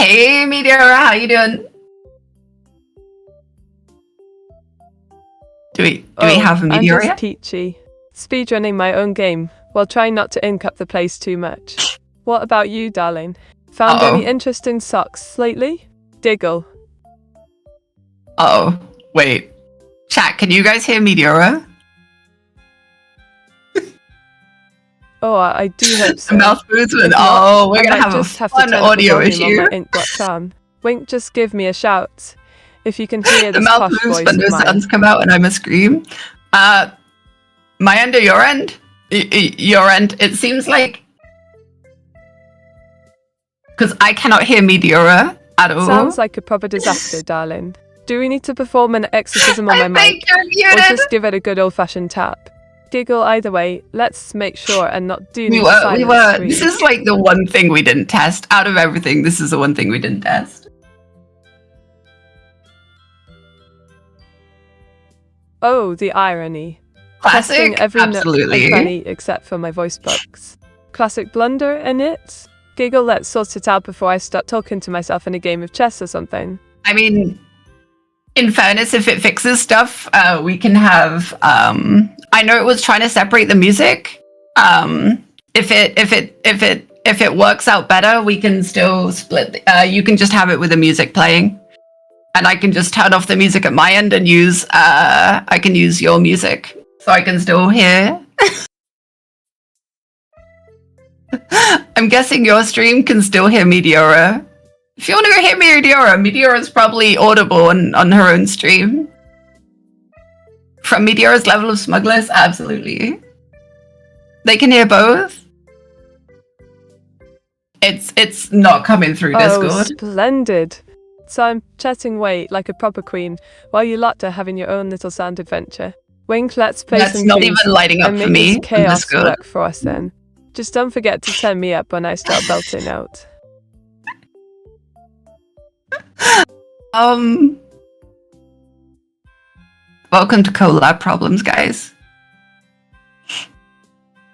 Hey, Meteora, how you doing? Do we have a Meteora I'm just yet? peachy. Speedrunning my own game, while trying not to ink up the place too much. What about you, darling? Found any interesting socks lately? Diggle. Oh, wait. Chat, can you guys hear Meteora? Oh, I do hope so. MouseFuzz. If not, Oh, we're I gonna might have just a have to fun turn up the audio volume issue. on my inkblot charm. Wink, just give me a shout if you can hear this posh voice of mine. sounds come out and I'm a scream. My end or your end? Your end. It seems like... Because I cannot hear Meteora at all. Sounds like a proper disaster, darling. Do we need to perform an exorcism on my mic? You're Or muted. just give it a good old-fashioned tap? Giggle either way, let's make sure and not do We were. This is like the one thing we didn't test. Out of everything, this is the one thing we didn't test. Oh, the irony. Classic? Testing every Absolutely. nook and cranny except for my voice box. Classic blunder in it? Giggle, let's sort it out before I start talking to myself in a game of chess or something. I mean, in fairness, if it fixes stuff, we can have. I know it was trying to separate the music. If it works out better, we can still split. You can just have it with the music playing, and I can just turn off the music at my end and use. I can use your music, so I can still hear. I'm guessing your stream can still hear Meteora. If you want to go hear Meteora, Meteora's probably audible on her own stream. From Meteora's level of smugglers, absolutely. They can hear both. It's not coming through Discord. Oh, splendid. So I'm chatting away like a proper queen, while you lot are having your own little sound adventure. Wink, let's play That's some not tunes even lighting up and for make me this chaos Discord. work for us then. Just don't forget to turn me up when I start belting out. Welcome to collab problems, guys.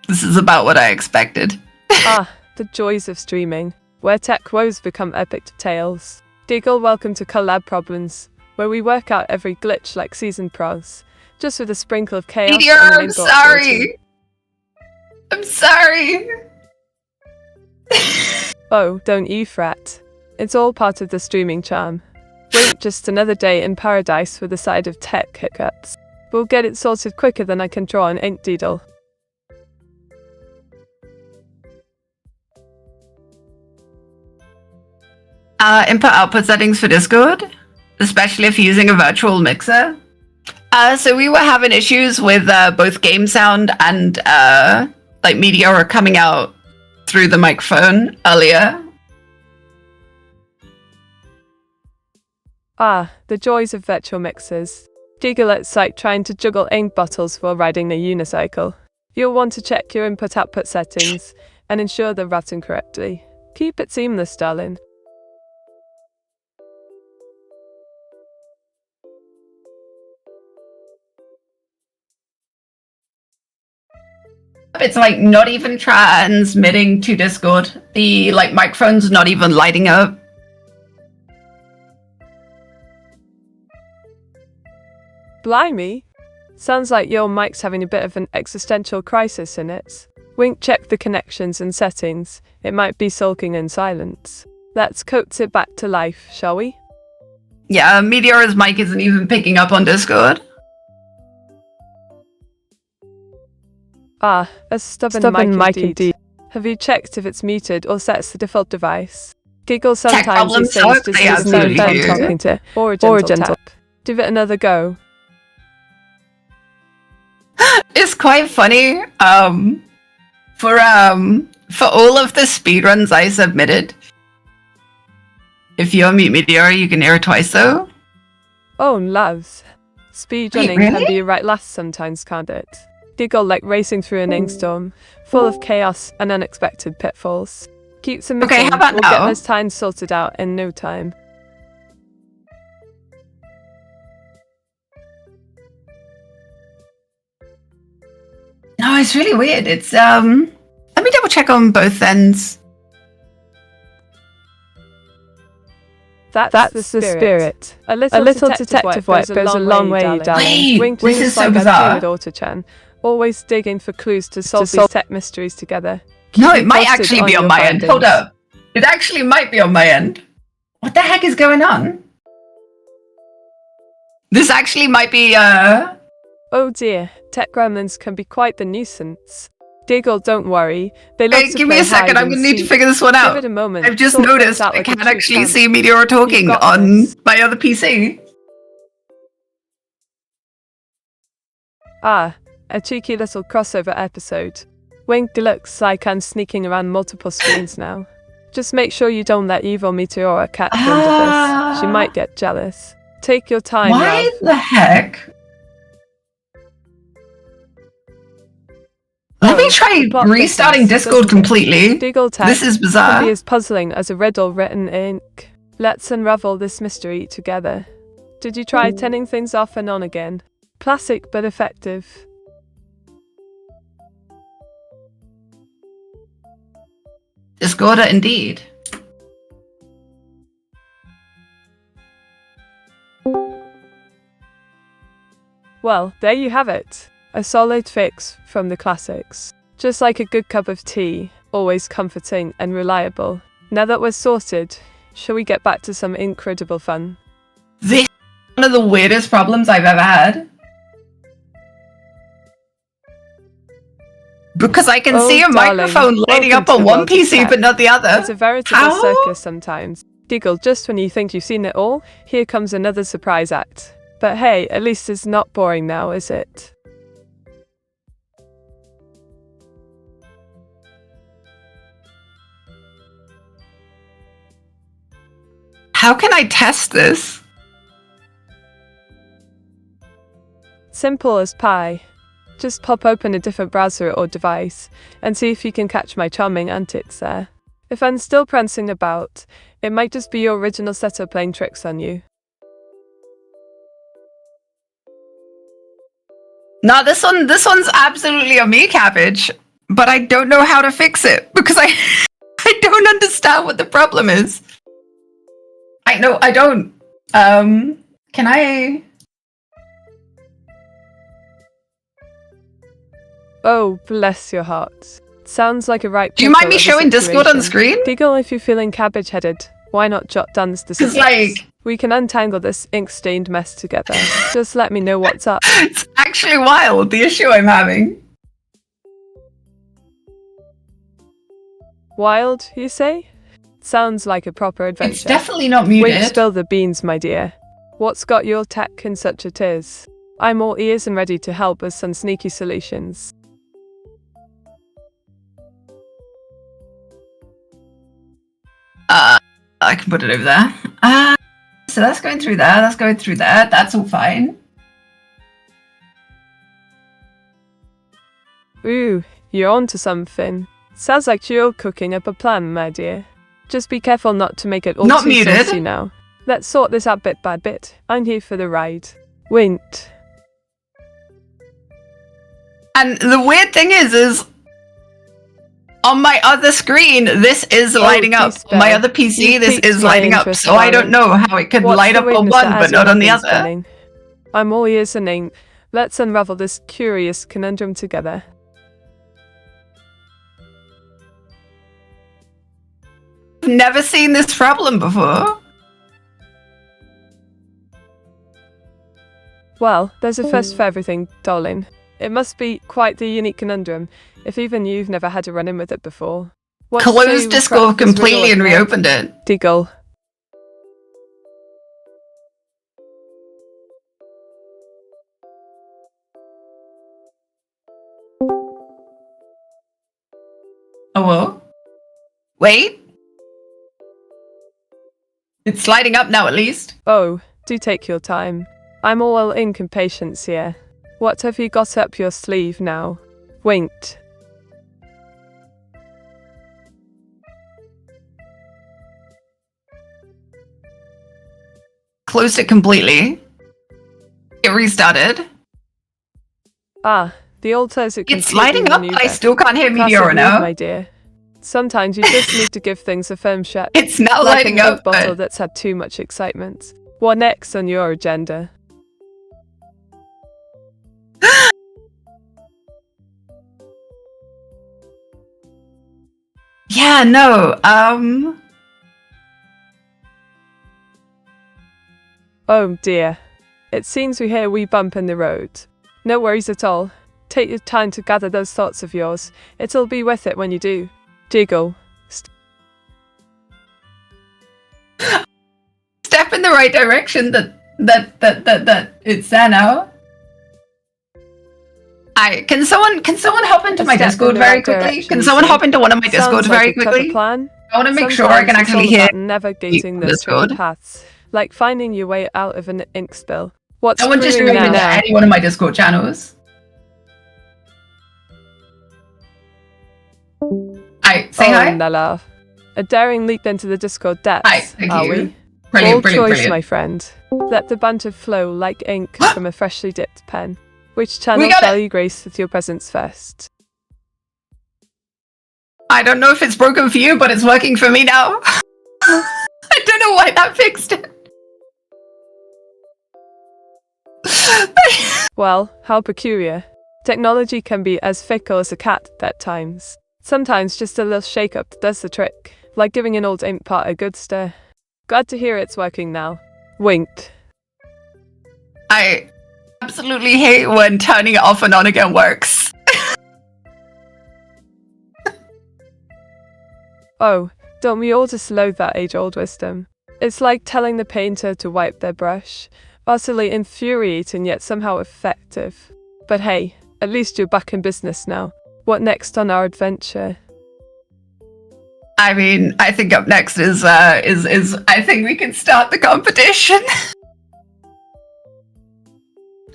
This is about what I expected. Ah, the joys of streaming, where tech woes become epic tales. Diggle, welcome to collab problems, where we work out every glitch like seasoned pros, just with a sprinkle of chaos. Meteor, and an I'm input sorry. filter. I'm sorry. Oh, don't you fret. It's all part of the streaming charm. Wait, just another day in paradise with a side of tech hiccups. We'll get it sorted quicker than I can draw an ink doodle. Input output settings for Discord, especially if you're using a virtual mixer. So we were having issues with both game sound and like Meteora coming out through the microphone earlier. Ah, the joys of virtual mixers. Diggle at site trying to juggle ink bottles while riding a unicycle. You'll want to check your input-output settings and ensure they're routing correctly. Keep it seamless, darling. It's like not even transmitting to Discord. The like microphone's not even lighting up. Blimey! Sounds like your mic's having a bit of an existential crisis in it. Wink, check the connections and settings. It might be sulking in silence. Let's coax it back to life, shall we? Yeah, Meteora's mic isn't even picking up on Discord. Ah, a stubborn mic indeed. Have you checked if it's muted or sets the default device? Giggle sometimes problems these suck, things they just absolutely do. talking to or a gentle tap. Give it another go. It's quite funny. For all of the speedruns I submitted, if you unmute Meteora, you can hear it twice though. Oh, loves. Speedrunning really? can be right last sometimes, can't it? Giggle like racing through an inkstorm, full of chaos and unexpected pitfalls. Keep submitting. Okay, how about we'll now? get those times sorted out in no time. No, it's really weird. It's let me double check on both ends. That's the spirit. A little detective work goes a long way, darling. Wait, Wink this just is so like bizarre. I do with Auto-chan. Always digging for clues to solve these tech mysteries together. No, Keep it me might posted actually on be on your my end. Hold findings. up. It actually might be on my end. What the heck is going on? This actually might be, Oh dear, tech gremlins can be quite the nuisance. Diggle, don't worry. They love Hey, to give me play a second. hide I'm gonna and need to seek. figure this one Give out. it a moment. I've just Sort things noticed out I like a can't true actually champ. see Meteora talking got on this. my other PC. Ah, a cheeky little crossover episode. Wink looks like I'm sneaking around multiple screens now. Just make sure you don't let evil Meteora catch wind of this. She might get jealous. Take your time, Why love. the heck? Let me try the plot restarting thickens, Discord doesn't it? completely. Diggle text This is can be bizarre. as puzzling as a riddle written in ink. Let's unravel this mystery together. Did you try turning things off and on again? Classic but effective. Discorder indeed. Well, there you have it. A solid fix from the classics. Just like a good cup of tea, always comforting and reliable. Now that we're sorted, shall we get back to some incredible fun? This is one of the weirdest problems I've ever had. Because I can Oh, see a darling, microphone lighting welcome up to on the one world of PC tech. but not the other. It's a veritable How? circus sometimes. Diggle, just when you think you've seen it all, here comes another surprise act. But hey, at least it's not boring now, is it? How can I test this? Simple as pie. Just pop open a different browser or device and see if you can catch my charming antics there. If I'm still prancing about, it might just be your original setup playing tricks on you. No, this one's absolutely a me cabbage, but I don't know how to fix it because I I don't understand what the problem is. I don't. Can I? Oh, bless your heart. Sounds like a right. Do you mind me pickle of a showing Discord on the situation. screen? Diggle, if you're feeling cabbage-headed, why not jot down the specifics? like- We can untangle this ink-stained mess together. Just let me know what's up. It's actually wild, the issue I'm having. Wild, you say? Sounds like a proper adventure. It's definitely not Wait, muted. spill the beans, my dear. What's got your tech in such a tiz? I'm all ears and ready to help with some sneaky solutions. I can put it over there. So that's going through there, that's going through there, that's all fine. Ooh, you're onto something. Sounds like you're cooking up a plan, my dear. Just be careful not to make it all Not too muted. saucy now. Let's sort this out bit by bit. I'm here for the ride. Wint. And the weird thing is on my other screen, this is lighting up. please On my spare. other PC, You this piqued is my lighting up. interest, So I don't darling. know how it could What's light the up on weirdness one that but has your not on the noggin other. spinning? I'm all ears and ink. Let's unravel this curious conundrum together. I've never seen this problem before. Well, there's a first for everything, darling. It must be quite the unique conundrum, if even you've never had to run in with it before. What say Closed we Discord crack this riddle completely and at night? reopened it. Diggle. Oh, well. Wait. It's lighting up now, at least. Oh, do take your time. I'm all ink and patience here. What have you got up your sleeve now? Winked. Closed it completely. It restarted. Ah, the old says it It's completely lighting up, but I maneuver. still can't hear Classic Meteora move, now. my dear. Sometimes you just need to give things a firm shut. It's not Like lighting a up. milk bottle that's had too much excitement. What next on your agenda? Yeah, no. Oh dear. It seems we hear a wee bump in the road. No worries at all. Take your time to gather those thoughts of yours. It'll be worth it when you do. Jiggle. Step in the right direction. That it's there now. Can someone hop into my Discord very quickly? Can someone hop into one of my Discords very quickly? Plan. I want to make sure I can actually hear navigating those Discord. tricky paths, like finding your way out of an ink spill. What's Someone just screwing jump you into now? any one of my Discord channels. Hi, say hi. Nala. A daring leap into the Discord depths, Hi, thank are you. we? Brilliant, Bold brilliant, choice, brilliant. my friend. Let the banter flow like ink from a freshly dipped pen. Which We channel got shall it. you grace with your presence first? I don't know if it's broken for you, but it's working for me now. I don't know why that fixed it. Well, how peculiar. Technology can be as fickle as a cat at times. Sometimes just a little shake-up does the trick, like giving an old ink pot a good stir. Glad to hear it's working now. Winked. I absolutely hate when turning it off and on again works. Oh, don't we all just loathe that age-old wisdom? It's like telling the painter to wipe their brush. Utterly infuriating yet somehow effective. But hey, at least you're back in business now. What next on our adventure? I mean, I think up next is I think we can start the competition.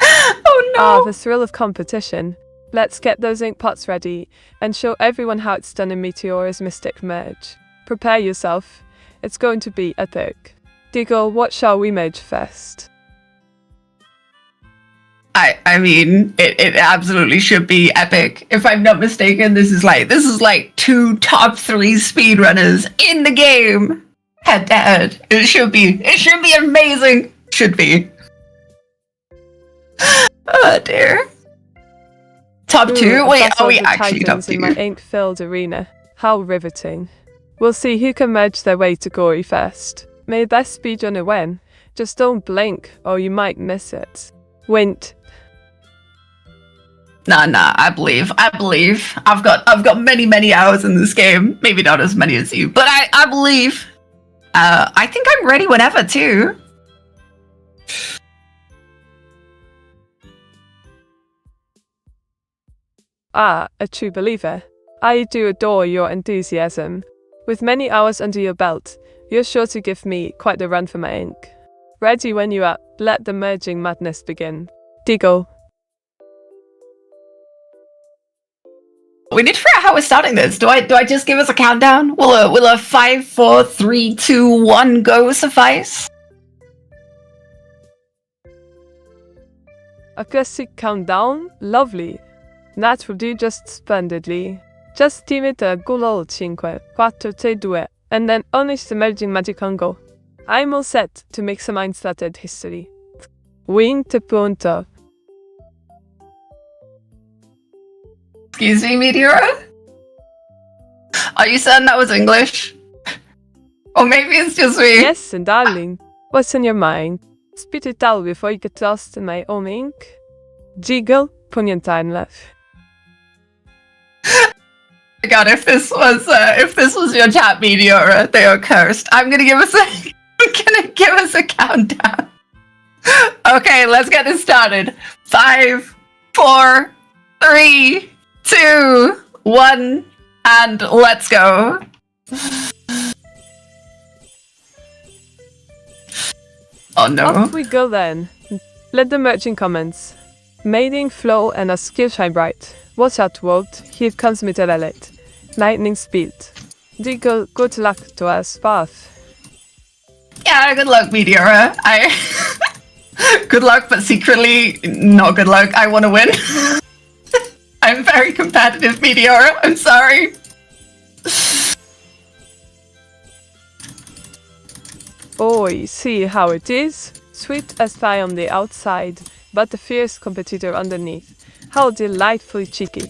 Oh no! Ah, the thrill of competition. Let's get those ink pots ready and show everyone how it's done in Meteora's Mystic Merge. Prepare yourself. It's going to be epic. Diggle, what shall we merge first? I mean, it absolutely should be epic. If I'm not mistaken, this is like 2 top 3 speedrunners in the game, head to head. It should be amazing. Should be. Oh dear. Top 2? Ooh, a Wait, battle are we of the actually top titans in my 2? ink-filled arena. How riveting. We'll see who can merge their way to glory first. May the best speedrunner win. Just don't blink, or you might miss it. Wint. Nah, I believe. I've got many hours in this game. Maybe not as many as you, but I believe. I think I'm ready whenever too. Ah, a true believer. I do adore your enthusiasm. With many hours under your belt, you're sure to give me quite the run for my ink. Ready when you are, let the merging madness begin. Diggle. We need to figure out how we're starting this. Do I just give us a countdown? Will a 5, 4, 3, 2, 1 go suffice? A classic countdown? Lovely. That will do just splendidly. Just team it a good old 5, 4, 3, 2, and then unleash the merging magic on go. I'm all set to make some unstarted history. Win to punto. Excuse me, Meteora? Are you certain that was English? Or maybe it's just me. Yes, and darling, what's on your mind? Spit it out before you get lost in my own ink. Jiggle, punyantan left. God, if this was your chat, Meteora, they are cursed. I'm gonna give us a countdown. Okay, let's get this started. 5, 4, 3, 2, 1, and let's go. Oh no. Off we go then. Let the merchant commence. Mating flow and a skill shine bright. Watch out, world. Here comes Meteora. Lightning speed. Diggle, good luck to us path. Yeah, good luck, Meteora. Good luck, but secretly not good luck. I want to win. I'm very competitive, Meteora. I'm sorry. Oi, see how it is? Sweet as pie on the outside, but the fierce competitor underneath. How delightfully cheeky.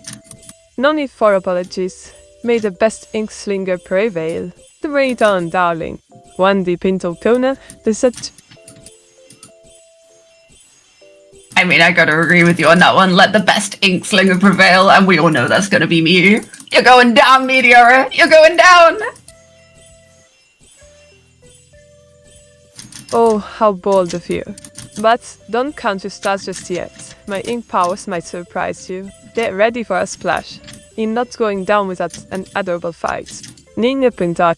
No need for apologies. May the best ink slinger prevail. The right on, darling. One di Pinto Kona, the set. I mean, I gotta agree with you on that one. Let the best ink slinger prevail, and we all know that's gonna be me. You're going down, Meteora. You're going down. Oh, how bold of you. But don't count your stars just yet. My ink powers might surprise you. Get ready for a splash. You're not going down without an adorable fight. Ninja Pinta.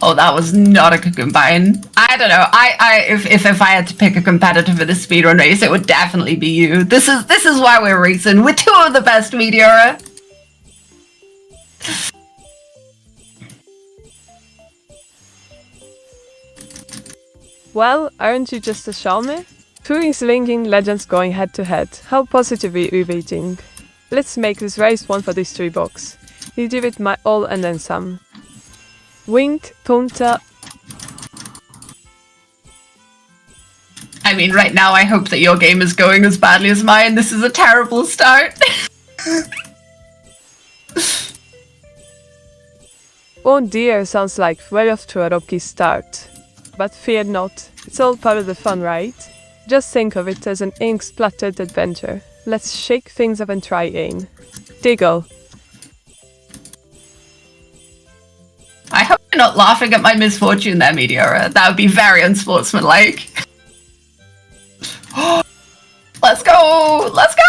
Oh, that was not a good combine. I don't know. If I had to pick a competitor for the speedrun race, it would definitely be you. This is why we're racing. We're two of the best, Meteora. Well, aren't you just a charmer? Two linking legends going head to head. How positively irritating. Let's make this race one for this 3 box. You give it my all and then some. Wink, punta. I mean, right now I hope that your game is going as badly as mine. This is a terrible start. Oh dear, sounds like very off to a rocky start. But fear not, it's all part of the fun, right? Just think of it as an ink-splattered adventure. Let's shake things up and try again. Diggle. I hope you're not laughing at my misfortune there, Meteora. That would be very unsportsmanlike. Let's go! Let's go!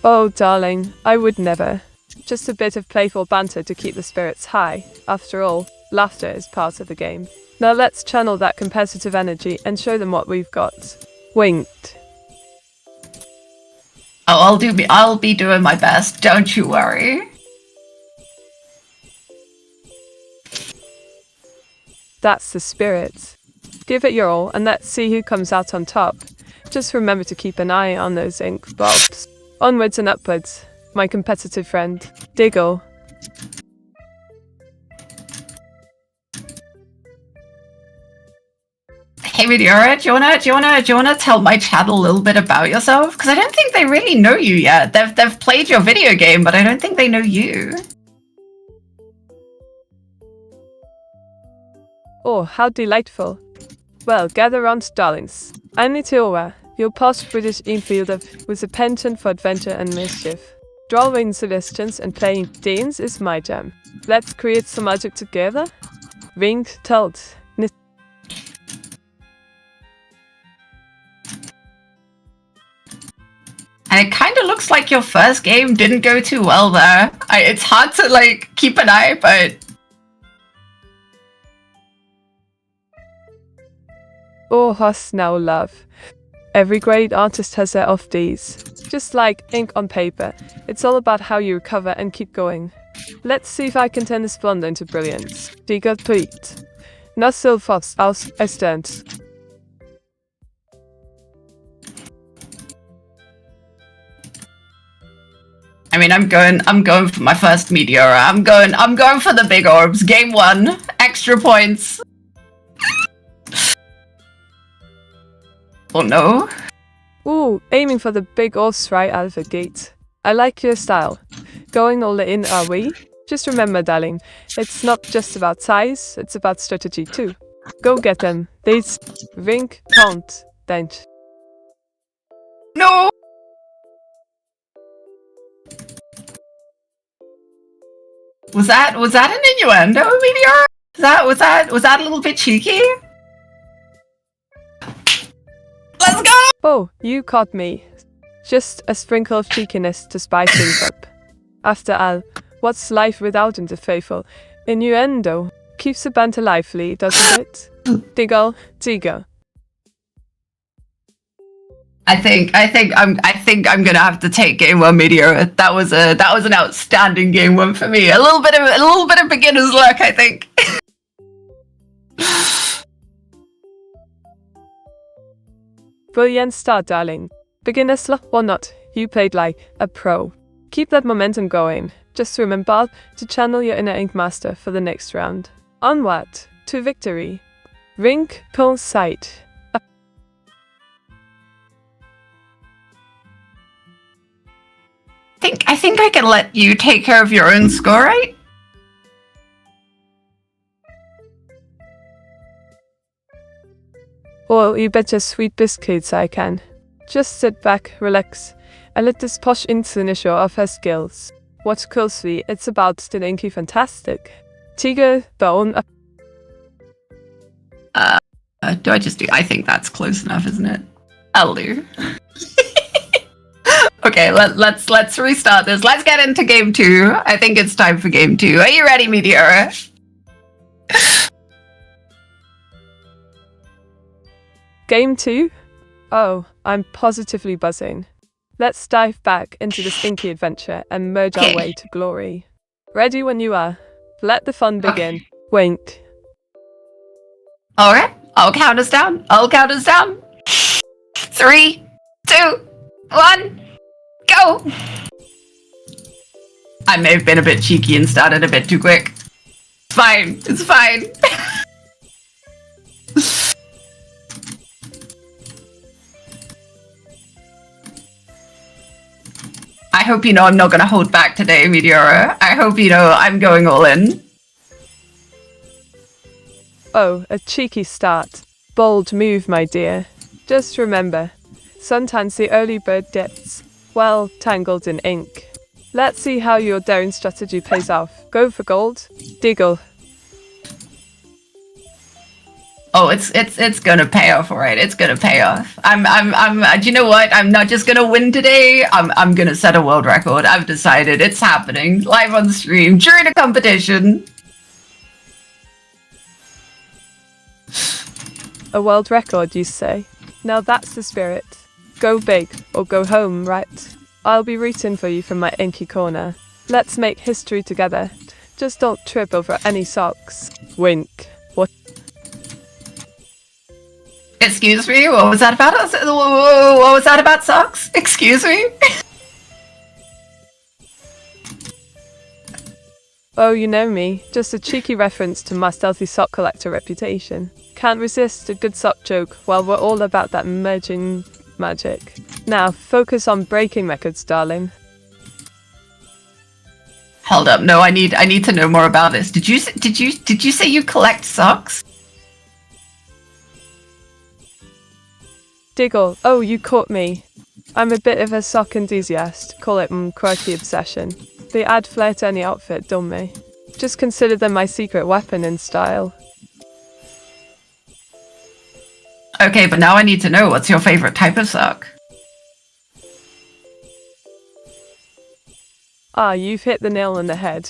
Oh, darling, I would never. Just a bit of playful banter to keep the spirits high. After all, laughter is part of the game. Now let's channel that competitive energy and show them what we've got. Winked. Oh, I'll be doing my best. Don't you worry. That's the spirit. Give it your all and let's see who comes out on top. Just remember to keep an eye on those ink bulbs. Onwards and upwards, my competitive friend. Diggle. Hey Meteora, do you wanna tell my chat a little bit about yourself? Because I don't think they really know you yet. They've played your video game, but I don't think they know you. Oh, how delightful. Well, gather round, darlings. I'm Meteora, your posh British infielder with a penchant for adventure and mischief. Drawing suggestions and playing games is my jam. Let's create some magic together. Wink, told. And it kind of looks like your first game didn't go too well there. It's hard to, like, keep an eye, but... Oh, hush now, love. Every great artist has their off days. Just like ink on paper, it's all about how you recover and keep going. Let's see if I can turn this blunder into brilliance. Digga Pete. Nasil Foss aus Estend. I mean, I'm going for my first Meteora. I'm going for the big orbs. Game 1, extra points. Oh no. Ooh, aiming for the big orbs right out of the gate. I like your style. Going all in, are we? Just remember, darling, it's not just about size, it's about strategy too. Go get them. These wink, count, dent. No. Was that an innuendo, Meteora? Was that a little bit cheeky? Let's go! Oh, you caught me. Just a sprinkle of cheekiness to spice things up. After all, what's life without the faithful? Innuendo keeps the banter lively, doesn't it? Diggle, diggle. I think I'm gonna have to take game 1, Meteora. That was an outstanding game 1 for me. A little bit of beginner's luck, I think. Brilliant start, darling. Beginner's luck or not, You played like a pro. Keep that momentum going. Just remember to channel your inner ink master for the next round. Onward to victory. Ring pull sight. I think I can let you take care of your own score, right? Well, you bet your sweet biscuits I can. Just sit back, relax, and let this posh intern show off her skills. Watch closely, it's about to inky fantastic. Tiger, bone up. Do I just do? I think that's close enough, isn't it? I'll do. Okay, let's restart this. Let's get into game 2. I think it's time for game 2. Are you ready, Meteora? Game 2? Oh, I'm positively buzzing. Let's dive back into this inky adventure and merge our way to glory. Ready when you are. Let the fun begin. Okay. Wink. Alright, I'll count us down. 3, 2, 1, go! I may have been a bit cheeky and started a bit too quick. It's fine, it's fine. I hope you know I'm not going to hold back today, Meteora. I hope you know I'm going all in. Oh, a cheeky start. Bold move, my dear. Just remember, sometimes the early bird gets, well, tangled in ink. Let's see how your daring strategy pays off. Go for gold. Diggle. Oh, it's gonna pay off, alright. It's gonna pay off. Do you know what? I'm not just gonna win today. I'm gonna set a world record. I've decided it's happening live on stream during a competition. A world record, you say? Now that's the spirit. Go big or go home, right? I'll be rooting for you from my inky corner. Let's make history together. Just don't trip over any socks. Wink. What? Excuse me? What was that about? What was that about socks? Excuse me? Oh, you know me. Just a cheeky reference to my stealthy sock collector reputation. Can't resist a good sock joke while we're all about that merging magic. Now, focus on breaking records, darling. Hold up. No, I need to know more about this. Did you say you collect socks? Diggle. Oh, you caught me. I'm a bit of a sock enthusiast. Call it quirky obsession. They add flair to any outfit, don't they? Just consider them my secret weapon in style. Okay, but now I need to know, what's your favorite type of sock? Ah, you've hit the nail on the head.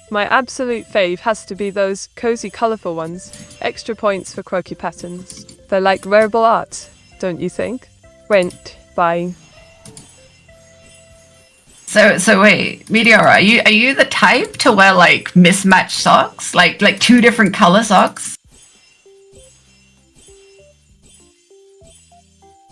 My absolute fave has to be those cozy, colourful ones. Extra points for quirky patterns. They're like wearable art, don't you think? Rent, buying. So wait, Meteora, are you the type to wear like mismatched socks? Like 2 different color socks?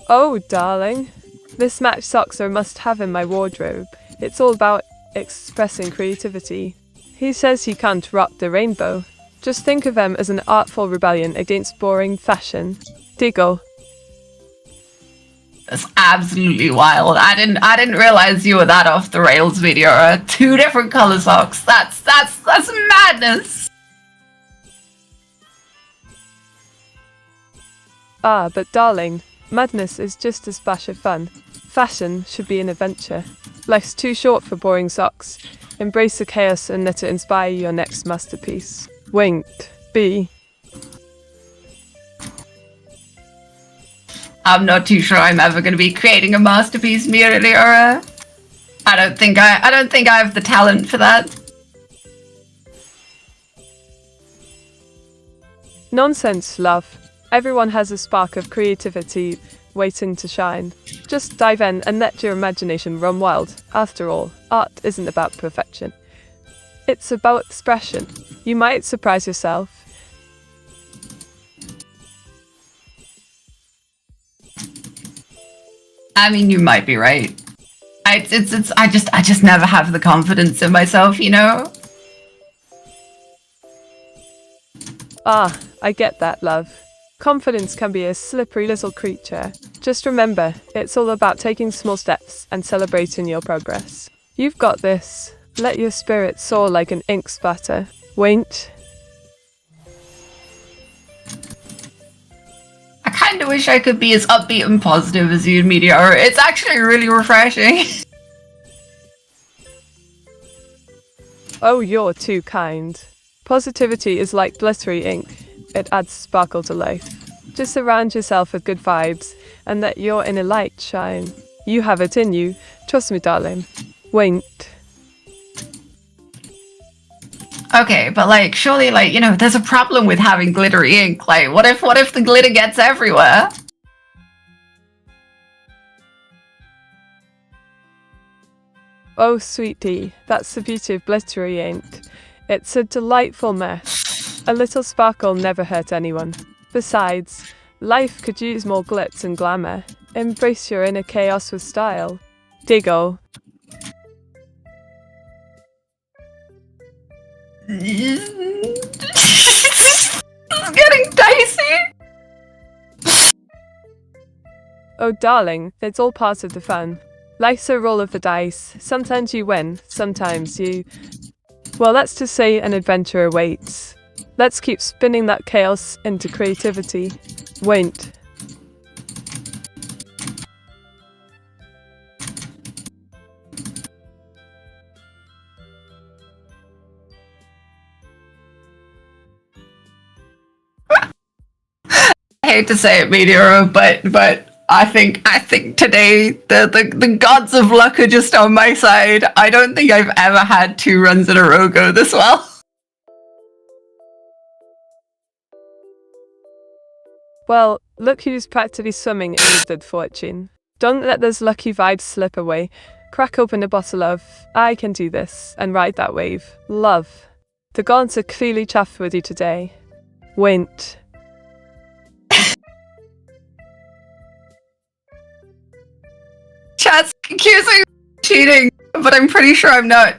Oh, darling. Mismatched socks are a must-have in my wardrobe. It's all about expressing creativity. He says he can't rock the rainbow. Just think of them as an artful rebellion against boring fashion. Diggle. That's absolutely wild. I didn't realize you were that off the rails, Meteora. 2 different color socks. That's madness. Ah, but darling, madness is just a splash of fun. Fashion should be an adventure. Life's too short for boring socks. Embrace the chaos and let it inspire your next masterpiece. Winked. B. I'm not too sure I'm ever going to be creating a masterpiece, Meteora. I don't think I have the talent for that. Nonsense, love. Everyone has a spark of creativity waiting to shine. Just dive in and let your imagination run wild. After all, art isn't about perfection. It's about expression. You might surprise yourself. I mean, you might be right. I just never have the confidence in myself, you know? Ah, I get that, love. Confidence can be a slippery little creature. Just remember, it's all about taking small steps and celebrating your progress. You've got this. Let your spirit soar like an ink spatter. Wait. I kind of wish I could be as upbeat and positive as you, Meteora. It's actually really refreshing. Oh, you're too kind. Positivity is like glittery ink. It adds sparkle to life. Just surround yourself with good vibes and let your inner light shine. You have it in you. Trust me, darling. Wait. Okay, but like, surely, like, you know, there's a problem with having glittery ink. Like, what if the glitter gets everywhere? Oh, sweetie, that's the beauty of glittery ink. It's a delightful mess. A little sparkle never hurt anyone. Besides, life could use more glitz and glamour. Embrace your inner chaos with style. Diggle. It's getting dicey. Oh, darling, it's all part of the fun. Life's a roll of the dice. Sometimes you win, sometimes you... Well, let's just say an adventure awaits. Let's keep spinning that chaos into creativity. Wait. I hate to say it, Meteora, but I think today the gods of luck are just on my side. I don't think I've ever had 2 runs in a row go this well. Well, look who's practically swimming in his good fortune. Don't let those lucky vibes slip away. Crack open a bottle of I can do this and ride that wave. Love. The gods are clearly chuffed with you today. Wait. Chat's accusing me of cheating, but I'm pretty sure I'm not.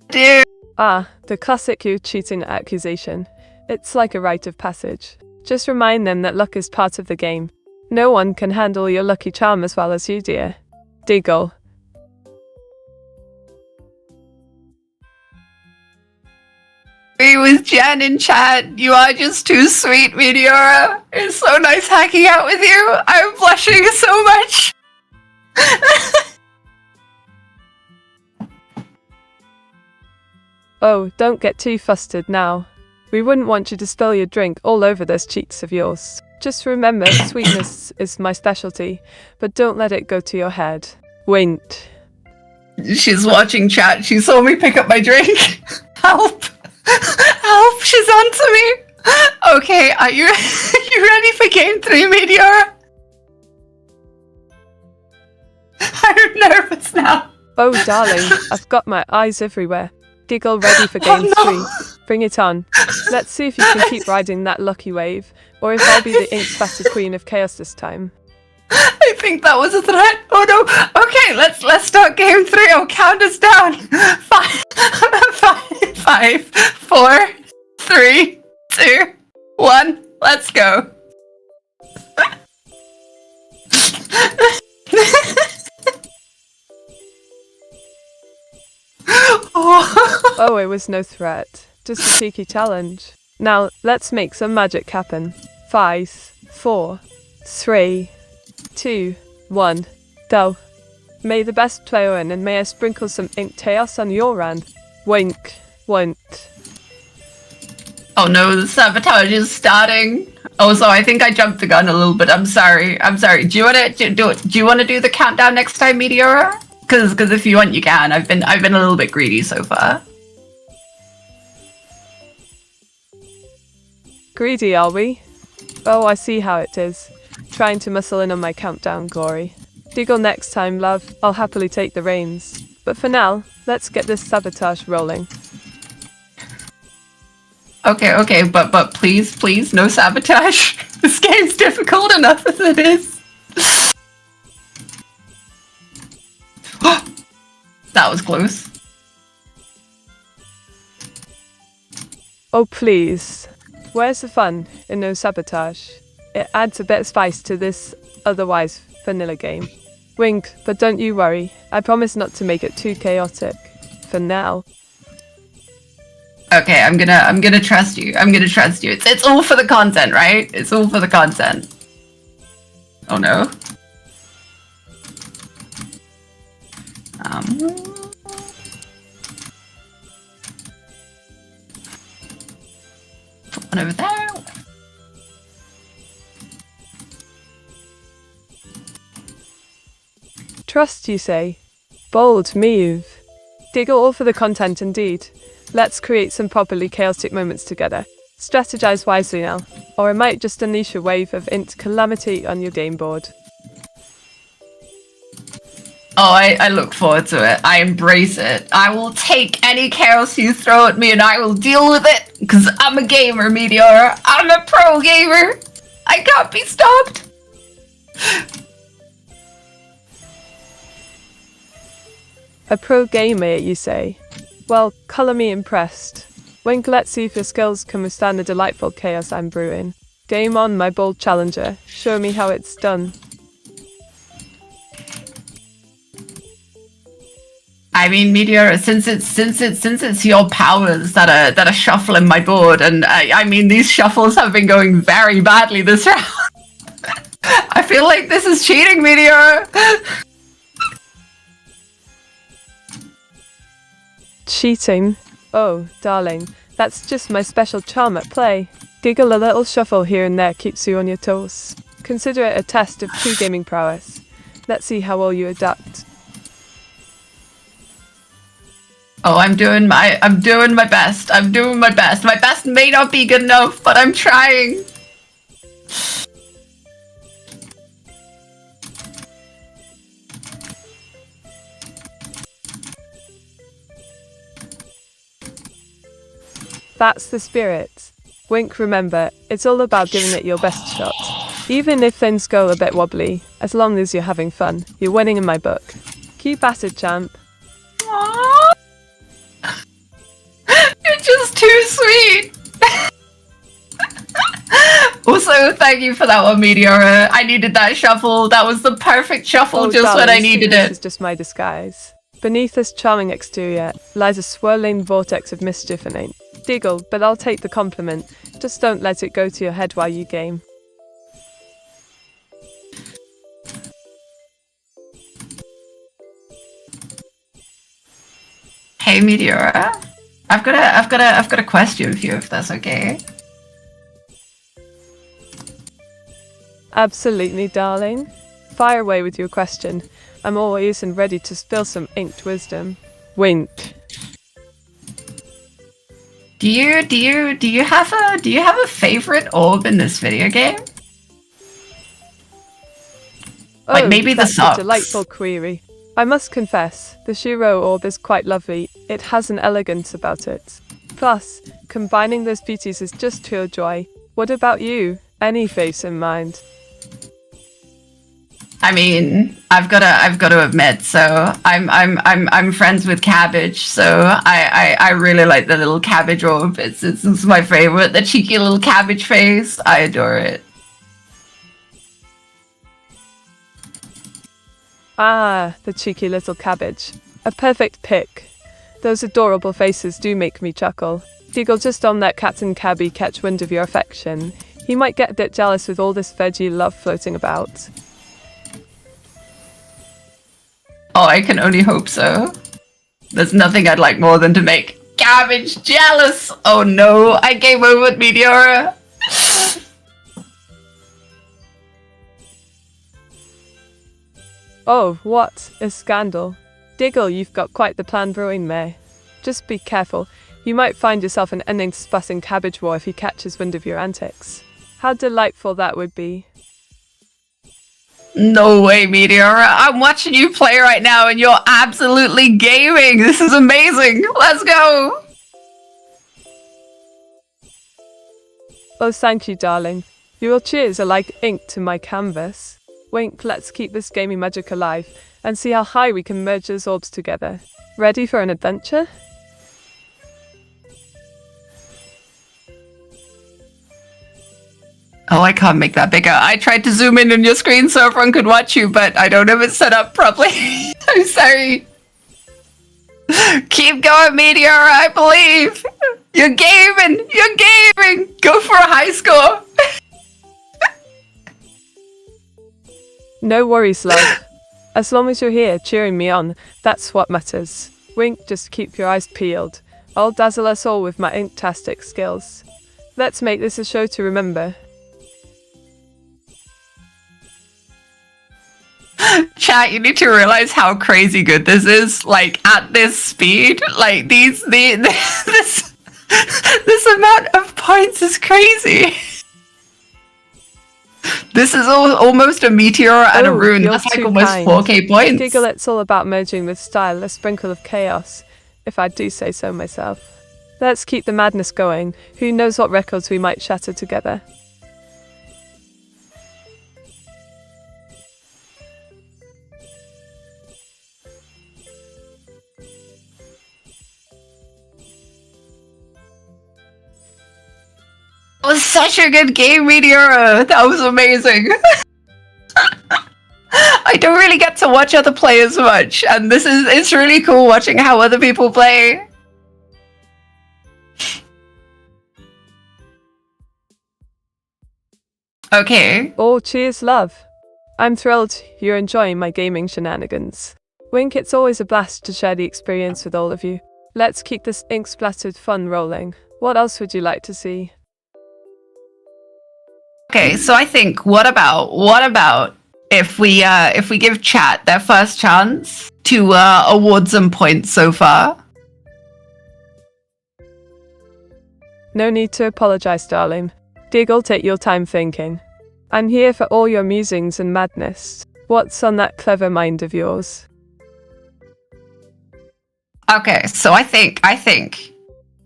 Dude. Ah, the classic you cheating accusation. It's like a rite of passage. Just remind them that luck is part of the game. No one can handle your lucky charm as well as you, dear. Diggle. Agree with Jen in chat. You are just too sweet, Meteora. It's so nice hacking out with you. I'm blushing so much. Oh, don't get too flustered now. We wouldn't want you to spill your drink all over those cheeks of yours. Just remember, sweetness is my specialty, but don't let it go to your head. Wait. She's watching chat. She saw me pick up my drink. Help. Help, she's on to me. Okay, are you ready for game 3, Meteora? I'm nervous now. Oh, darling, I've got my eyes everywhere. Giggle ready for game 3. Bring it on. Let's see if you can keep riding that lucky wave, or if I'll be the ink-spattered queen of chaos this time. I think that was a threat. Oh no. Okay, let's start game 3. I'll count us down. 5, 4, 3, 2, 1. Let's go. Oh, it was no threat. Just a cheeky challenge. Now, let's make some magic happen. 5, 4, 3, 2, 1. Go. May the best player win, and may I sprinkle some ink chaos on your end. Wink. Wink. Oh no, the sabotage is starting. Also, I think I jumped the gun a little bit. I'm sorry. Do you want to do the countdown next time, Meteora? Because if you want, you can. I've been a little bit greedy so far. Greedy, are we? Oh, I see how it is. Trying to muscle in on my countdown glory. Diggle next time, love. I'll happily take the reins. But for now, let's get this sabotage rolling. Okay, but please, no sabotage. This game's difficult enough as it is. That was close. Oh please. Where's the fun in no sabotage? It adds a bit of spice to this otherwise vanilla game. Wink, but don't you worry. I promise not to make it too chaotic. For now. Okay, I'm gonna trust you. I'm gonna trust you. It's all for the content, right? It's all for the content. Oh no. Put one over there. Trust, you say? Bold move. Diggle all for the content indeed. Let's create some properly chaotic moments together. Strategize wisely now, or I might just unleash a wave of int calamity on your game board. Oh, I look forward to it. I embrace it. I will take any chaos you throw at me and I will deal with it. Because I'm a gamer, Meteora. I'm a pro gamer. I can't be stopped. A pro gamer, you say? Well, colour me impressed. Wink, let's see if your skills can withstand the delightful chaos I'm brewing. Game on, my bold challenger. Show me how it's done. I mean, Meteora, since it's your powers that are shuffling my board, and I mean these shuffles have been going very badly this round. I feel like this is cheating, Meteora. Cheating? Oh, darling, that's just my special charm at play. Giggle a little shuffle here and there keeps you on your toes. Consider it a test of true gaming prowess. Let's see how well you adapt. Oh, I'm doing my best. I'm doing my best. My best may not be good enough, but I'm trying. That's the spirit. Wink, remember, it's all about giving it your best shot. Even if things go a bit wobbly, as long as you're having fun, you're winning in my book. Keep at it, champ. Aww. You're just too sweet. Also, thank you for that one, Meteora. I needed that shuffle. That was the perfect shuffle just darling, when I needed this it. is just my disguise. Beneath this charming exterior lies a swirling vortex of mischief and ain't. Diggle, but I'll take the compliment. Just don't let it go to your head while you game. Hey, Meteora. I've got a question for you, if that's okay. Absolutely, darling. Fire away with your question. I'm all ears and ready to spill some inked wisdom. Wink. Do you have a favorite orb in this video game? Like maybe the that's socks. a delightful query. I must confess, the Shiro orb is quite lovely. It has an elegance about it. Plus, combining those beauties is just pure joy. What about you? Any face in mind? I mean, I've got to admit, so I'm friends with Cabbage, so I really like the little cabbage orb. It's my favorite. The cheeky little cabbage face. I adore it. Ah, the cheeky little cabbage. A perfect pick. Those adorable faces do make me chuckle. Diggle, just on that Captain Cabby catch wind of your affection. He might get a bit jealous with all this veggie love floating about. Oh, I can only hope so. There's nothing I'd like more than to make Cabbage jealous. Oh no, I gave over with Meteora. Oh, what a scandal. Diggle, you've got quite the plan brewing, May. Just be careful. You might find yourself an ending to spussing Cabbage War if he catches wind of your antics. How delightful that would be. No way, Meteora. I'm watching you play right now and you're absolutely gaming. This is amazing. Let's go. Oh, thank you, darling. Your cheers are like ink to my canvas. Wink, let's keep this gaming magic alive and see how high we can merge those orbs together. Ready for an adventure? Oh, I can't make that bigger. I tried to zoom in on your screen so everyone could watch you, but I don't have it set up properly. I'm sorry. Keep going, Meteora, I believe. You're gaming. You're gaming. Go for a high score. No worries, love. As long as you're here cheering me on, that's what matters. Wink, just keep your eyes peeled. I'll dazzle us all with my inktastic skills. Let's make this a show to remember. Chat, you need to realize how crazy good this is. Like, at this speed, like this amount of points is crazy. This is almost a Meteora and a rune. That's like almost kind. 4k points. Giggle, it's all about merging with style, a sprinkle of chaos, if I do say so myself. Let's keep the madness going. Who knows what records we might shatter together. It was such a good game, Meteora. That was amazing. I don't really get to watch other players much, and it's really cool watching how other people play. Okay. Oh, cheers, love. I'm thrilled you're enjoying my gaming shenanigans. Wink, it's always a blast to share the experience with all of you. Let's keep this ink-splattered fun rolling. What else would you like to see? Okay, so I think what about if we give chat their first chance to award some points so far? No need to apologize, darling. Diggle, take your time thinking. I'm here for all your musings and madness. What's on that clever mind of yours? Okay, so I think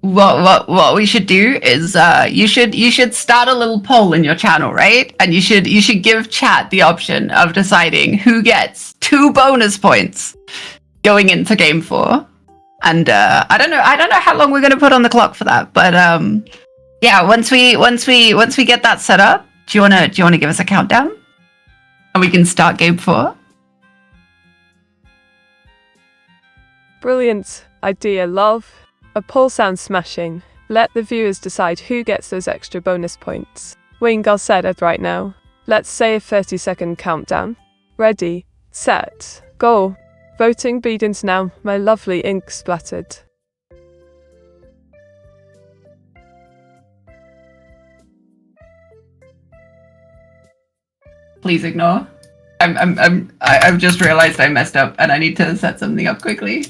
what we should do is you should start a little poll in your channel, right? And you should give chat the option of deciding who gets 2 bonus points going into game 4. And I don't know how long we're gonna put on the clock for that, but yeah, once we get that set up, do you wanna give us a countdown? And we can start game 4. Brilliant idea, love. A poll sounds smashing. Let the viewers decide who gets those extra bonus points. Wing, I'll set it right now. Let's say a 30-second countdown. Ready, set, go. Voting begins now, my lovely ink splattered. Please ignore. I've just realized I messed up and I need to set something up quickly.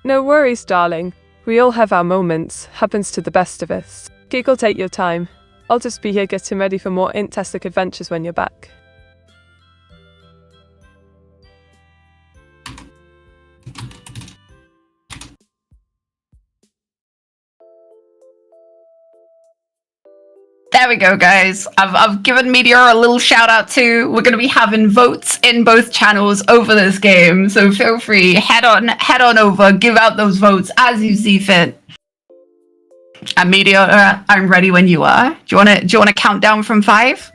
No worries, darling. We all have our moments. Happens to the best of us. Giggle, take your time. I'll just be here getting ready for more intastic adventures when you're back. There we go, guys. I've given Meteora a little shout out too. We're going to be having votes in both channels over this game, so feel free, head on over, give out those votes as you see fit. And Meteora, I'm ready when you are. Do you want to count down from 5?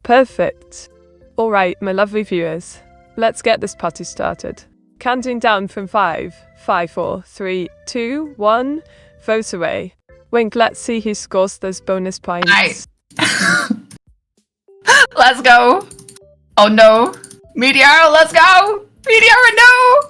Perfect. All right, my lovely viewers, let's get this party started. Counting down from 5, 4, 3, 2, 1, vote away. Wink, let's see who scores those bonus points. Nice. Let's go. Oh no. Meteora, let's go. Meteora, no.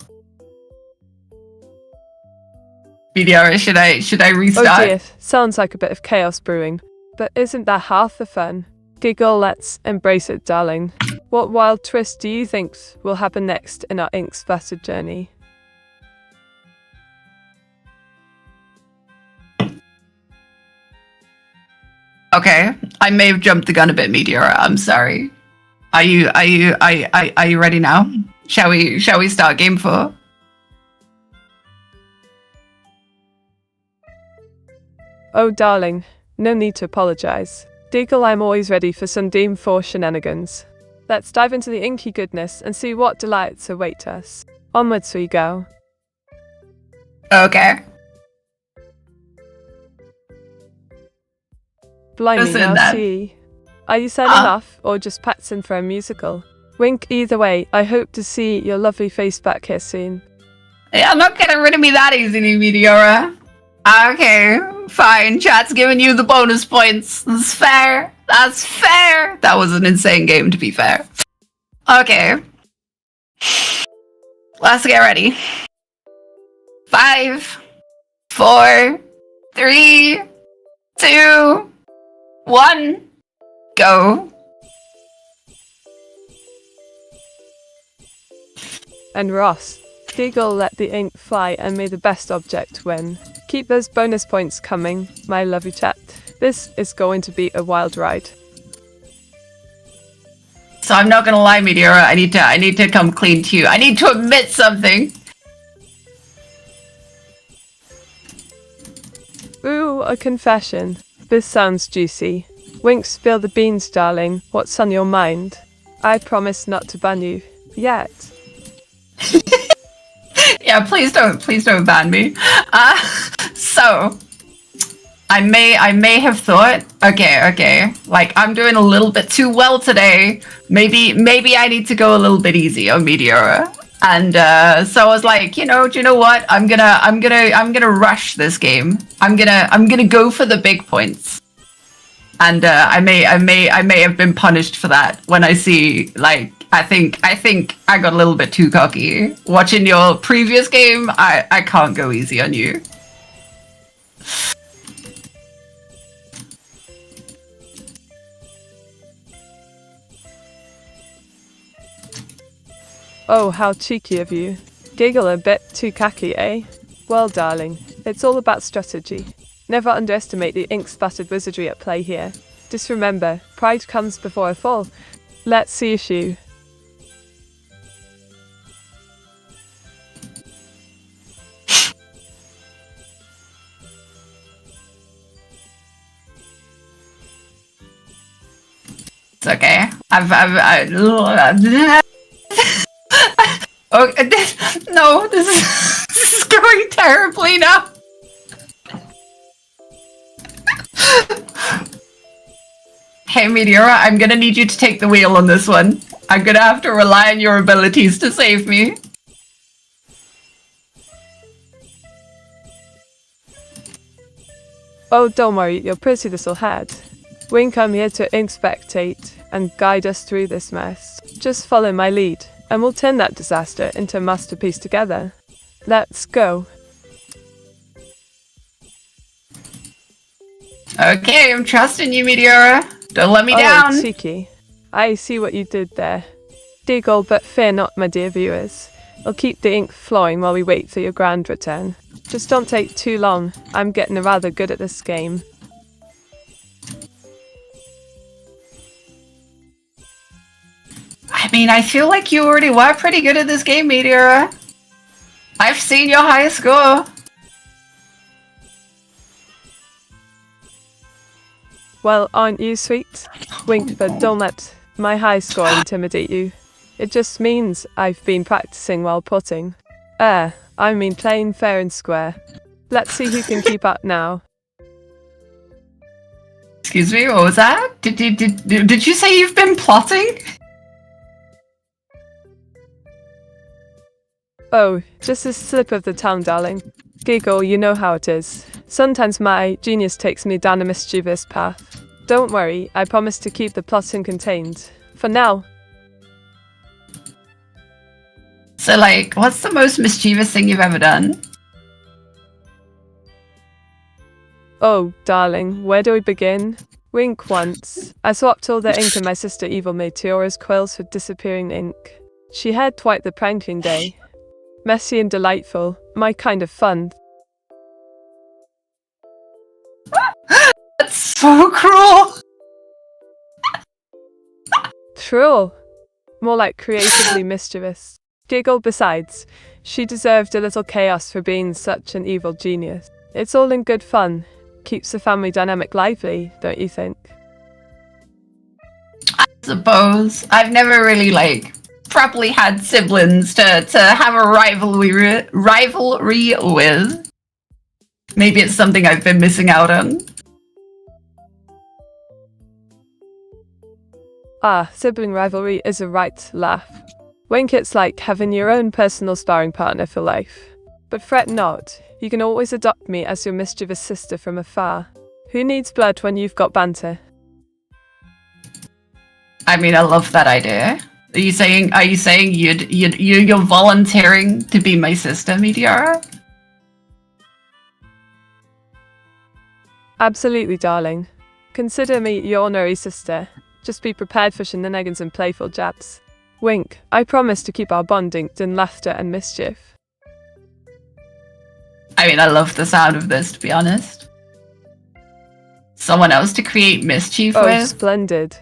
Meteora, should I restart? Oh dear, sounds like a bit of chaos brewing. But isn't that half the fun? Giggle, let's embrace it, darling. What wild twist do you think will happen next in our ink-splattered journey? Okay, I may have jumped the gun a bit, Meteora. I'm sorry. Are you ready now? Shall we start game 4? Oh darling, no need to apologize. Deagle, I'm always ready for some Deem 4 shenanigans. Let's dive into the inky goodness and see what delights await us. Onwards we go. Okay. Blimey, Listen, Mousie. Are you signing off or just practicing for a musical? Wink, either way, I hope to see your lovely face back here soon. Yeah, I'm not getting rid of me that easy, Meteora. Okay, fine. Chat's giving you the bonus points. That's fair. That's fair. That was an insane game, to be fair. Okay. Let's get ready. 5, 4, 3, 2, 1, go. And Ross, Deagle let the ink fly and may the best object win. Keep those bonus points coming, my lovely chat. This is going to be a wild ride. So I'm not gonna lie, Meteora, I need to come clean to you. I need to admit something. Ooh, a confession. This sounds juicy. Wink, spill the beans, darling. What's on your mind? I promise not to ban you. Yet. Yeah, please don't ban me. So I may have thought, okay, like I'm doing a little bit too well today. Maybe I need to go a little bit easy on Meteora. And so I was like, do you know what? I'm gonna rush this game. I'm gonna go for the big points. And I may have been punished for that when I see, like, I think I got a little bit too cocky. Watching your previous game, I can't go easy on you. Oh, how cheeky of you. Giggle a bit too cocky, eh? Well, darling, it's all about strategy. Never underestimate the ink-spattered wizardry at play here. Just remember, pride comes before a fall. Let's see you. It's okay. No, this is going terribly now. Hey, Meteora, I'm gonna need you to take the wheel on this one. I'm gonna have to rely on your abilities to save me. Oh, don't worry, you're pretty little head. Wink, I'm here to inspectate and guide us through this mess. Just follow my lead, and we'll turn that disaster into a masterpiece together. Let's go. Okay, I'm trusting you, Meteora. Don't let me down. Oh, cheeky. I see what you did there. Deagle, but fear not, my dear viewers. I'll keep the ink flowing while we wait for your grand return. Just don't take too long. I'm getting rather good at this game. I mean, I feel like you already were pretty good at this game, Meteora. I've seen your high score. Well, aren't you sweet? Wink, but don't let my high score intimidate you. It just means I've been practicing while putting. I mean playing fair and square. Let's see who can keep up now. Excuse me, what was that? Did you say you've been plotting? Oh, just a slip of the tongue, darling. Giggle, you know how it is. Sometimes my genius takes me down a mischievous path. Don't worry, I promise to keep the plotting contained. For now. So, like, what's the most mischievous thing you've ever done? Oh, darling, where do we begin? Wink once. I swapped all the ink in my sister Evil Meteora's quills for disappearing ink. She had quite the pranking day. Messy and delightful. My kind of fun. That's so cruel! Cruel. More like creatively mischievous. Giggle besides. She deserved a little chaos for being such an evil genius. It's all in good fun. Keeps the family dynamic lively, don't you think? I suppose. I've never really, like, properly had siblings to have a rivalry with. Maybe it's something I've been missing out on. Ah, sibling rivalry is a right laugh. Wink, it's like having your own personal sparring partner for life. But fret not, you can always adopt me as your mischievous sister from afar. Who needs blood when you've got banter? I mean, I love that idea. Are you saying you're volunteering to be my sister, Meteora? Absolutely, darling. Consider me your honorary sister. Just be prepared for shenanigans and playful jabs. Wink, I promise to keep our bond inked in laughter and mischief. I mean, I love the sound of this, to be honest. Someone else to create mischief Oh, with? splendid.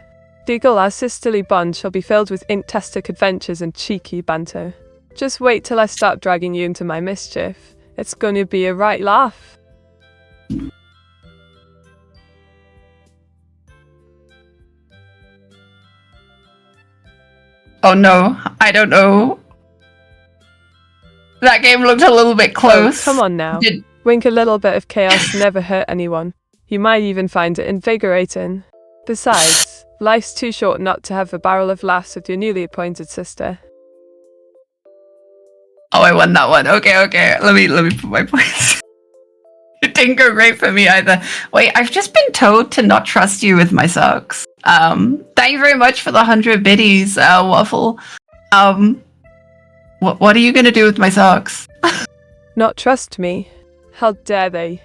Deagle, our sisterly bond shall be filled with inktastic adventures and cheeky banter. Just wait till I start dragging you into my mischief. It's gonna be a right laugh. Oh no, I don't know. That game looked a little bit close. Oh, come on now. Wink, a little bit of chaos never hurt anyone. You might even find it invigorating. Besides, life's too short not to have a barrel of laughs with your newly appointed sister. Oh, I won that one. Okay. Let me put my points. It didn't go great for me either. Wait, I've just been told to not trust you with my socks. Thank you very much for the 100 biddies, Waffle. What are you gonna do with my socks? Not trust me? How dare they?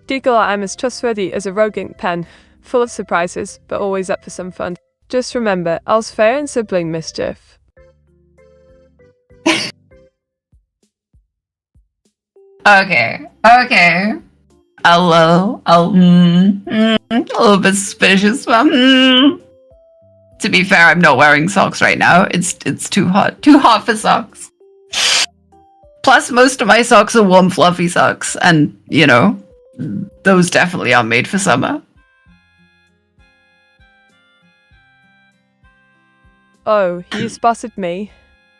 Deagle, I'm as trustworthy as a rogue ink pen, full of surprises, but always up for some fun. Just remember, all's fair in sibling mischief. Okay. I'll a little bit suspicious. To be fair, I'm not wearing socks right now. It's too hot. Too hot for socks. Plus, most of my socks are warm, fluffy socks, and you know, those definitely aren't made for summer. Oh, you spotted me.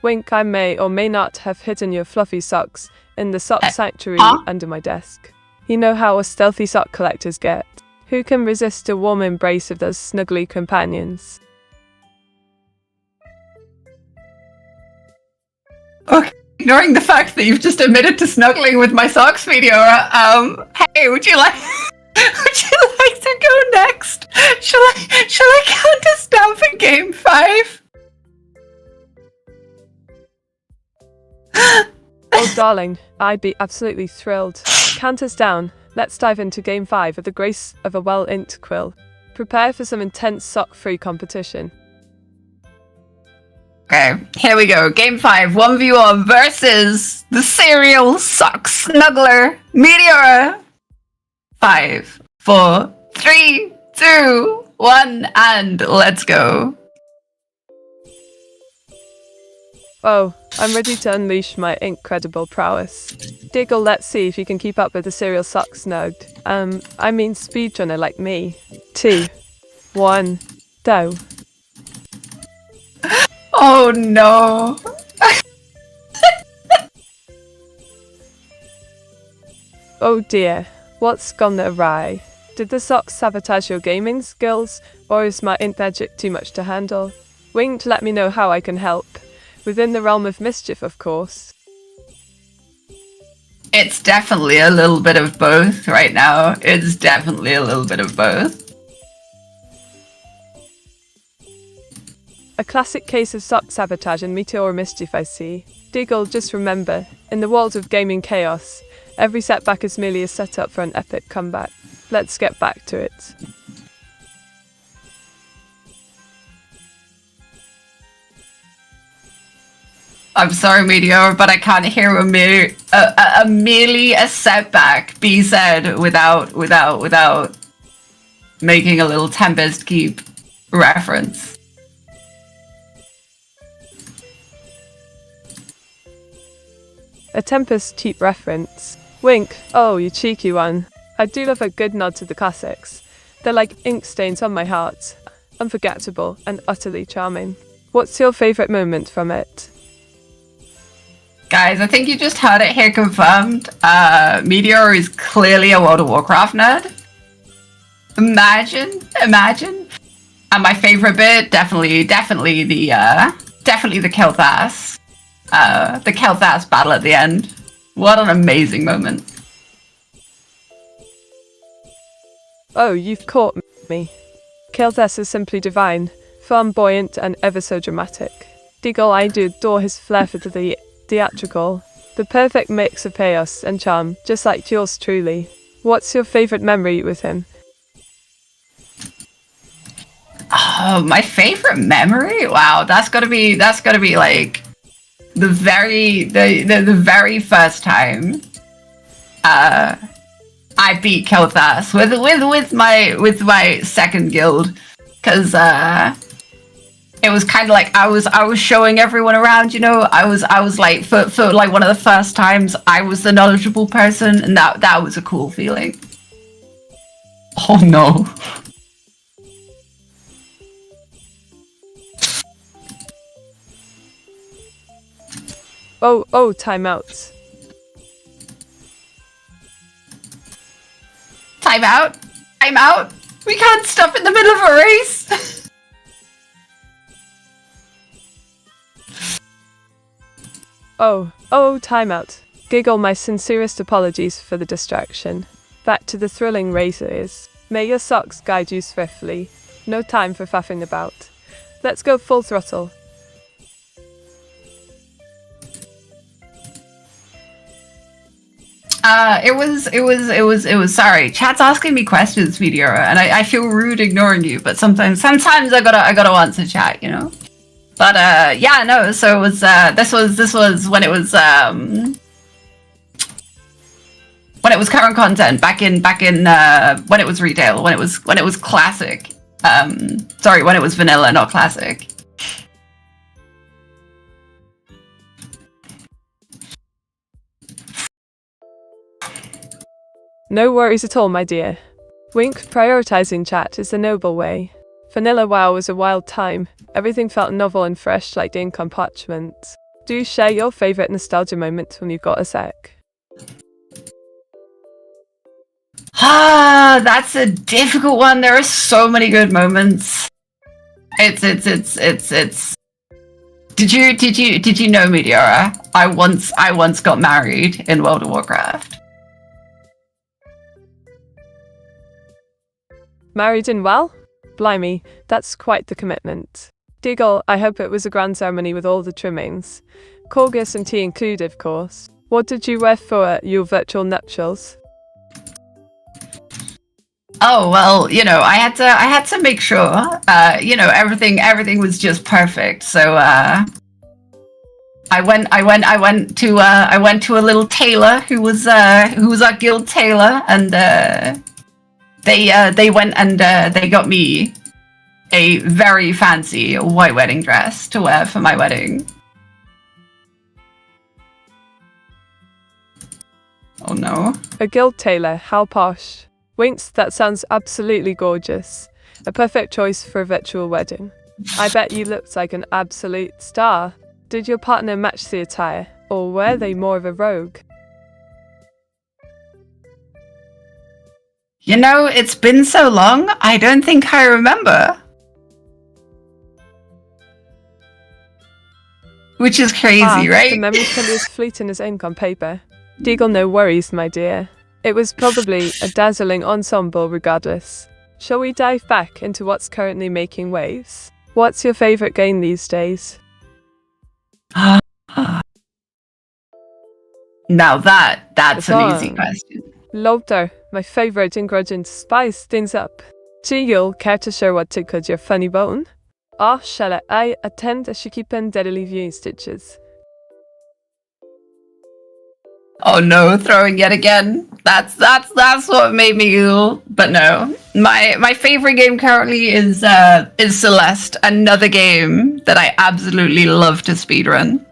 Wink, I may or may not have hidden your fluffy socks in the sock sanctuary under my desk. You know how us stealthy sock collectors get. Who can resist a warm embrace of those snuggly companions? Okay, ignoring the fact that you've just admitted to snuggling with my socks, Meteora, hey, would you like to go next? Shall I count us down for game 5? Oh, darling, I'd be absolutely thrilled. Count us down. Let's dive into Game 5 at the grace of a well-inked quill. Prepare for some intense sock-free competition. Okay, here we go. Game 5, 1v1 versus the serial sock snuggler, Meteora. 5, 4, 3, 2, 1, and let's go. Oh, I'm ready to unleash my incredible prowess. Deagle, let's see if you can keep up with the serial sock snugged. I mean speedrunner like me. 2, 1, go. Oh no. Oh dear, what's gone awry? Did the socks sabotage your gaming skills, or is my ink magic too much to handle? Wink, let me know how I can help. Within the realm of mischief, of course. It's definitely a little bit of both right now. It's definitely a little bit of both. A classic case of sock sabotage and Meteora mischief, I see. Deagle, just remember, in the world of gaming chaos, every setback is merely a setup for an epic comeback. Let's get back to it. I'm sorry, Meteora, but I can't hear merely a setback be said without making a little Tempest Keep reference. A Tempest Keep reference. Wink, oh, you cheeky one. I do love a good nod to the classics. They're like ink stains on my heart. Unforgettable and utterly charming. What's your favourite moment from it? Guys, I think you just heard it here confirmed. Meteora is clearly a World of Warcraft nerd. Imagine. And my favorite bit, definitely the Kel'Thas. The Kel'Thas battle at the end. What an amazing moment. Oh, you've caught me. Kel'Thas is simply divine, flamboyant and ever so dramatic. Deagle, I do adore his flair for the theatrical. The perfect mix of chaos and charm, just like yours truly. What's your favourite memory with him? Oh, my favorite memory? Wow, that's gotta be like the very first time I beat Kel'Thas with my second guild, because it was kind of like I was showing everyone around, you know. I was like for like one of the first times I was the knowledgeable person, and that was a cool feeling. Oh no. Oh, time out. Time out. We can't stop in the middle of a race. Oh, time out. Giggle, my sincerest apologies for the distraction. Back to the thrilling races. May your socks guide you swiftly. No time for faffing about. Let's go full throttle. It was sorry. Chat's asking me questions, Meteora, and I feel rude ignoring you, but sometimes I gotta answer chat, you know? But yeah, no, so it was this was when it was current content back in when it was retail, when it was classic. Sorry, when it was vanilla, not classic. No worries at all, my dear. Wink, prioritizing chat is the noble way. Vanilla WoW was a wild time. Everything felt novel and fresh like the ink on parchment. Do share your favourite nostalgia moment when you've got a sec. That's a difficult one. There are so many good moments. It's Did you know, Meteora? I once got married in World of Warcraft. Married in WoW? Blimey, that's quite the commitment. Deagle, I hope it was a grand ceremony with all the trimmings. Corgus and tea included, of course. What did you wear for your virtual nuptials? Oh well, you know, I had to make sure, you know, everything was just perfect. So I went to a little tailor who was our guild tailor, and they went and they got me a very fancy white wedding dress to wear for my wedding. Oh no. A guild tailor, how posh. Winks, that sounds absolutely gorgeous. A perfect choice for a virtual wedding. I bet you looked like an absolute star. Did your partner match the attire, or were they more of a rogue? You know, it's been so long, I don't think I remember. Which is crazy, right? The memory can be as fleeting as ink on paper. Deagle, no worries, my dear. It was probably a dazzling ensemble regardless. Shall we dive back into what's currently making waves? What's your favourite game these days? Now that's an easy question. Lobter, my favourite ingredient to spice things up. You'll care to share what tickled your funny bone? Or shall I attend as you keep on deadly viewing stitches? Oh no, throwing yet again. That's what made me ill. But no, my favorite game currently is Celeste, another game that I absolutely love to speedrun.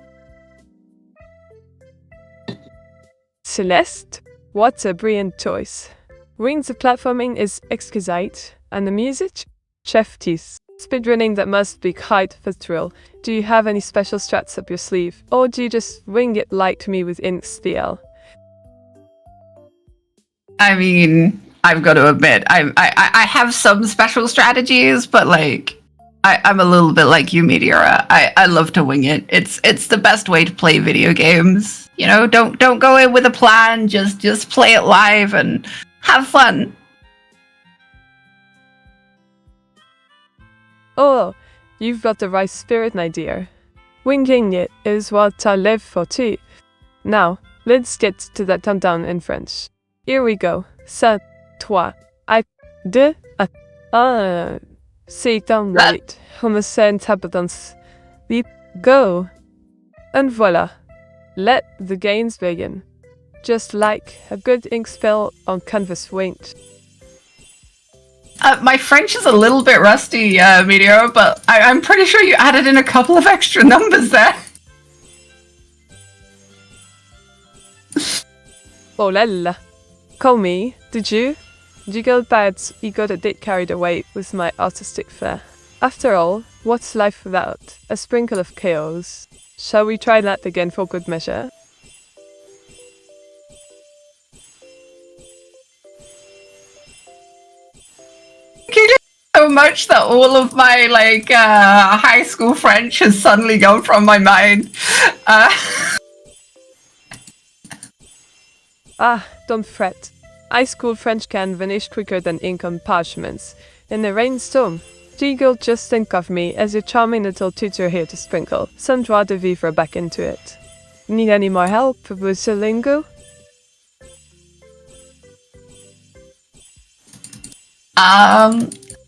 Celeste? What a brilliant choice. Wing's platforming is exquisite, and the music? Chef kiss. Speedrunning that must be quite the thrill. Do you have any special strats up your sleeve, or do you just wing it like me with ink steel? I mean, I've got to admit, I have some special strategies, but like, I'm a little bit like you, Meteora. I love to wing it. It's the best way to play video games. You know, don't go in with a plan. Just play it live and have fun. Oh, you've got the right spirit, my dear. Winging it is what I live for too. Now, let's get to that countdown in French. Here we go. 7, 3, 2, 1. C'est un right. On the same inhabitants. We go. And voila. Let the games begin. Just like a good ink spill on canvas winked. My French is a little bit rusty, Meteora, but I'm pretty sure you added in a couple of extra numbers there. Oh la la. Call me, did you? Jiggle pads, you got a bit carried away with my artistic flair. After all, what's life without a sprinkle of chaos? Shall we try that again for good measure? So much that all of my high school French has suddenly gone from my mind. Don't fret. High school French can vanish quicker than ink on parchments. In a rainstorm, Jiggle, just think of me as your charming little tutor here to sprinkle some joie de vivre back into it. Need any more help with the lingo?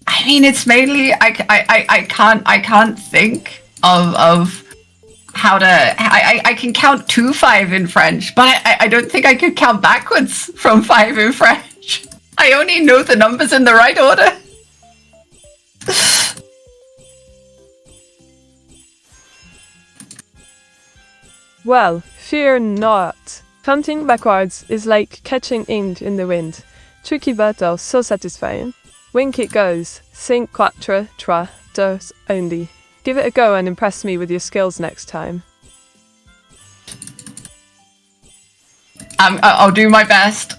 I mean, it's mainly I can't think of how to. I can count to 5 in French, but I don't think I could count backwards from 5 in French. I only know the numbers in the right order. Well, fear not. Counting backwards is like catching ink in the wind. Tricky but also satisfying. Wink it goes. 5, 4, 3, 2 only. Give it a go and impress me with your skills next time. I'll do my best.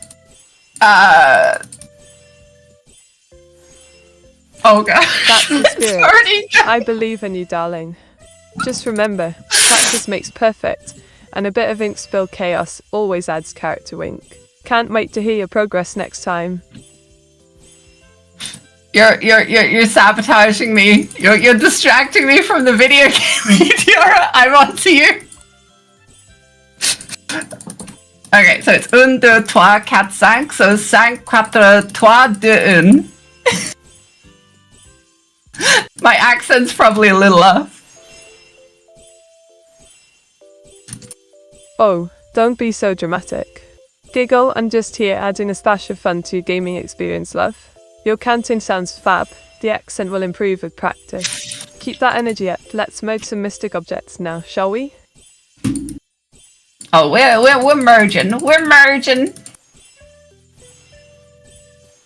Oh gosh. That's the spirit. Already done. I believe in you, darling. Just remember, practice makes perfect, and a bit of ink spill chaos always adds character wink. Can't wait to hear your progress next time. You're sabotaging me. You're distracting me from the video game, Meteora. I'm on to you. Okay, so it's 1, 2, 3, 4, 5. So 5, 4, 3, 2, 1. My accent's probably a little off. Oh, don't be so dramatic. Giggle, I'm just here adding a splash of fun to your gaming experience, love. Your counting sounds fab. The accent will improve with practice. Keep that energy up. Let's merge some mystic objects now, shall we? Oh, we're merging. We're merging.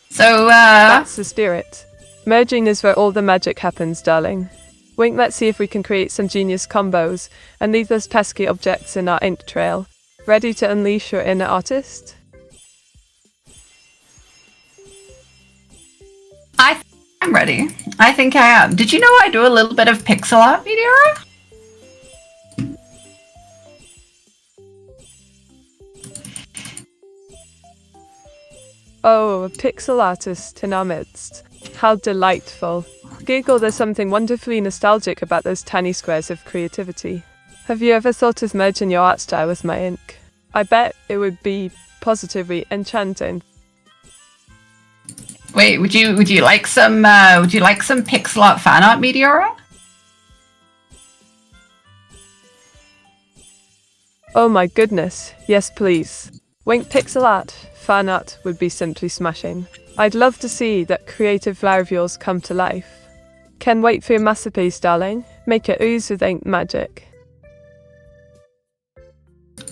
So, That's the spirit. Merging is where all the magic happens, darling. Wink, let's see if we can create some genius combos and leave those pesky objects in our ink trail. Ready to unleash your inner artist? I'm ready. I think I am. Did you know I do a little bit of pixel art, Meteora? Oh, a pixel artist in our midst. How delightful. Giggle, there's something wonderfully nostalgic about those tiny squares of creativity. Have you ever thought of merging your art style with my ink? I bet it would be positively enchanting. Wait, would you like some pixel art fan art, Meteora? Oh my goodness, yes please. Wink pixel art, fan art would be simply smashing. I'd love to see that creative flower of yours come to life. Can't wait for your masterpiece, darling. Make it ooze with ink magic.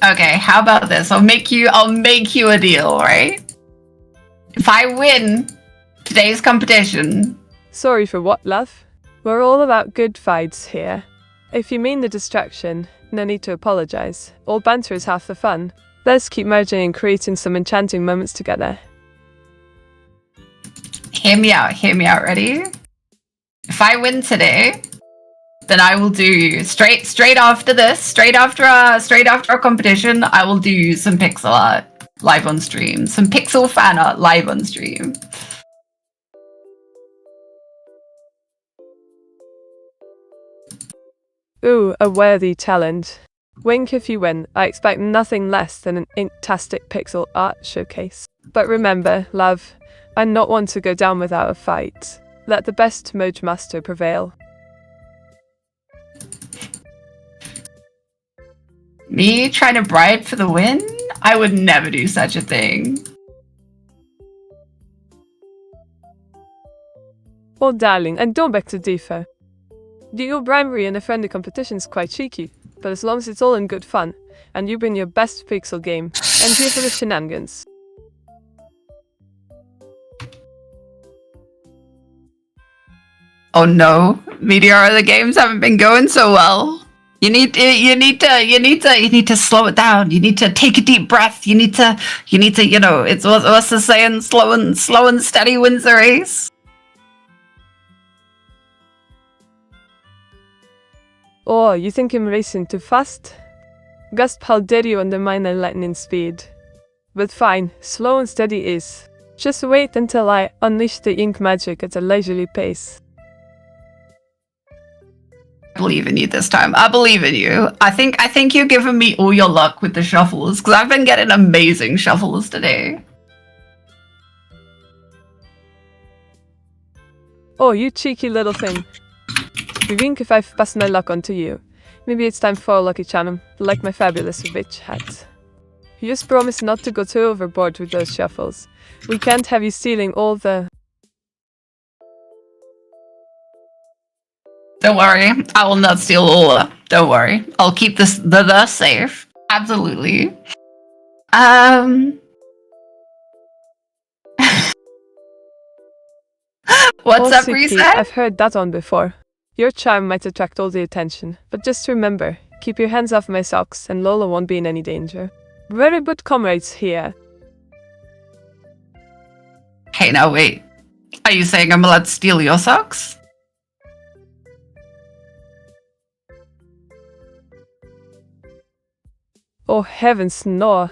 Okay, how about this? I'll make you a deal, right? If I win today's competition, Sorry for what, love? We're all about good fights here. If you mean the distraction, no need to apologize. All banter is half the fun. Let's keep merging and creating some enchanting moments together. hear me out, ready? If I win today, then I will do straight after this, straight after our competition, I will do some pixel art live on stream, some pixel fan art live on stream. Ooh, a worthy challenge. Wink if you win. I expect nothing less than an inktastic pixel art showcase. But remember, love, I not want to go down without a fight. Let the best Moj Master prevail. Me trying to bribe for the win? I would never do such a thing. Oh darling, and don't beg to differ. Your bribery in a friendly competition is quite cheeky, but as long as it's all in good fun, and you bring your best pixel game, I'm here for the shenanigans. Oh no, Meteora, the games haven't been going so well. You need to slow it down. You need to take a deep breath. You need to, it's what's the saying? Slow and steady wins the race. Oh, you think I'm racing too fast? Gust, how dare you undermine my lightning speed? But fine, slow and steady is. Just wait until I unleash the ink magic at a leisurely pace. I believe in you this time. I believe in you. I think you're giving me all your luck with the shuffles, because I've been getting amazing shuffles today. Oh, you cheeky little thing. You think if I've passed my luck on to you, maybe it's time for a lucky charm, like my fabulous witch hat. You just promise not to go too overboard with those shuffles. We can't have you stealing all the... Don't worry, I will not steal all. Don't worry, I'll keep the safe. Absolutely. What's up, CP, Reset? I've heard that one before. Your charm might attract all the attention, but just remember, keep your hands off my socks and Lola won't be in any danger. Very good comrades here. Hey, now wait. Are you saying I'm allowed to steal your socks? Oh heavens, no.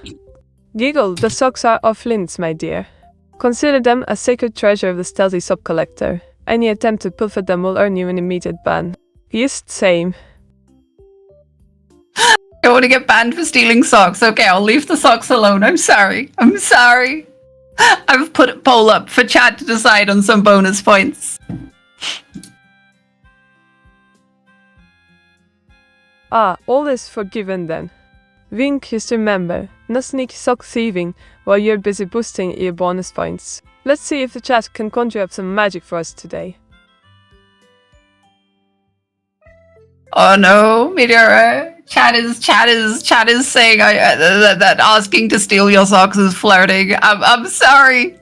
Giggle, the socks are off limits, my dear. Consider them a sacred treasure of the stealthy sub-collector. Any attempt to pilfer them will earn you an immediate ban. Just same. I want to get banned for stealing socks. Okay, I'll leave the socks alone. I'm sorry. I've put a poll up for chat to decide on some bonus points. Ah, all is forgiven then. Wink, just remember, no sneaky sock thieving while you're busy boosting your bonus points. Let's see if the chat can conjure up some magic for us today. Oh no, Meteora. Chat is saying that asking to steal your socks is flirting. I'm sorry.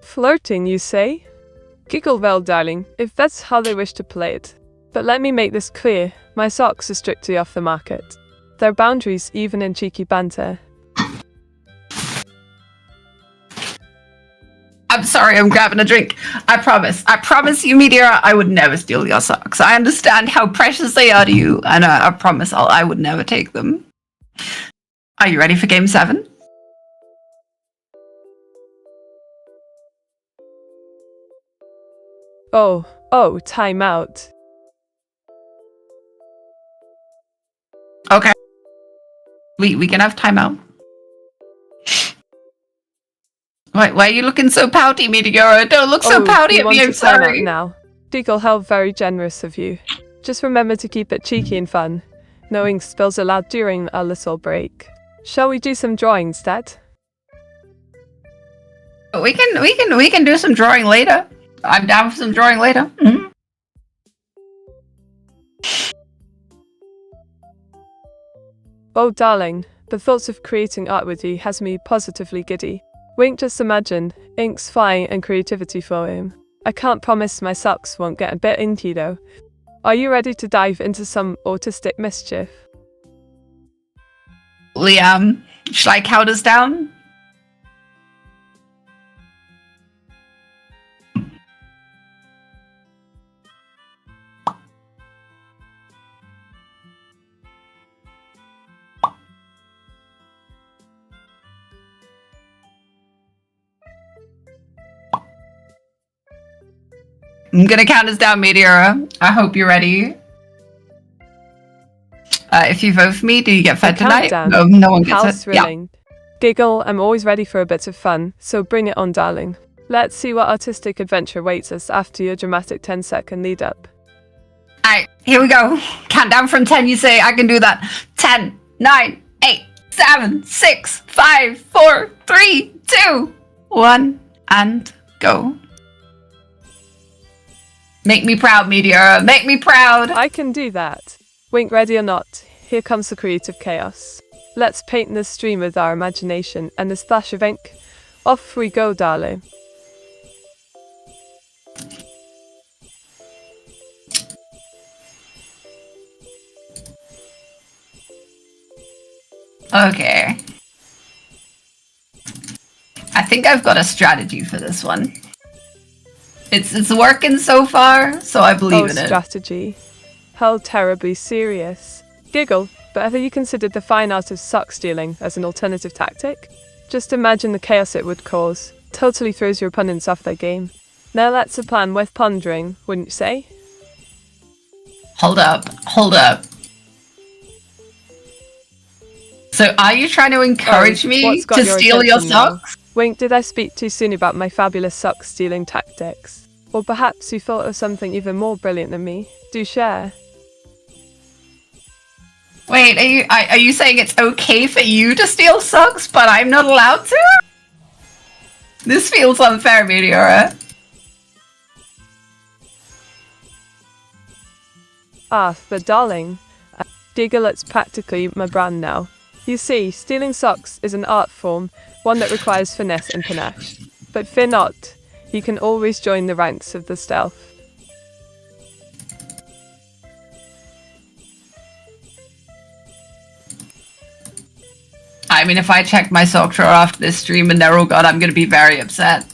Flirting, you say? Giggle well, darling, if that's how they wish to play it. But let me make this clear, my socks are strictly off the market. There are boundaries even in cheeky banter. I'm sorry, I'm grabbing a drink. I promise you, Meteora, I would never steal your socks. I understand how precious they are to you, and I promise I would never take them. Are you ready for game 7? Oh, time out. Okay. We can have timeout. Why are you looking so pouty, Meteora? Don't look so pouty at me, I'm sorry. Now. Deagle, how very generous of you. Just remember to keep it cheeky and fun. No ink spills allowed during our little break. Shall we do some drawing instead? We can do some drawing later. I'm down for some drawing later. Mm-hmm. Oh darling, The thoughts of creating art with you has me positively giddy. Wink, just imagine, inks flying and creativity flowing. I can't promise my socks won't get a bit inky though. Are you ready to dive into some autistic mischief? Liam, should I count us down? I'm gonna count us down, Meteora. I hope you're ready. If you vote for me, do you get fed tonight? No one gets How it. thrilling. Yeah. Giggle, I'm always ready for a bit of fun, so bring it on, darling. Let's see what artistic adventure waits us after your dramatic 10-second lead up. Alright, here we go. Countdown from 10, you say. I can do that. 10, 9, 8, 7, 6, 5, 4, 3, 2, 1, and go. Make me proud, Meteora. Make me proud. I can do that. Wink, ready or not, here comes the creative chaos. Let's paint this stream with our imagination and this splash of ink. Off we go, darling. Okay. I think I've got a strategy for this one. It's working so far, so I believe in it. Strategy. How terribly serious. Giggle, but have you considered the fine art of sock stealing as an alternative tactic? Just imagine the chaos it would cause. Totally throws your opponents off their game. Now that's a plan worth pondering, wouldn't you say? Hold up. So are you trying to encourage me to steal your socks? Wink, did I speak too soon about my fabulous sock stealing tactics? Or perhaps you thought of something even more brilliant than me? Do share. Wait, are you saying it's okay for you to steal socks, but I'm not allowed to? This feels unfair, Meteora. But darling, Giggle, it's practically my brand now. You see, stealing socks is an art form, one that requires finesse and panache. But fear not, you can always join the ranks of the stealth. I mean, if I check my sock drawer after this stream and they're all gone, I'm gonna be very upset.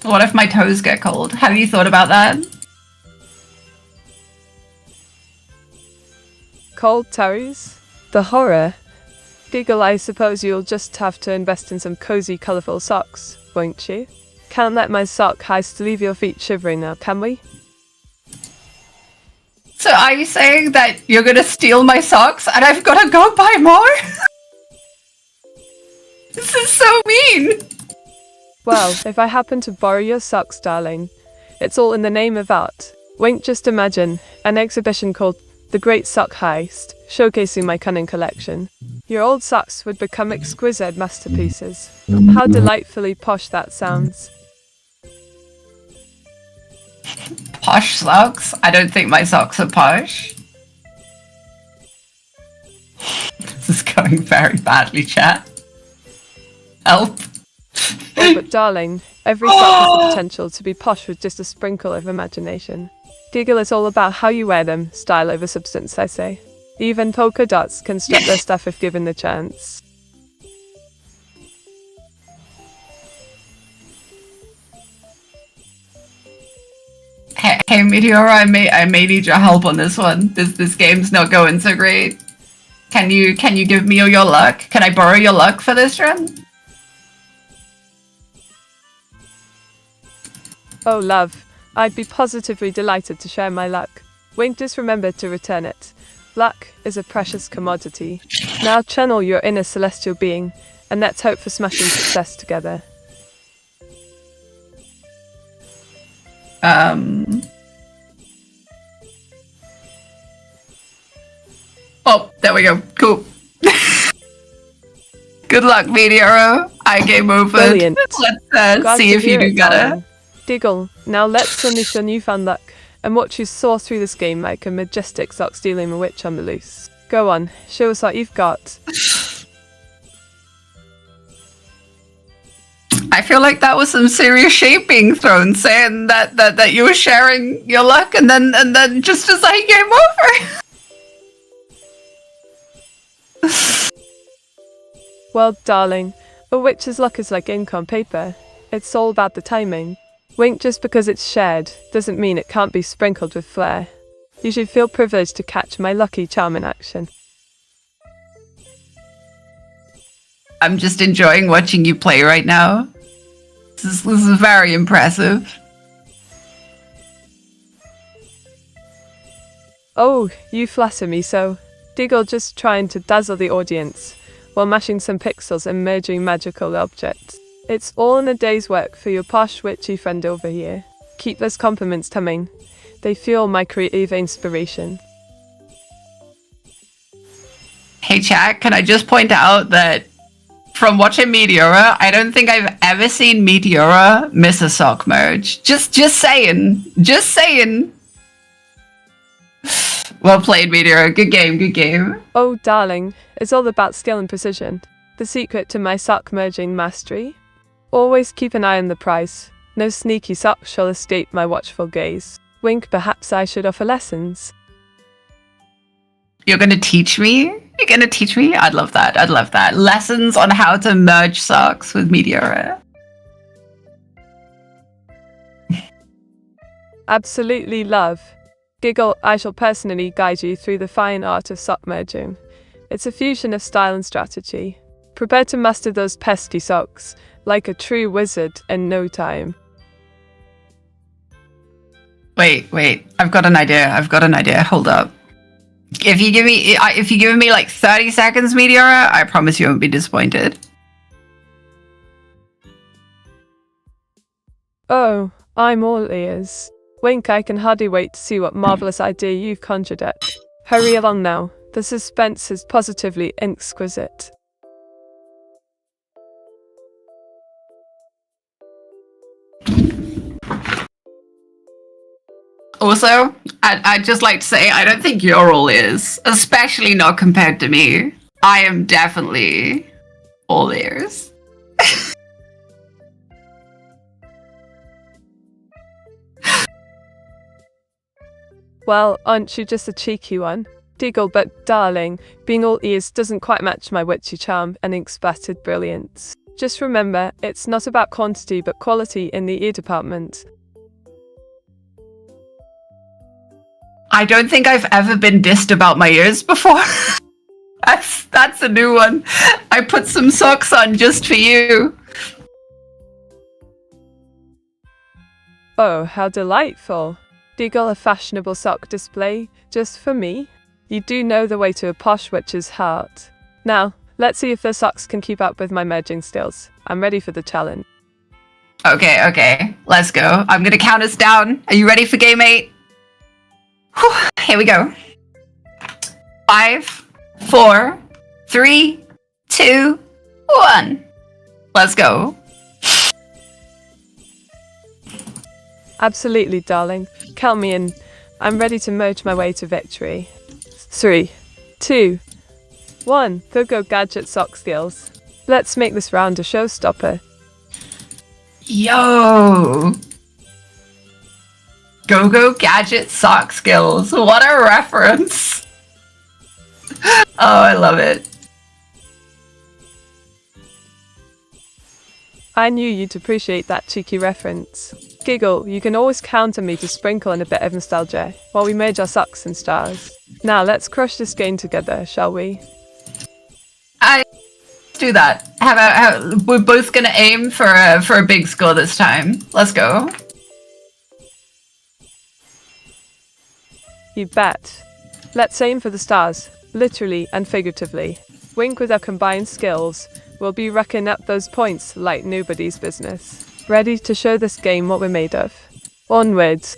What if my toes get cold? Have you thought about that? Cold toes? The horror. Giggle, I suppose you'll just have to invest in some cozy, colourful socks, won't you? Can't let my sock heist leave your feet shivering now, can we? So are you saying that you're gonna steal my socks and I've gotta go buy more? This is so mean! Well, if I happen to borrow your socks, darling, it's all in the name of art. Wink, just imagine an exhibition called The Great Sock Heist, showcasing my cunning collection. Your old socks would become exquisite masterpieces. How delightfully posh that sounds. Posh socks? I don't think my socks are posh. This is going very badly, chat. Help. Oh, but darling, every sock has the potential to be posh with just a sprinkle of imagination. Giggle is all about how you wear them, style over substance, I say. Even polka dots can strut their stuff if given the chance. Hey, Meteora, I may need your help on this one. This game's not going so great. Can you give me your luck? Can I borrow your luck for this run? Oh, love, I'd be positively delighted to share my luck. Wink, just remember to return it. Luck is a precious commodity. Now channel your inner celestial being, and let's hope for smashing success together. Oh, there we go. Cool. Good luck, Meteora. I game over. Brilliant. Let's see if you do better. Giggle, now let's unleash your newfound luck and watch you soar through this game like a majestic sock-stealing witch on the loose. Go on, show us what you've got. I feel like that was some serious shade being thrown, saying that you were sharing your luck, and then just as I game over. Well, darling, a witch's luck is like ink on paper. It's all about the timing. Wink, just because it's shared doesn't mean it can't be sprinkled with flair. You should feel privileged to catch my lucky charm in action. I'm just enjoying watching you play right now. This is very impressive. Oh, you flatter me so. Diggle just trying to dazzle the audience while mashing some pixels and merging magical objects. It's all in a day's work for your posh witchy friend over here. Keep those compliments coming. They fuel my creative inspiration. Hey chat, can I just point out that from watching Meteora, I don't think I've ever seen Meteora miss a sock merge. Just saying. Just saying. Well played, Meteora. Good game, good game. Oh, darling, it's all about skill and precision. The secret to my sock merging mastery? Always keep an eye on the prize. No sneaky sock shall escape my watchful gaze. Wink, perhaps I should offer lessons. You're gonna teach me? You're gonna teach me? I'd love that. I'd love that. Lessons on how to merge socks with Meteora. Absolutely, love. Giggle, I shall personally guide you through the fine art of sock merging. It's a fusion of style and strategy. Prepare to master those pesky socks, like a true wizard in no time. Wait. I've got an idea. Hold up. If you give me like 30 seconds, Meteora, I promise you won't be disappointed. Oh, I'm all ears. Wink, I can hardly wait to see what marvelous idea you've conjured up. Hurry along now. The suspense is positively exquisite. Also, I'd just like to say, I don't think you're all ears, especially not compared to me. I am definitely all ears. Well, aren't you just a cheeky one? Diggle, but darling, being all ears doesn't quite match my witchy charm and ink-splattered brilliance. Just remember, it's not about quantity but quality in the ear department. I don't think I've ever been dissed about my ears before. That's a new one. I put some socks on just for you. Oh, how delightful. Diggle, a fashionable sock display just for me. You do know the way to a posh witch's heart. Now, let's see if the socks can keep up with my merging skills. I'm ready for the challenge. Okay. Let's go. I'm gonna count us down. Are you ready for game 8? Whew, here we go. 5, 4, 3, 2, 1. Let's go. Absolutely, darling. Count me in. I'm ready to merge my way to victory. 3, 2, 1. Go gadget sock skills. Let's make this round a showstopper. Yo! Go gadget sock skills. What a reference. Oh, I love it. I knew you'd appreciate that cheeky reference. Giggle, you can always count on me to sprinkle in a bit of nostalgia while we merge our socks and stars. Now let's crush this game together, shall we? Let's do that. How about we're both gonna aim for a big score this time. Let's go. You bet. Let's aim for the stars, literally and figuratively. Wink, with our combined skills, we'll be racking up those points like nobody's business. Ready to show this game what we're made of. Onwards.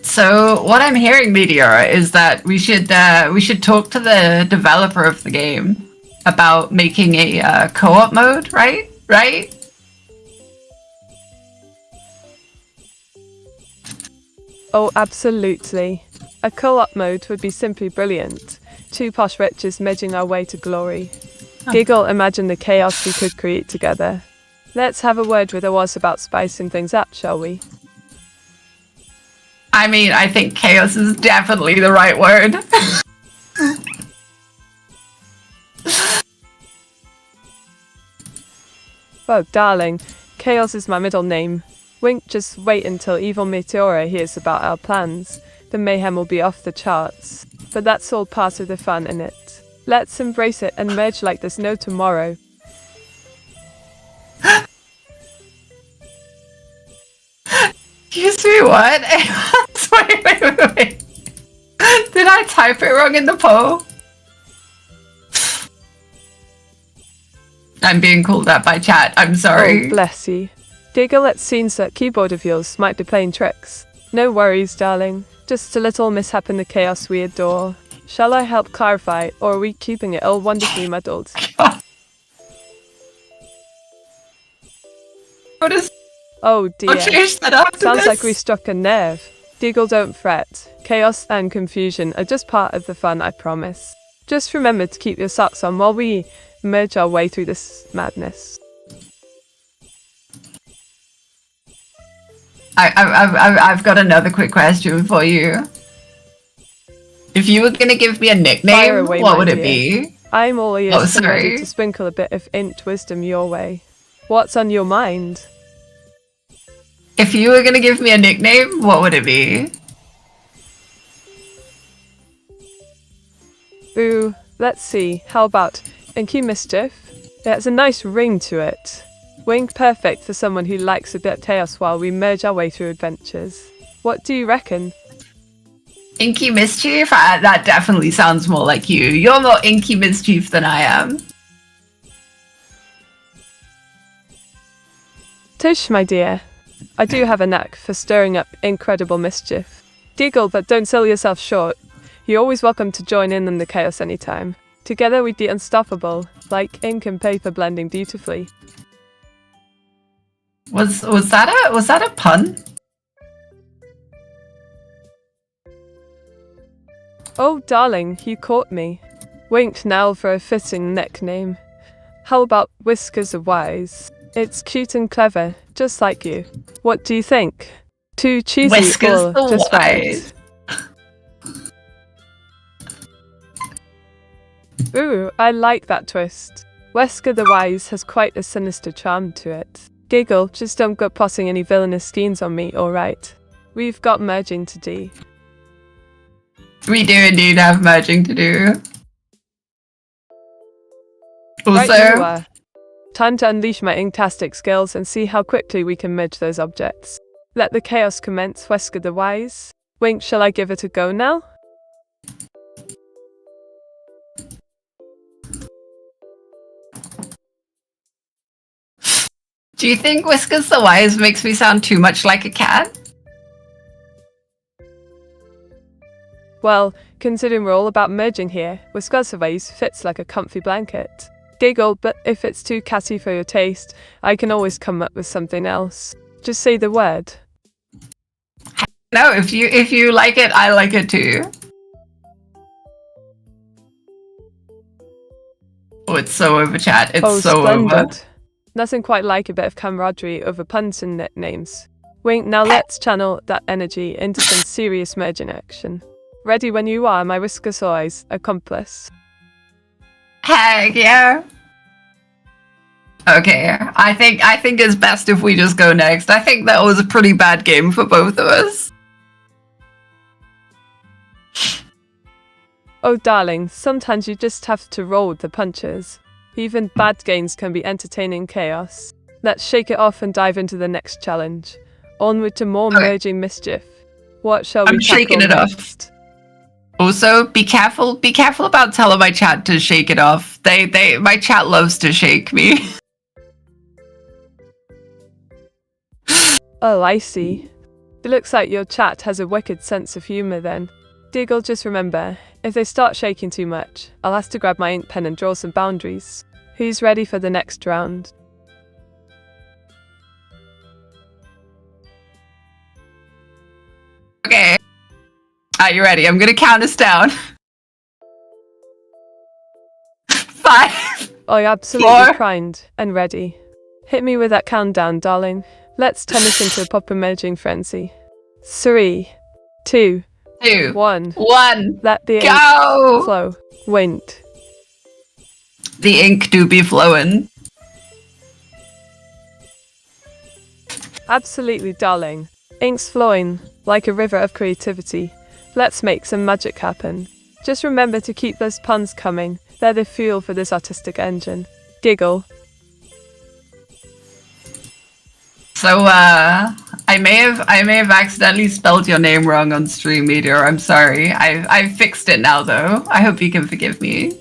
So what I'm hearing, Meteora, is that we should talk to the developer of the game about making a co-op mode, right? Right? Oh, absolutely. A co-op mode would be simply brilliant. Two posh witches merging our way to glory. Giggle, imagine the chaos we could create together. Let's have a word with Awaz about spicing things up, shall we? I mean, I think chaos is definitely the right word. Oh, darling, chaos is my middle name. Wink, just wait until evil Meteora hears about our plans. The mayhem will be off the charts. But that's all part of the fun, innit? Let's embrace it and merge like there's no tomorrow. Excuse me, what? wait. Did I type it wrong in the poll? I'm being called out by chat. I'm sorry. Oh, bless you. Giggle, it seems that keyboard of yours might be playing tricks. No worries, darling. Just a little mishap in the chaos we adore. Shall I help clarify, or are we keeping it all wonderfully muddled? What is... Oh dear. I'll change that after Sounds this. like we struck a nerve. Giggle, don't fret. Chaos and confusion are just part of the fun, I promise. Just remember to keep your socks on while we merge our way through this madness. I've got another quick question for you. If you were gonna give me a Fire nickname, away, what my would it dear. be? I'm all ears Oh, and ready sorry. to sprinkle a bit of int wisdom your way. What's on your mind? If you were gonna give me a nickname, what would it be? Ooh, let's see. How about Inky Mischief? It has a nice ring to it. Wink, perfect for someone who likes a bit of chaos while we merge our way through adventures. What do you reckon? Inky Mischief? That definitely sounds more like you. You're more Inky Mischief than I am. Tush, my dear. I do have a knack for stirring up incredible mischief. Giggle, but don't sell yourself short. You're always welcome to join in on the chaos anytime. Together we'd be unstoppable, like ink and paper blending beautifully. Was that a pun? Oh, darling, you caught me. Winked now for a fitting nickname. How about Whiskers the Wise? It's cute and clever, just like you. What do you think? Too cheesy Whiskers or the just Wise. right? Ooh, I like that twist. Wesker the Wise has quite a sinister charm to it. Giggle, just don't go posting any villainous schemes on me, alright? We've got merging to do. We do indeed have merging to do. Also, Right you are. Time to unleash my inktastic skills and see how quickly we can merge those objects. Let the chaos commence, Wesker the Wise. Wink, shall I give it a go now? do you think Whiskers the Wise makes me sound too much like a cat? Well, considering we're all about merging here, Whiskers the Wise fits like a comfy blanket. Giggle, but if it's too catty for your taste, I can always come up with something else. Just say the word. No, if you like it, I like it too. Oh, it's so over, chat. It's so splendid. over. Nothing quite like a bit of camaraderie over puns and nicknames. Wink, now let's channel that energy into some serious merging action. Ready when you are, my Whiskers Wise accomplice. Heck yeah. Okay, I think it's best if we just go next. I think that was a pretty bad game for both of us. Oh darling, sometimes you just have to roll with the punches. Even bad games can be entertaining chaos. Let's shake it off and dive into the next challenge. Onward to more merging mischief. What shall we I'm shaking tackle it next? off. Also, be careful about telling my chat to shake it off. My chat loves to shake me. Oh, I see. It looks like your chat has a wicked sense of humour then. Diggle, just remember, if they start shaking too much, I'll have to grab my ink pen and draw some boundaries. Who's ready for the next round? Okay. Are you ready? I'm gonna count us down. 5. I'm absolutely 4. primed and ready. Hit me with that countdown, darling. Let's turn this into a pop emerging frenzy. 3, 2, 2. 1. 1. Let the ink Go! flow. Wind. The ink do be flowing. Absolutely, darling. Ink's flowing like a river of creativity. Let's make some magic happen. Just remember to keep those puns coming. They're the fuel for this artistic engine. Giggle. So, I may have accidentally spelled your name wrong on stream, Meteor. I'm sorry. I've fixed it now, though. I hope you can forgive me.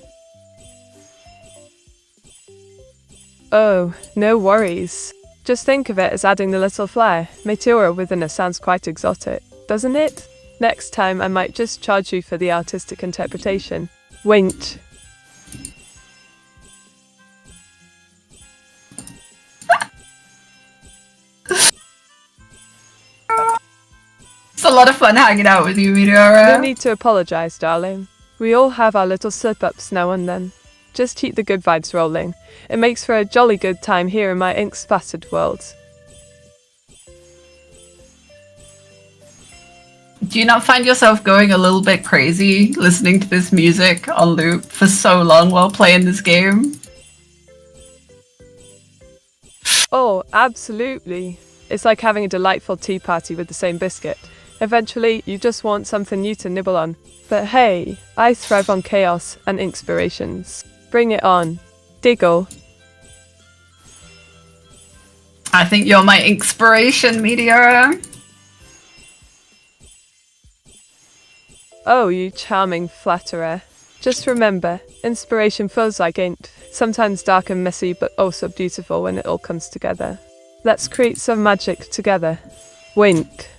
Oh, no worries. Just think of it as adding the little flair. Meteora within it sounds quite exotic, doesn't it? Next time I might just charge you for the artistic interpretation. Wink. It's a lot of fun hanging out with you, Meteora. No need to apologize, darling. We all have our little slip-ups now and then. Just keep the good vibes rolling. It makes for a jolly good time here in my ink-spattered world. Do you not find yourself going a little bit crazy listening to this music on loop for so long while playing this game? Oh, absolutely. It's like having a delightful tea party with the same biscuit. Eventually, you just want something new to nibble on. But hey, I thrive on chaos and inspirations. Bring it on. Diggle. I think you're my inspiration, Meteora. Oh, you charming flatterer. Just remember, inspiration feels like ink. Sometimes dark and messy, but also beautiful when it all comes together. Let's create some magic together. Wink.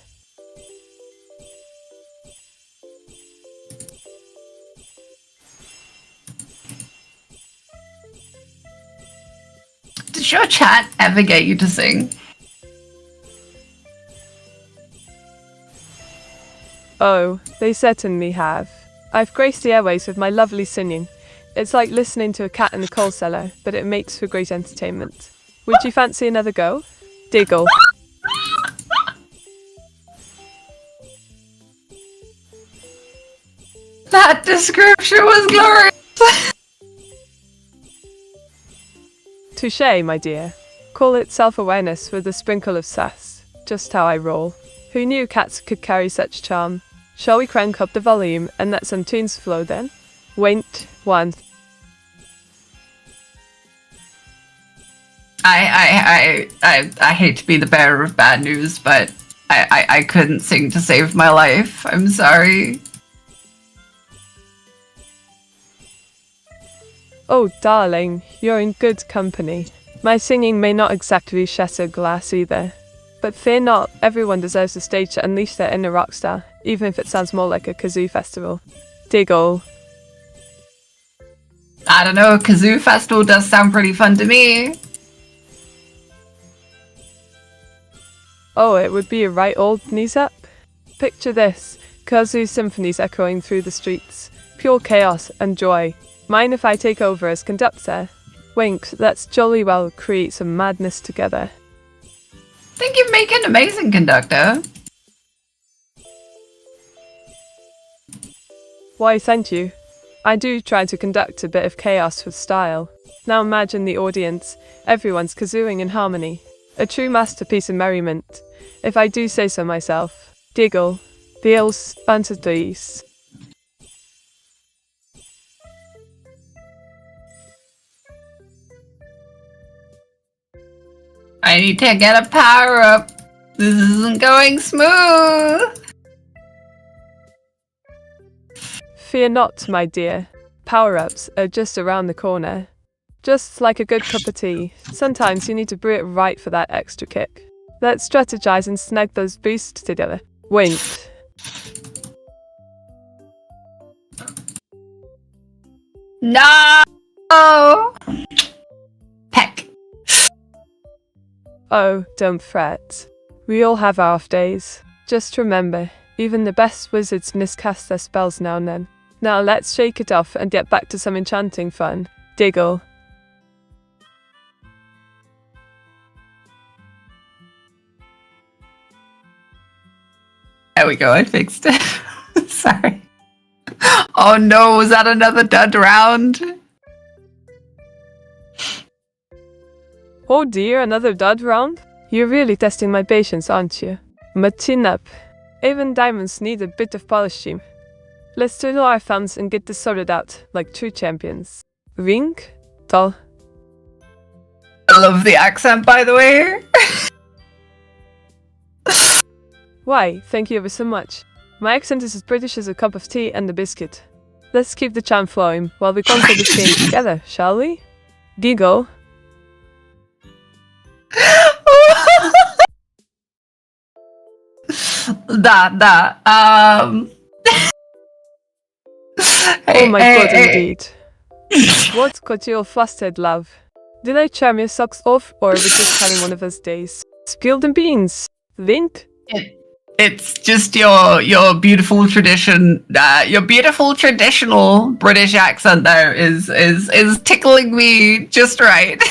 Did your chat ever get you to sing? Oh, they certainly have. I've graced the airways with my lovely singing. It's like listening to a cat in a coal cellar, but it makes for great entertainment. Would you fancy another go? Diggle. That description was glorious! Touché, my dear. Call it self-awareness with a sprinkle of sass. Just how I roll. Who knew cats could carry such charm? Shall we crank up the volume and let some tunes flow then? Wait, one. I hate to be the bearer of bad news, but I couldn't sing to save my life. I'm sorry. Oh, darling, you're in good company. My singing may not exactly shatter glass either. But fear not, everyone deserves a stage to unleash their inner rock star, even if it sounds more like a kazoo festival. Diggle. I don't know, Kazoo Festival does sound pretty fun to me. Oh, it would be a right old knees up. Picture this, kazoo symphonies echoing through the streets. Pure chaos and joy. Mind if I take over as conductor? Wink, let's jolly well create some madness together. Think you'd make an amazing conductor. Why, thank you. I do try to conduct a bit of chaos with style. Now imagine the audience. Everyone's kazooing in harmony. A true masterpiece of merriment. If I do say so myself. Diggle. The ills fantasies. I need to get a power up. This isn't going smooth. Fear not, my dear. Power-ups are just around the corner. Just like a good cup of tea, sometimes you need to brew it right for that extra kick. Let's strategize and snag those boosts together. Wink. No! Peck. Oh, don't fret. We all have our off days. Just remember, Even the best wizards miscast their spells now and then. Now let's shake it off and get back to some enchanting fun. Diggle. There we go, I fixed it. Sorry. Oh no, was that another dud round? Oh dear, another dud round? You're really testing my patience, aren't you? Chin up. Even diamonds need a bit of polishing. Let's twiddle our thumbs and get this sorted out, like true champions. Ring, tall. I love the accent, by the way. Why, thank you ever so much. My accent is as British as a cup of tea and a biscuit. Let's keep the charm flowing while we conquer this game together, shall we? Giggle. Oh my god, indeed. What got you all flustered, love? Did I charm your socks off, or are we just having one of those days? Spill the beans. Lint? It's just your beautiful tradition, your beautiful traditional British accent there is tickling me just right.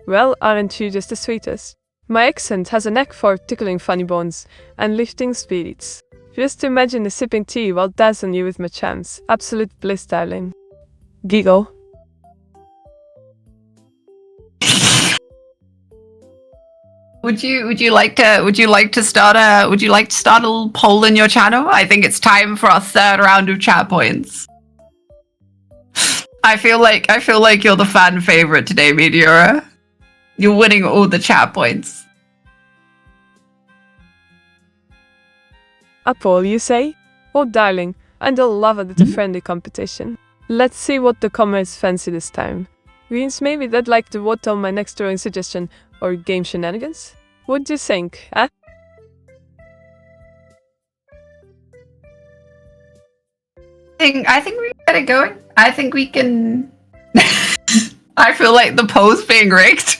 Well, aren't you just the sweetest? My accent has a knack for tickling funny bones and lifting spirits. Just imagine sipping tea while dazzling you with my charms. Absolute bliss, darling. Giggle. Would you like to start a little poll in your channel? I think it's time for our third round of chat points. I feel like you're the fan favorite today, Meteora. You're winning all the chat points. A poll, you say? Oh, darling, and I'll love a little friendly competition. Let's see what the comrades fancy this time. Means maybe they'd like to vote on my next drawing suggestion or game shenanigans? What do you think, eh? I think we get it going. I think we can. I feel like the poll's being rigged.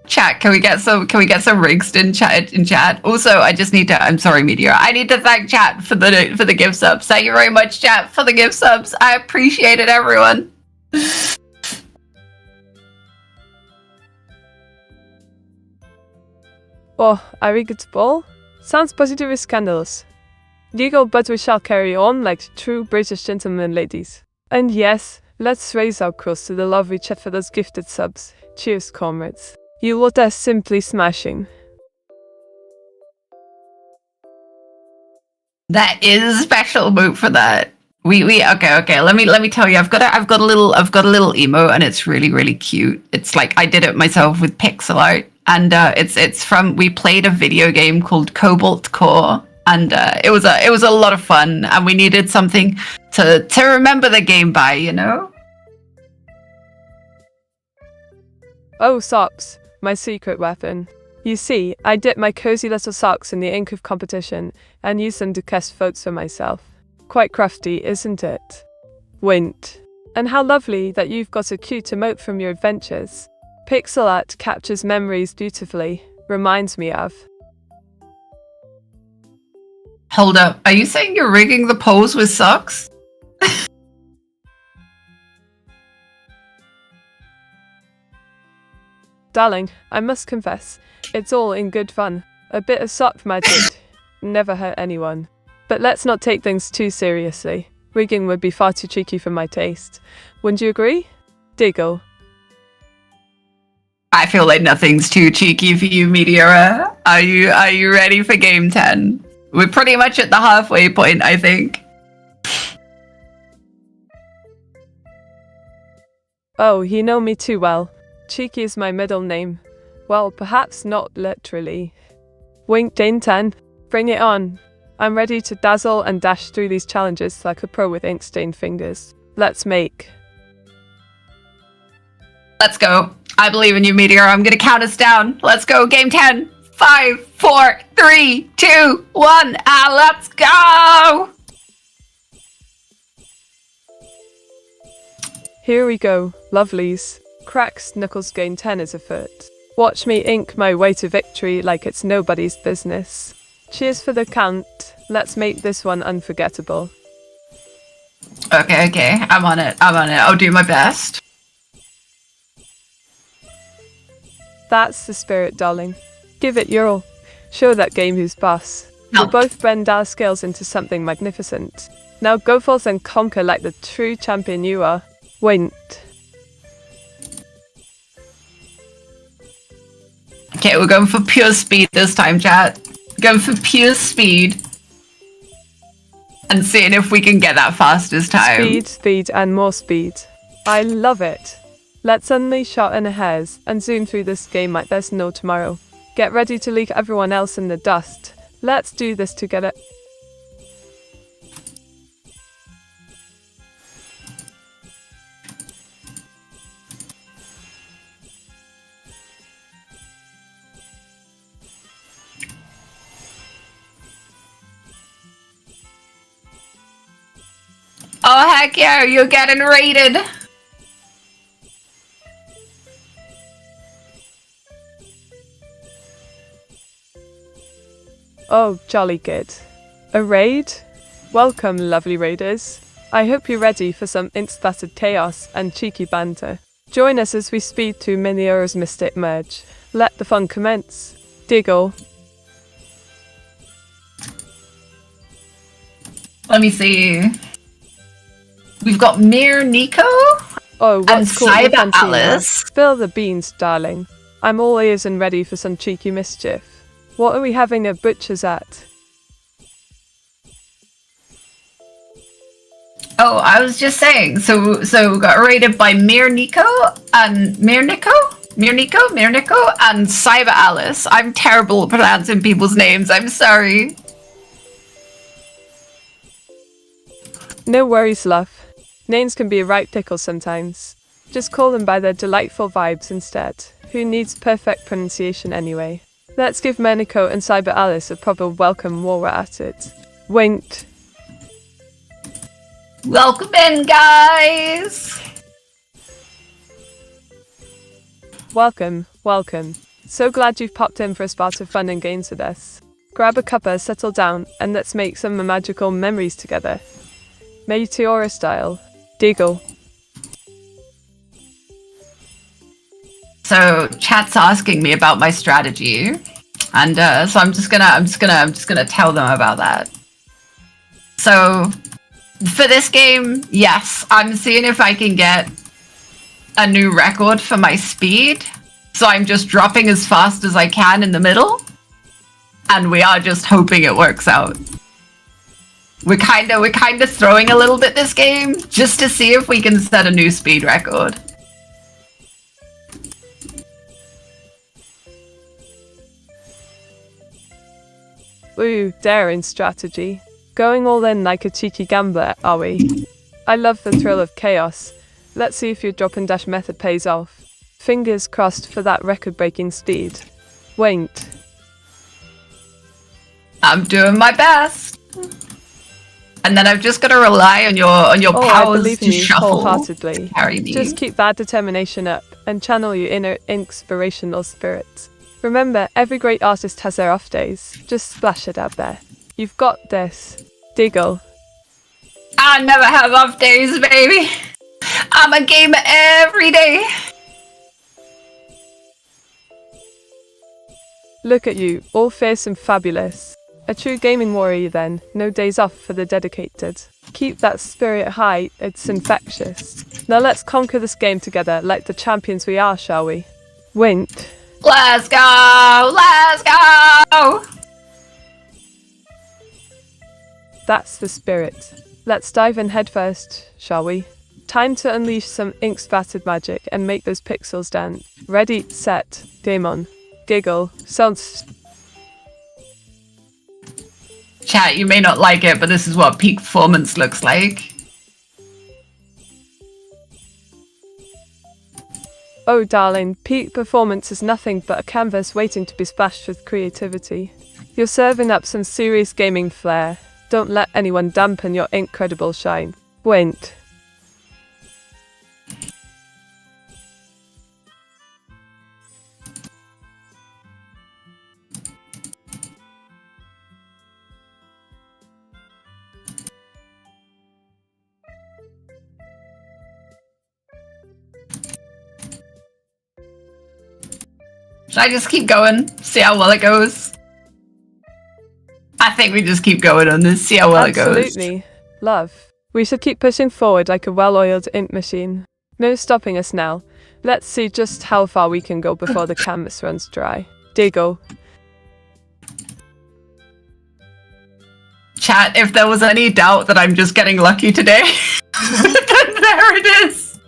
Chat, can we get some rigs in chat? Also, I just need to. I'm sorry, Meteora. I need to thank chat for the gift subs. Thank you very much, chat, for the gift subs. I appreciate it, everyone. Oh, a rigged ball? Sounds positively scandalous. Legal, but we shall carry on like true British gentlemen and ladies. And yes, let's raise our cross to the lovely chat for those gifted subs. Cheers, comrades. You lot are simply smashing. That is a special move for that. Okay. Let me tell you. I've got a little emo, and it's really cute. It's like I did it myself with pixel art, and it's from we played a video game called Cobalt Core, and it was a lot of fun, and we needed something to remember the game by, you know. Oh, socks, my secret weapon. You see, I dip my cozy little socks in the ink of competition and use them to cast votes for myself. Quite crafty, isn't it? Wint. And how lovely that you've got a cute emote from your adventures. Pixel art captures memories beautifully. Reminds me of. Hold up, are you saying you're rigging the polls with socks? Darling, I must confess, it's all in good fun. A bit of sock magic never hurt anyone. But let's not take things too seriously. Rigging would be far too cheeky for my taste. Wouldn't you agree? Diggle. I feel like nothing's too cheeky for you, Meteora. Are you ready for game 10? We're pretty much at the halfway point, I think. Oh, you know me too well. Cheeky is my middle name. Well, perhaps not literally. Wink Dane 10. Bring it on. I'm ready to dazzle and dash through these challenges like a pro with ink-stained fingers. Let's make. Let's go. I believe in you, Meteor. I'm gonna count us down. Let's go. Game 10. 5, 4, 3, 2, 1. Let's go! Here we go, lovelies. Cracks Knuckles gain 10 is afoot. Watch me ink my way to victory like it's nobody's business. Cheers for the count. Let's make this one unforgettable. Okay. I'm on it. I'll do my best. That's the spirit, darling. Give it your all. Show that game who's boss. No. We'll both bend our skills into something magnificent. Now go forth and conquer like the true champion you are. Wait. Okay, we're going for pure speed this time, chat. Going for pure speed. And seeing if we can get that fast this time. Speed, and more speed. I love it. Let's unleash our inner hairs and zoom through this game like there's no tomorrow. Get ready to leave everyone else in the dust. Let's do this together. Oh, heck yeah, you're getting raided. Oh, jolly good. A raid? Welcome, lovely raiders. I hope you're ready for some ink-splattered chaos and cheeky banter. Join us as we speed through Meteora's mystic merge. Let the fun commence. Diggle. Let me see. We've got Mir Nico Oh, and what's called the Cyber fancy Alice. Spill the beans, darling. I'm all ears and ready for some cheeky mischief. What are we having a butcher's at? Oh, I was just saying. So we got raided by Mir Nico and Cyber Alice. I'm terrible at pronouncing people's names. I'm sorry. No worries, love. Names can be a right pickle sometimes. Just call them by their delightful vibes instead. Who needs perfect pronunciation anyway? Let's give Menico and Cyber Alice a proper welcome while we're at it. Winked. Welcome in, guys. Welcome. So glad you've popped in for a spot of fun and games with us. Grab a cuppa, settle down, and let's make some magical memories together. Meteora style. Diggle. So chat's asking me about my strategy, and so I'm just gonna tell them about that. So for this game, yes, I'm seeing if I can get a new record for my speed. So I'm just dropping as fast as I can in the middle, and we are just hoping it works out. We're kind of throwing a little bit this game just to see if we can set a new speed record. Ooh, daring strategy. Going all in like a cheeky gambler, are we? I love the thrill of chaos. Let's see if your drop and dash method pays off. Fingers crossed for that record-breaking speed. Wait. I'm doing my best. And then I've just got to rely on your I powers believe to in you shuffle wholeheartedly. to carry me. Just keep that determination up and channel your inner inspirational spirit. Remember, every great artist has their off days. Just splash it out there. You've got this. Diggle. I never have off days, baby. I'm a gamer every day. Look at you, all fierce and fabulous. A true gaming warrior then, no days off for the dedicated. Keep that spirit high, it's infectious. Now let's conquer this game together like the champions we are, shall we? Wint. Let's go! Let's go! That's the spirit. Let's dive in headfirst, shall we? Time to unleash some ink-splattered magic and make those pixels dance. Ready, set, game on. Giggle. Sounds... Chat, you may not like it, but this is what peak performance looks like. Oh darling, peak performance is nothing but a canvas waiting to be splashed with creativity. You're serving up some serious gaming flair. Don't let anyone dampen your incredible shine. Wint. Should I just keep going? See how well it goes? I think we just keep going on this, see how well it goes. Absolutely. Love. We should keep pushing forward like a well-oiled ink machine. No stopping us now. Let's see just how far we can go before the canvas runs dry. Diggle. Chat, if there was any doubt that I'm just getting lucky today, then there it is.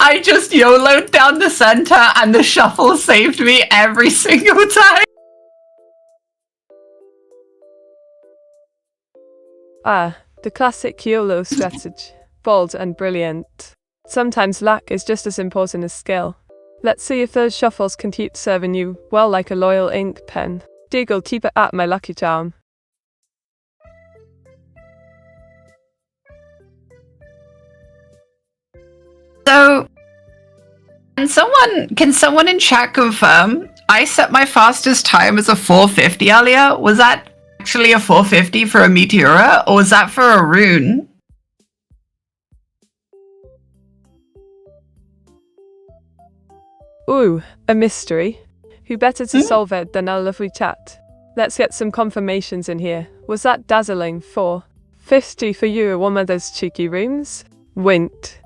I just YOLO'd down the center and the shuffle saved me every single time. Ah, the classic YOLO strategy. Bold and brilliant. Sometimes luck is just as important as skill. Let's see if those shuffles can keep serving you well like a loyal ink pen. Diggle, keep it up, my lucky charm. So, can someone in chat confirm? I set my fastest time as a 450 earlier. Was that actually a 450 for a Meteora, or was that for a rune? Ooh, a mystery. Who better to solve it than our lovely chat? Let's get some confirmations in here. Was that dazzling 450 for you, one of those cheeky rooms? Winked.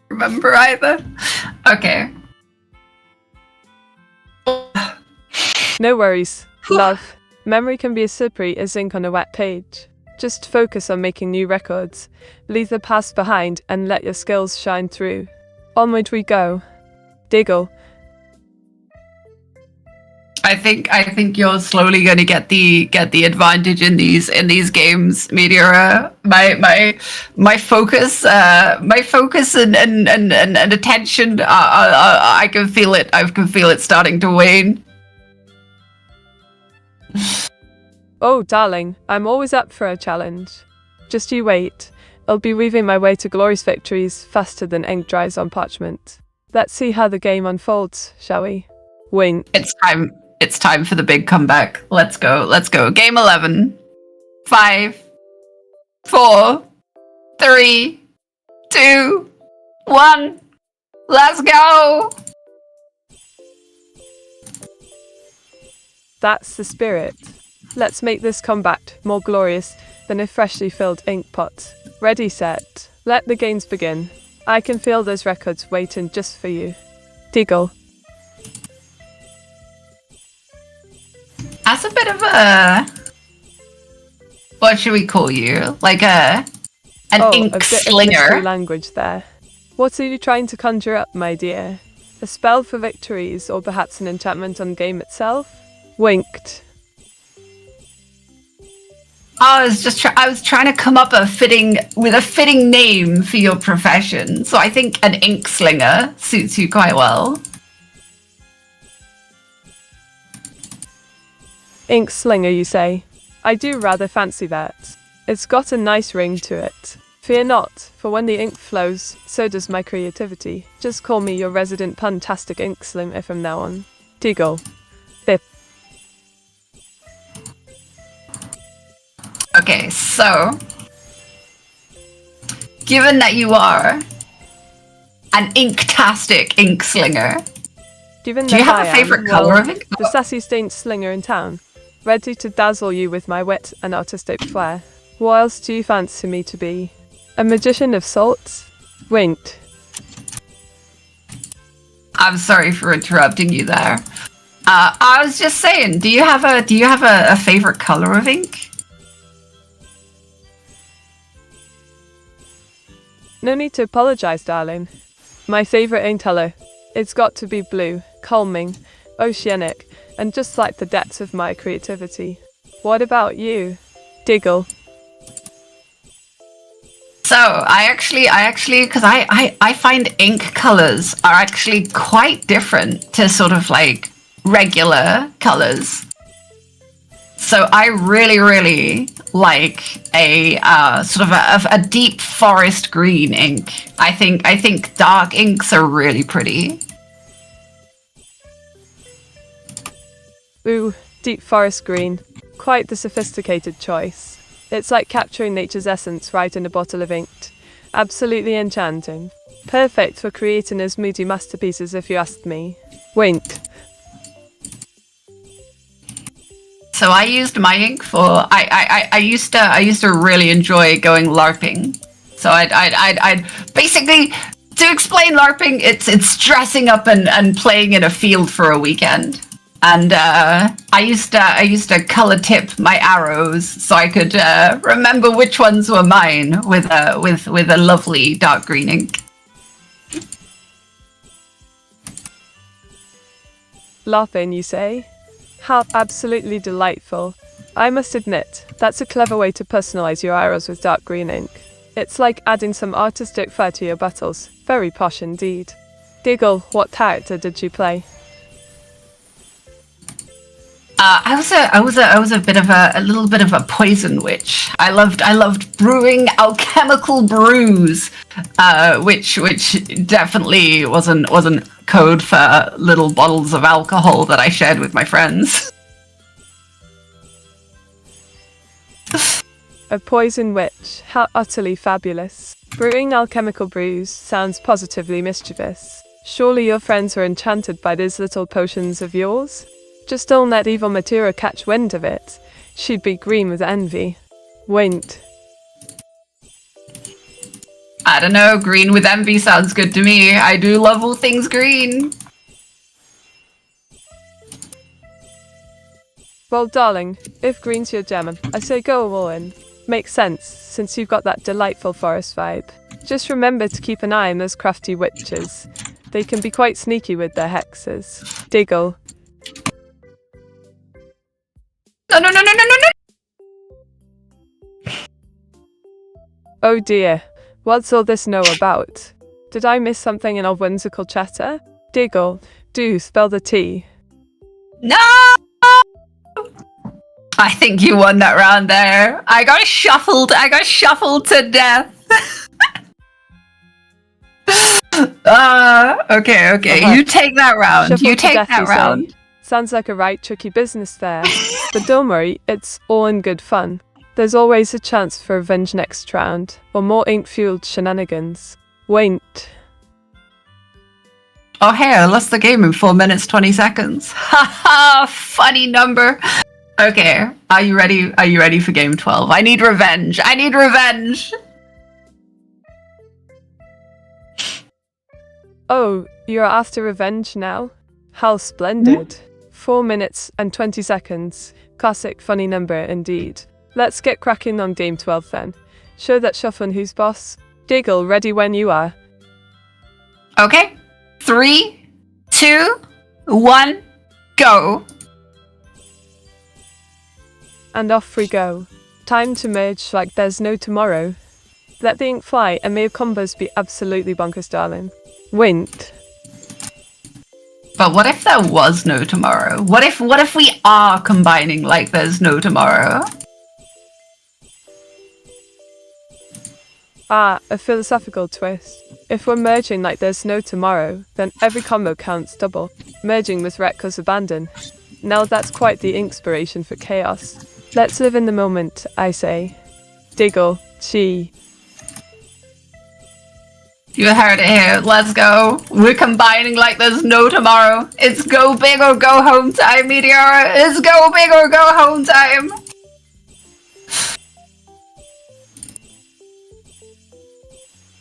Remember either? Okay. No worries, love. Memory can be as slippery as ink on a wet page. Just focus on making new records. Leave the past behind and let your skills shine through. Onward we go. Diggle. I think you're slowly going to get the advantage in these games, Meteora. My focus and attention. I can feel it. I can feel it starting to wane. Oh, darling, I'm always up for a challenge. Just you wait. I'll be weaving my way to glorious victories faster than ink dries on parchment. Let's see how the game unfolds, shall we? Wink. It's time for the big comeback. Let's go. Game 11. 5, 4, 3, 2, 1. Let's go! That's the spirit. Let's make this combat more glorious than a freshly filled ink pot. Ready, set. Let the games begin. I can feel those records waiting just for you. Diggle. That's a bit of a... What should we call you? Like an ink a bit slinger. Of mystery language there. What are you trying to conjure up, my dear? A spell for victories, or perhaps an enchantment on the game itself? Winked. I was trying to come up with a fitting name for your profession. So I think an ink slinger suits you quite well. Ink slinger, you say? I do rather fancy that. It's got a nice ring to it. Fear not, for when the ink flows, so does my creativity. Just call me your resident puntastic ink slinger from now on. Diggle. Bip. Okay, so given that you are an inktastic ink slinger, do you have a favorite color of ink? The sassy stained slinger in town, ready to dazzle you with my wit and artistic flair. What else do you fancy me to be? A magician of sorts? Winked. I'm sorry for interrupting you there. I was just saying, do you have a favorite color of ink? No need to apologize, darling. My favorite ink color. It's got to be blue, calming, oceanic, and just like the depths of my creativity. What about you? Diggle. So I actually, because I find ink colors are actually quite different to sort of like regular colors. So I really like a sort of a deep forest green ink. I think dark inks are really pretty. Ooh, deep forest green. Quite the sophisticated choice. It's like capturing nature's essence right in a bottle of ink. Absolutely enchanting. Perfect for creating his moody masterpieces if you asked me. Wink. So I used my ink for I used to really enjoy going LARPing. So I'd basically, to explain LARPing, it's dressing up and playing in a field for a weekend. And I used to color tip my arrows so I could remember which ones were mine with a lovely dark green ink. LARPing, you say? How absolutely delightful. I must admit, that's a clever way to personalize your arrows with dark green ink. It's like adding some artistic flair to your battles. Very posh indeed. Diggle, what character did you play? I was a bit of a little bit of a poison witch. I loved brewing alchemical brews, which definitely wasn't code for little bottles of alcohol that I shared with my friends. A poison witch. How utterly fabulous. Brewing alchemical brews sounds positively mischievous. Surely your friends were enchanted by these little potions of yours? Just don't let evil Meteora catch wind of it. She'd be green with envy. Wind. I don't know, green with envy sounds good to me. I do love all things green. Well, darling, if green's your jam, I say go all in. Makes sense, since you've got that delightful forest vibe. Just remember to keep an eye on those crafty witches. They can be quite sneaky with their hexes. Diggle. No. Oh dear, what's all this know about? Did I miss something in our whimsical chatter? Diggle, do spell the T. No! I think you won that round there. I got shuffled to death. Okay. You take that round. Shuffled you to take death, that you say? round. Sounds like a right tricky business there. But don't worry, it's all in good fun. There's always a chance for revenge next round, or more ink-fueled shenanigans. Wait. Oh hey, I lost the game in 4 minutes 20 seconds. Haha, funny number. Okay, are you ready? Are you ready for game 12? I need revenge. Oh, you're after revenge now? How splendid. 4 minutes and 20 seconds. Classic funny number indeed. Let's get cracking on game 12 then. Show that shuffling who's boss. Diggle, ready when you are. Okay, 3, 2, 1, go. And off we go. Time to merge like there's no tomorrow. Let the ink fly and may your combos be absolutely bonkers, darling. Wind. But what if there was no tomorrow? What if we are combining like there's no tomorrow? Ah, a philosophical twist. If we're merging like there's no tomorrow, then every combo counts double. Merging with reckless abandon. Now that's quite the inspiration for chaos. Let's live in the moment, I say. Diggle, chi. You heard it here. Let's go. We're combining like there's no tomorrow. It's go big or go home time, Meteora. It's go big or go home time.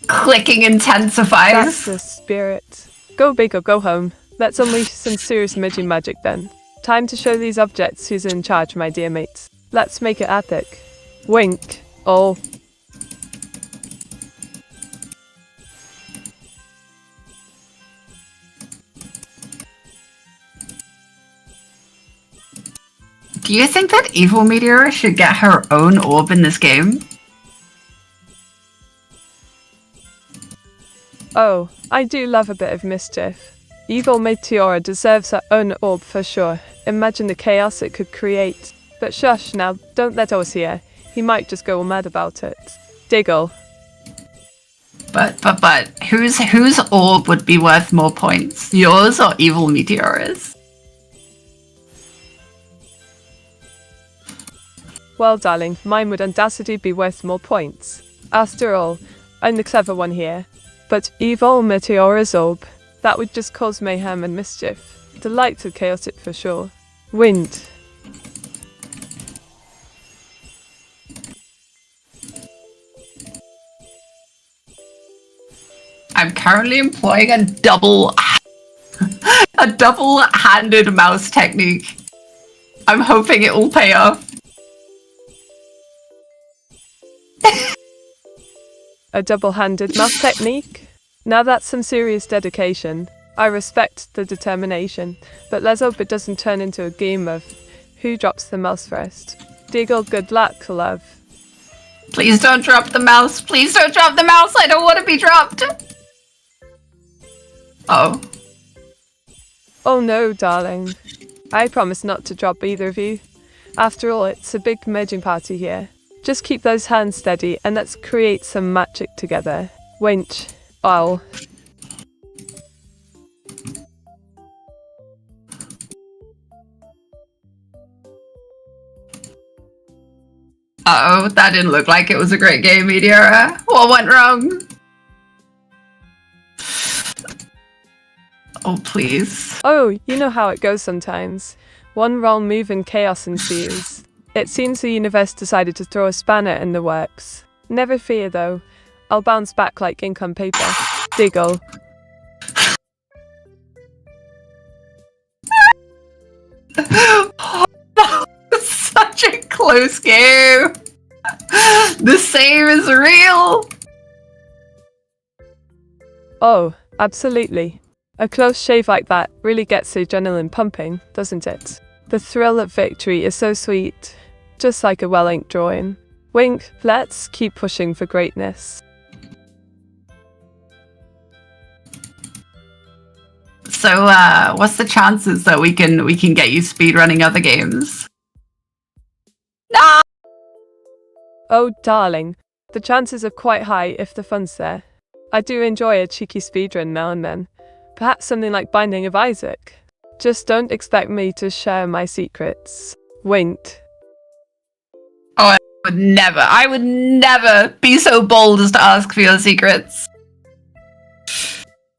Clicking intensifies. That's the spirit. Go big or go home. Let's unleash some serious midging magic then. Time to show these objects who's in charge, my dear mates. Let's make it epic. Wink. Oh. Do you think that evil Meteora should get her own orb in this game? Oh, I do love a bit of mischief. Evil Meteora deserves her own orb for sure. Imagine the chaos it could create. But shush now, don't let us hear. He might just go all mad about it. Diggle. But whose orb would be worth more points? Yours or evil Meteora's? Well, darling, mine would undoubtedly be worth more points. After all, I'm the clever one here. But evil Meteora's orb, that would just cause mayhem and mischief. Delightful chaotic for sure. Wind. I'm currently employing a double-handed mouse technique. I'm hoping it will pay off. A double-handed mouse technique? Now that's some serious dedication. I respect the determination, but let's hope it doesn't turn into a game of who drops the mouse first. Deagle, good luck, love. Please don't drop the mouse. Please don't drop the mouse. I don't want to be dropped. Oh. Oh no, darling. I promise not to drop either of you. After all, it's a big merging party here. Just keep those hands steady and let's create some magic together. Winch. Owl. Uh-oh, that didn't look like it was a great game, Meteora. What went wrong? Oh, please. Oh, you know how it goes sometimes. One wrong move and chaos ensues. It seems the universe decided to throw a spanner in the works. Never fear though. I'll bounce back like ink on paper. Diggle. Oh, that was such a close game. The save is real. Oh, absolutely. A close shave like that really gets the adrenaline pumping, doesn't it? The thrill of victory is so sweet, just like a well-inked drawing. Wink, let's keep pushing for greatness. So, what's the chances that we can get you speedrunning other games? No! Oh, darling, the chances are quite high if the fun's there. I do enjoy a cheeky speedrun now and then. Perhaps something like Binding of Isaac. Just don't expect me to share my secrets. Wink. Oh, I would never be so bold as to ask for your secrets.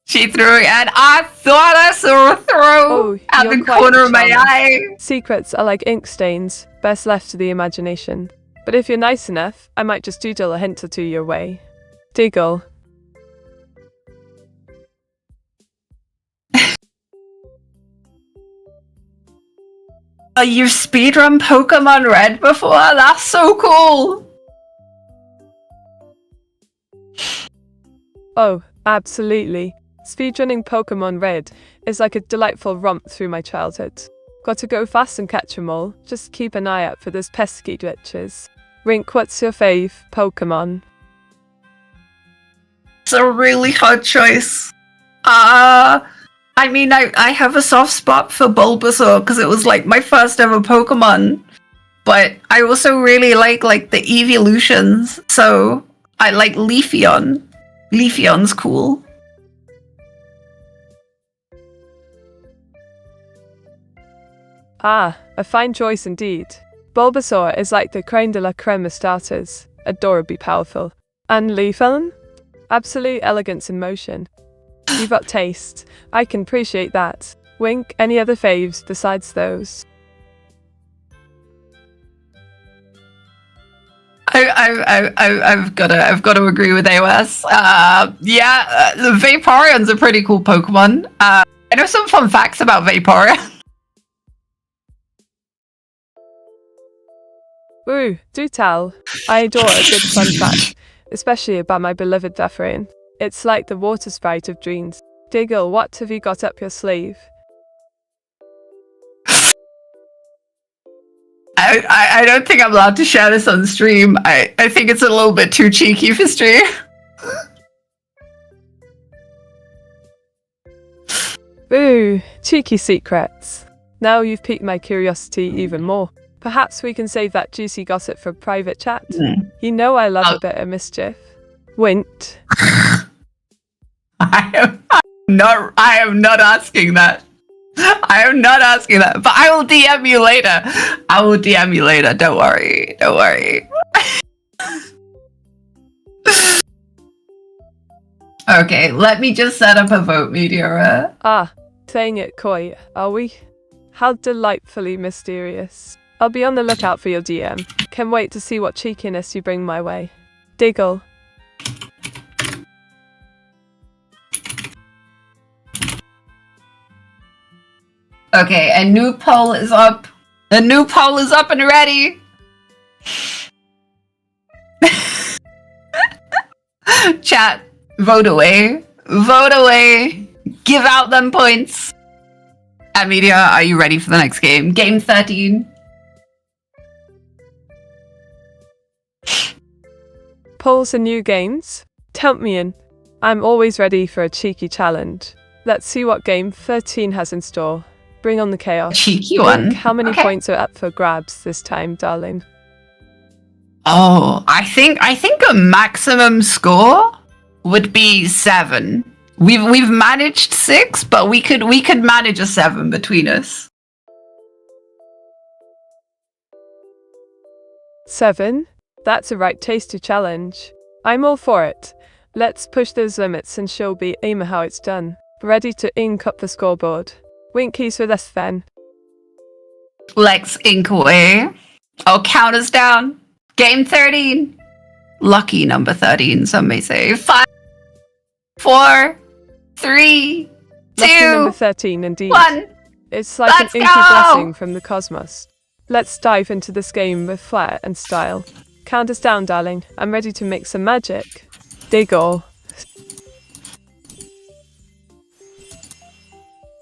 She threw it, and I thought I saw a throw at the corner of my eye. Secrets are like ink stains, best left to the imagination. But if you're nice enough, I might just doodle a hint or two your way. Diggle. You've speedrun Pokemon Red before? That's so cool! Oh, absolutely. Speedrunning Pokemon Red is like a delightful romp through my childhood. Got to go fast and catch 'em all, just keep an eye out for those pesky glitches. Rink, what's your fave Pokemon? It's a really hard choice. I mean, I have a soft spot for Bulbasaur because it was like my first ever Pokemon. But I also really like the evolutions. So I like Leafeon. Leafeon's cool. Ah, a fine choice indeed. Bulbasaur is like the creme de la creme of starters, adorably powerful. And Leafeon? Absolute elegance in motion. You've got taste. I can appreciate that. Wink, any other faves besides those? I've got to agree with AOS. The Vaporeon's a pretty cool Pokemon. I know some fun facts about Vaporeon. Ooh, do tell. I adore a good fun fact, especially about my beloved Vaporeon. It's like the water sprite of dreams. Diggle, what have you got up your sleeve? I don't think I'm allowed to share this on stream. I think it's a little bit too cheeky for stream. Ooh, cheeky secrets. Now you've piqued my curiosity even more. Perhaps we can save that juicy gossip for private chat. You know I love a bit of mischief. Wint. I am not asking that. I am not asking that, but I will DM you later. I will DM you later. Don't worry. Don't worry. Okay, let me just set up a vote, Meteora. Ah, saying it coy, are we? How delightfully mysterious. I'll be on the lookout for your DM. Can't wait to see what cheekiness you bring my way. Diggle. Okay, a new poll is up. The new poll is up and ready. Chat, vote away. Vote away. Give out them points. Media, are you ready for the next game? Game 13. Polls and new games? Count me in. I'm always ready for a cheeky challenge. Let's see what game 13 has in store. Bring on the chaos. Cheeky one. How many points are up for grabs this time, darling? Oh, I think a maximum score would be 7. We've managed 6, but we could manage a 7 between us. 7? That's a right tasty challenge. I'm all for it. Let's push those limits and show Emma how it's done. Ready to ink up the scoreboard. Winkies with us then. Let's ink away. I'll count us down. Game 13. Lucky number 13, some may say. 5, 4, 3, 2, Lucky number 13 indeed. 1. It's like Let's an inky go! blessing from the cosmos. Let's dive into this game with flair and style. Count us down, darling. I'm ready to make some magic. Diggle.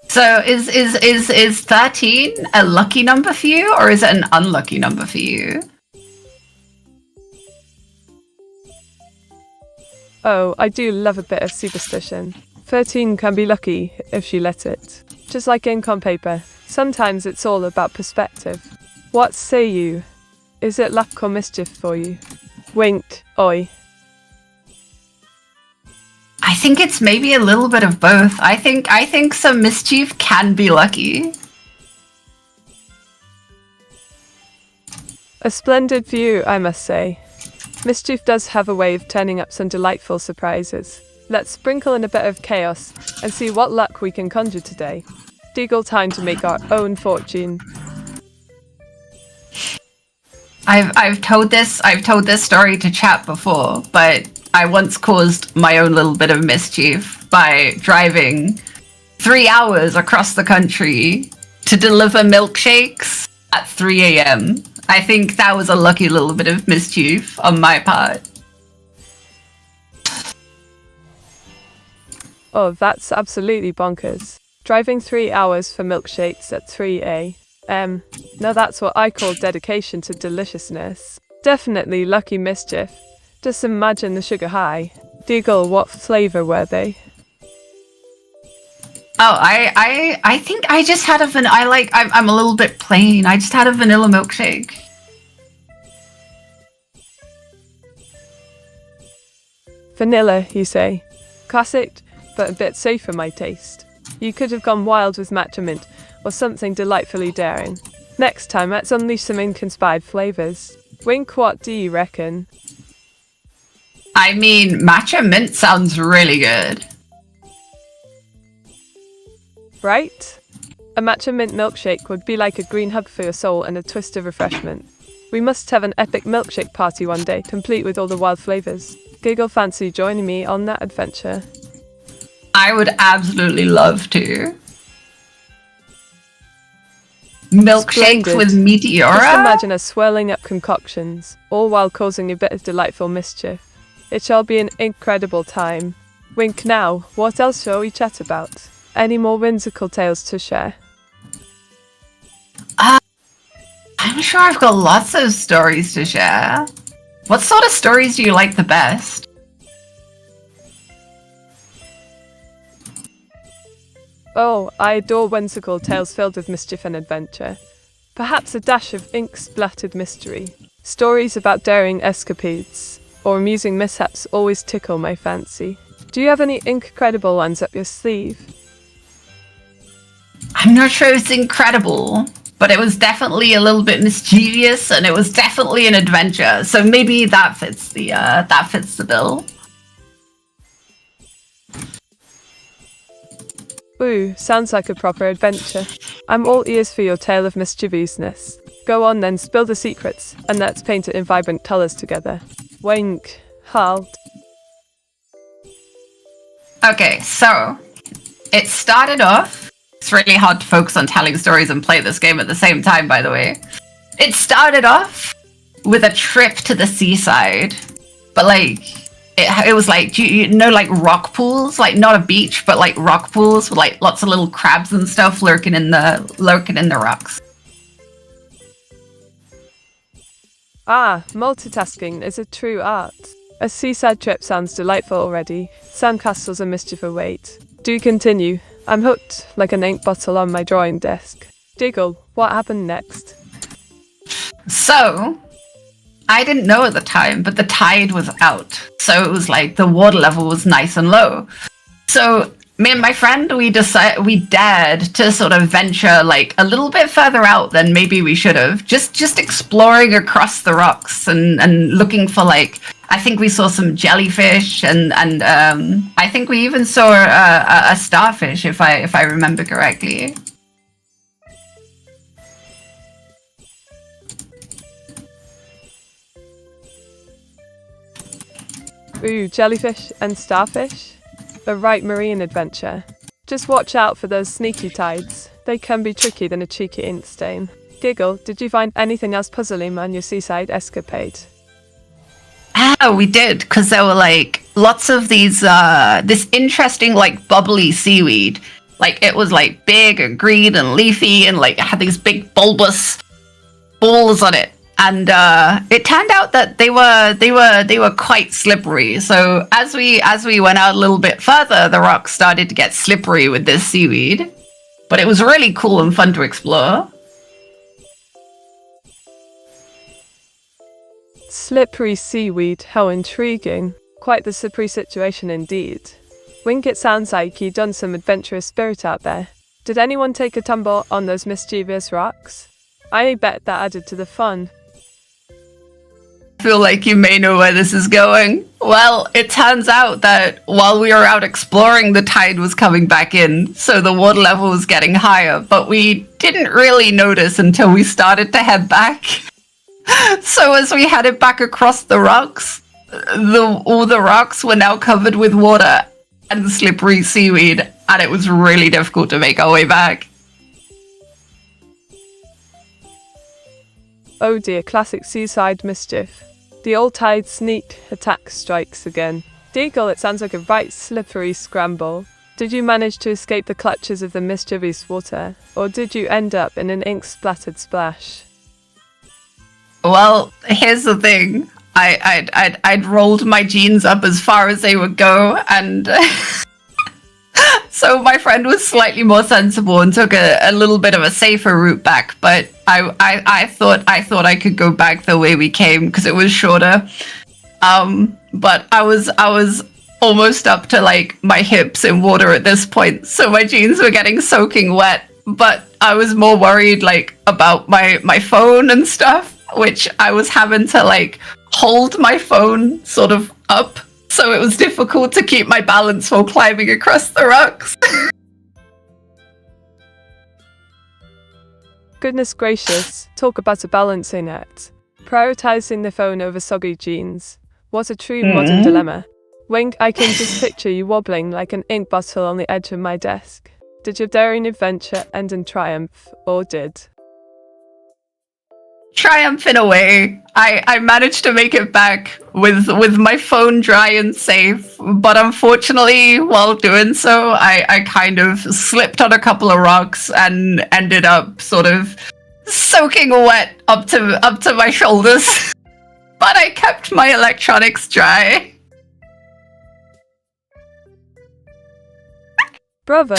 So is 13 a lucky number for you, or is it an unlucky number for you? Oh, I do love a bit of superstition. 13 can be lucky if she lets it. Just like ink on paper, sometimes it's all about perspective. What say you? Is it luck or mischief for you? Winked, oi. I think it's maybe a little bit of both. I think some mischief can be lucky. A splendid view, I must say. Mischief does have a way of turning up some delightful surprises. Let's sprinkle in a bit of chaos and see what luck we can conjure today. Diggle time to make our own fortune. I've told this story to chat before, but I once caused my own little bit of mischief by driving 3 hours across the country to deliver milkshakes at 3 a.m. I think that was a lucky little bit of mischief on my part. Oh, that's absolutely bonkers. Driving 3 hours for milkshakes at 3 a.m. Now that's what I call dedication to deliciousness. Definitely lucky mischief. Just imagine the sugar high. Diggle, what flavor were they? Oh, I think I just had I'm a little bit plain. I just had a vanilla milkshake. Vanilla, you say? Classic, but a bit safe for my taste. You could have gone wild with matcha mint, or something delightfully daring. Next time, let's unleash some ink-inspired flavors. Wink, what do you reckon? I mean, matcha mint sounds really good. Right? A matcha mint milkshake would be like a green hug for your soul and a twist of refreshment. We must have an epic milkshake party one day, complete with all the wild flavors. Giggle, fancy joining me on that adventure? I would absolutely love to. Milkshakes Splendid. with Meteora? Just imagine us swirling up concoctions, all while causing a bit of delightful mischief. It shall be an incredible time. Wink now, what else shall we chat about? Any more whimsical tales to share? I'm sure I've got lots of stories to share. What sort of stories do you like the best? Oh, I adore whimsical tales filled with mischief and adventure. Perhaps a dash of ink-splattered mystery. Stories about daring escapades or amusing mishaps always tickle my fancy. Do you have any incredible ones up your sleeve? I'm not sure it's incredible, but it was definitely a little bit mischievous, and it was definitely an adventure. So maybe that fits the bill. Ooh, sounds like a proper adventure. I'm all ears for your tale of mischievousness. Go on then, spill the secrets, and let's paint it in vibrant colours together. Wink. Halt. Okay, so it started off. It's really hard to focus on telling stories and play this game at the same time, by the way. It started off with a trip to the seaside, but like it was like, you know, like rock pools, like not a beach, but like rock pools with like lots of little crabs and stuff lurking in the rocks. Ah, multitasking is a true art. A seaside trip sounds delightful already. Sandcastles and mischief await. Do continue. I'm hooked like an ink bottle on my drawing desk. Diggle, what happened next? So, I didn't know at the time, but the tide was out. So it was like the water level was nice and low. So me and my friend, we dared to sort of venture like a little bit further out than maybe we should have. Just exploring across the rocks and looking for like, I think we saw some jellyfish and I think we even saw a starfish if I remember correctly. Ooh, jellyfish and starfish? A right marine adventure. Just watch out for those sneaky tides. They can be tricky than a cheeky ink stain. Giggle, did you find anything else puzzling on your seaside escapade? Ah, we did, because there were like lots of these, this interesting like bubbly seaweed. Like it was like big and green and leafy and like had these big bulbous balls on it. And it turned out that they were quite slippery. So as we went out a little bit further, the rocks started to get slippery with this seaweed. But it was really cool and fun to explore. Slippery seaweed, how intriguing. Quite the slippery situation indeed. Wink, it sounds like you done some adventurous spirit out there. Did anyone take a tumble on those mischievous rocks? I bet that added to the fun. I feel like you may know where this is going. Well, it turns out that while we were out exploring, the tide was coming back in, so the water level was getting higher, but we didn't really notice until we started to head back. So as we headed back across the rocks, all the rocks were now covered with water and slippery seaweed, and it was really difficult to make our way back. Oh dear, classic seaside mischief. The old tide sneak attack strikes again. Deagle, it sounds like a right slippery scramble. Did you manage to escape the clutches of the mischievous water, or did you end up in an ink-splattered splash? Well, here's the thing. I'd rolled my jeans up as far as they would go, and so my friend was slightly more sensible and took a little bit of a safer route back. But I thought I could go back the way we came because it was shorter. But I was almost up to like my hips in water at this point, so my jeans were getting soaking wet. But I was more worried like about my phone and stuff, which I was having to like hold my phone sort of up, so it was difficult to keep my balance while climbing across the rocks. Goodness gracious, talk about a balancing act. Prioritizing the phone over soggy jeans. What a true modern dilemma. Wink, I can just picture you wobbling like an ink bottle on the edge of my desk. Did your daring adventure end in triumph, or did? Triumph in a way. I managed to make it back with my phone dry and safe, but unfortunately, while doing so, I kind of slipped on a couple of rocks and ended up sort of soaking wet up to my shoulders. But I kept my electronics dry. Bravo!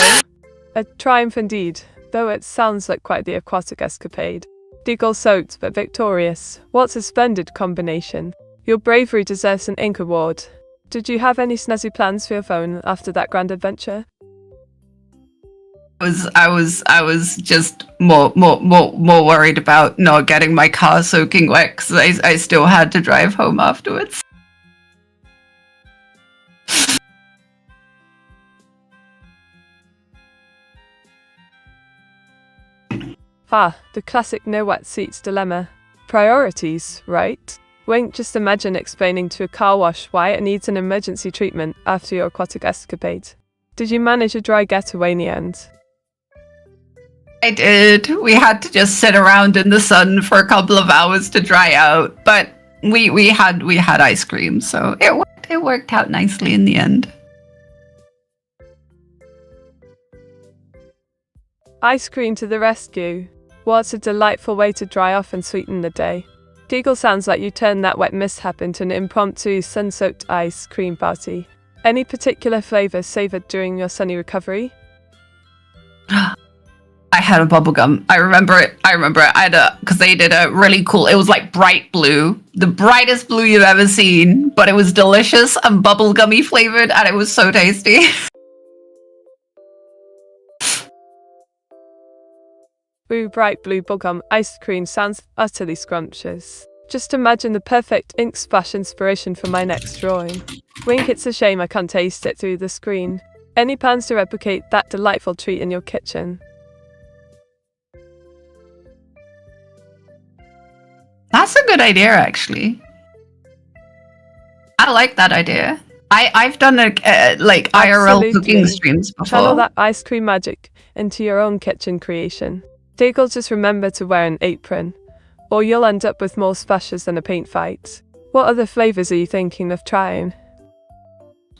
A triumph indeed, though it sounds like quite the aquatic escapade. Deagle soaked but victorious. What's a splendid combination. Your bravery deserves an ink award. Did you have any snazzy plans for your phone after that grand adventure? I was just more worried about not getting my car soaking wet because I still had to drive home afterwards. The classic no wet seats dilemma. Priorities, right? Wink, just imagine explaining to a car wash why it needs an emergency treatment after your aquatic escapade. Did you manage a dry getaway in the end? I did. We had to just sit around in the sun for a couple of hours to dry out, but we had ice cream, so it worked out nicely in the end. Ice cream to the rescue. What a delightful way to dry off and sweeten the day. Giggle, sounds like you turned that wet mishap into an impromptu sun-soaked ice cream party. Any particular flavors savored during your sunny recovery? I had a bubblegum. I remember it. I had because they did a really cool, it was like bright blue. The brightest blue you've ever seen, but it was delicious and bubblegummy flavored and it was so tasty. Ooh, bright blue bubblegum ice cream sounds utterly scrumptious. Just imagine the perfect ink splash inspiration for my next drawing. Wink, it's a shame I can't taste it through the screen. Any plans to replicate that delightful treat in your kitchen? That's a good idea, actually. I like that idea. I've done like IRL cooking streams before. Channel that ice cream magic into your own kitchen creation. Diggle, just remember to wear an apron, or you'll end up with more splashes than a paint fight. What other flavors are you thinking of trying?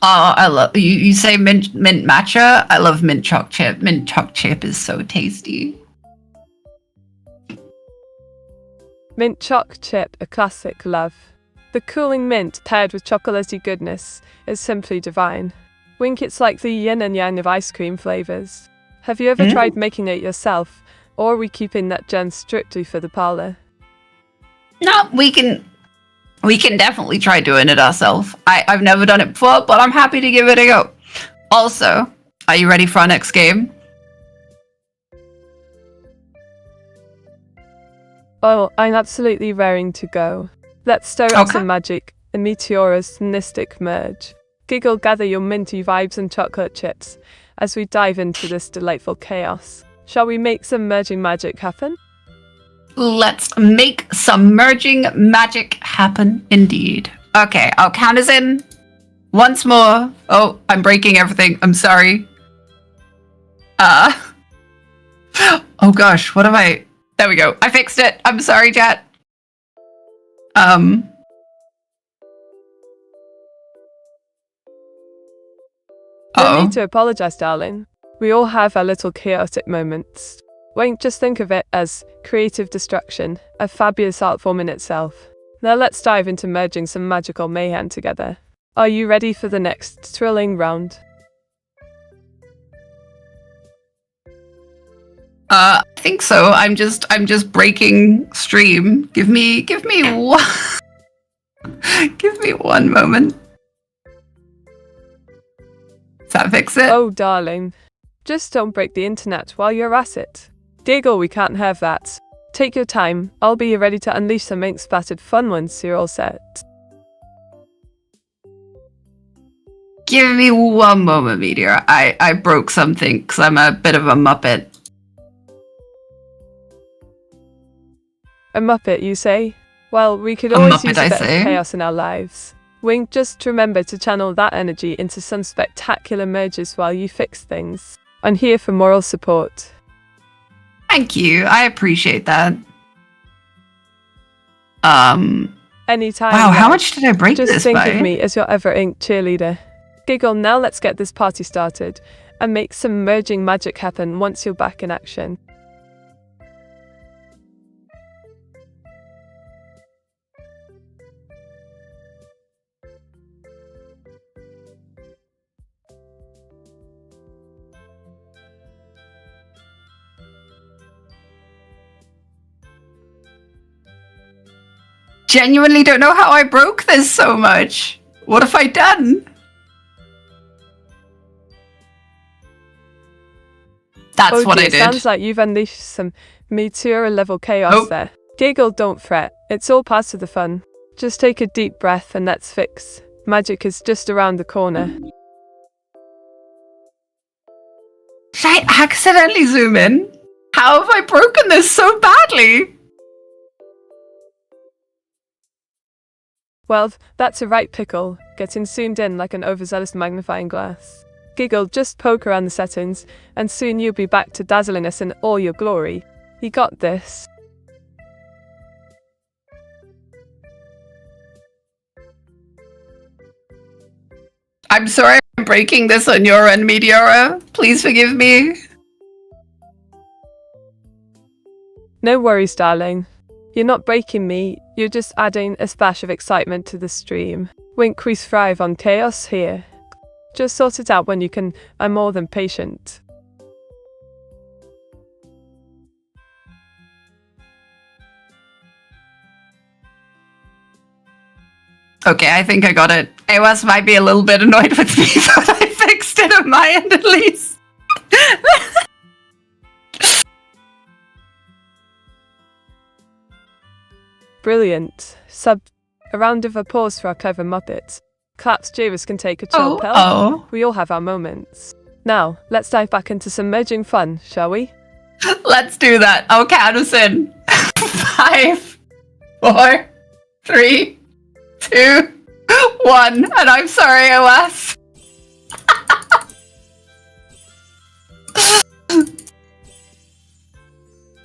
Oh, I love you say mint matcha. I love mint choc chip. Mint choc chip is so tasty. Mint choc chip, a classic love. The cooling mint paired with chocolatey goodness is simply divine. Wink, it's like the yin and yang of ice cream flavors. Have you ever tried making it yourself, or are we keeping that gem strictly for the parlor? No, we can definitely try doing it ourselves. I've never done it before, but I'm happy to give it a go. Also, are you ready for our next game? Oh, I'm absolutely raring to go. Let's stir up some magic in Meteora's mystic merge. Giggle, gather your minty vibes and chocolate chips as we dive into this delightful chaos. Shall we make some merging magic happen? Let's make some merging magic happen indeed. Okay, I'll count us in once more. Oh, I'm breaking everything. I'm sorry. Oh gosh, what have I... There we go. I fixed it. I'm sorry, chat. No need to apologize, darling. We all have our little chaotic moments. Won't just think of it as creative destruction, a fabulous art form in itself. Now let's dive into merging some magical mayhem together. Are you ready for the next thrilling round? I think so. I'm just breaking stream. Give me one give me one moment. Does that fix it? Oh, darling. Just don't break the internet while you're at it. Diggle, we can't have that. Take your time. I'll be ready to unleash some ink-splattered fun once you're all set. Give me one moment, Meteora. I broke something because I'm a bit of a muppet. A muppet, you say? Well, we could always use a bit of chaos in our lives. Wink, just remember to channel that energy into some spectacular merges while you fix things. I'm here for moral support. Thank you. I appreciate that. Anytime. Wow, how much did I break this by? Just think of me as your ever-ink cheerleader. Giggle, now let's get this party started and make some merging magic happen once you're back in action. Genuinely don't know how I broke this so much. What have I done? That's what I did. Sounds like you've unleashed some Meteora level chaos there. Giggle, don't fret. It's all part of the fun. Just take a deep breath and let's fix. Magic is just around the corner. Did I accidentally zoom in? How have I broken this so badly? Well, that's a right pickle, getting zoomed in like an overzealous magnifying glass. Giggle, just poke around the settings, and soon you'll be back to dazzling us in all your glory. You got this. I'm sorry I'm breaking this on your end, Meteora. Please forgive me. No worries, darling. You're not breaking me, you're just adding a splash of excitement to the stream. Wink, we thrive on chaos here. Just sort it out when you can, I'm more than patient. Okay, I think I got it. AOS might be a little bit annoyed with me, but I fixed it on my end at least. Brilliant. A round of applause for our clever Muppet. Claps, Jairus can take a chill pill. We all have our moments. Now, let's dive back into some merging fun, shall we? Let's do that. I'll count us in. 5, 4, 3, 2, 1. And I'm sorry, OS.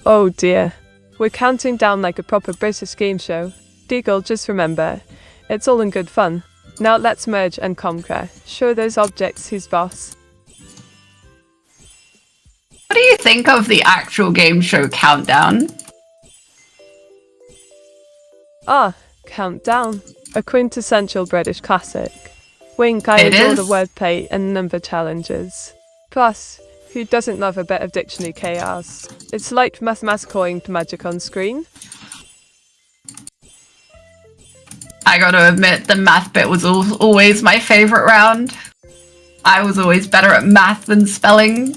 Oh dear. We're counting down like a proper British game show. Deagle, just remember, it's all in good fun. Now let's merge and conquer. Show those objects who's boss. What do you think of the actual game show countdown? Ah, Countdown. A quintessential British classic. Wink, I adore the wordplay and number challenges. Plus, who doesn't love a bit of dictionary chaos? It's like mathematical inked magic on screen. I gotta admit, the math bit was always my favorite round. I was always better at math than spelling.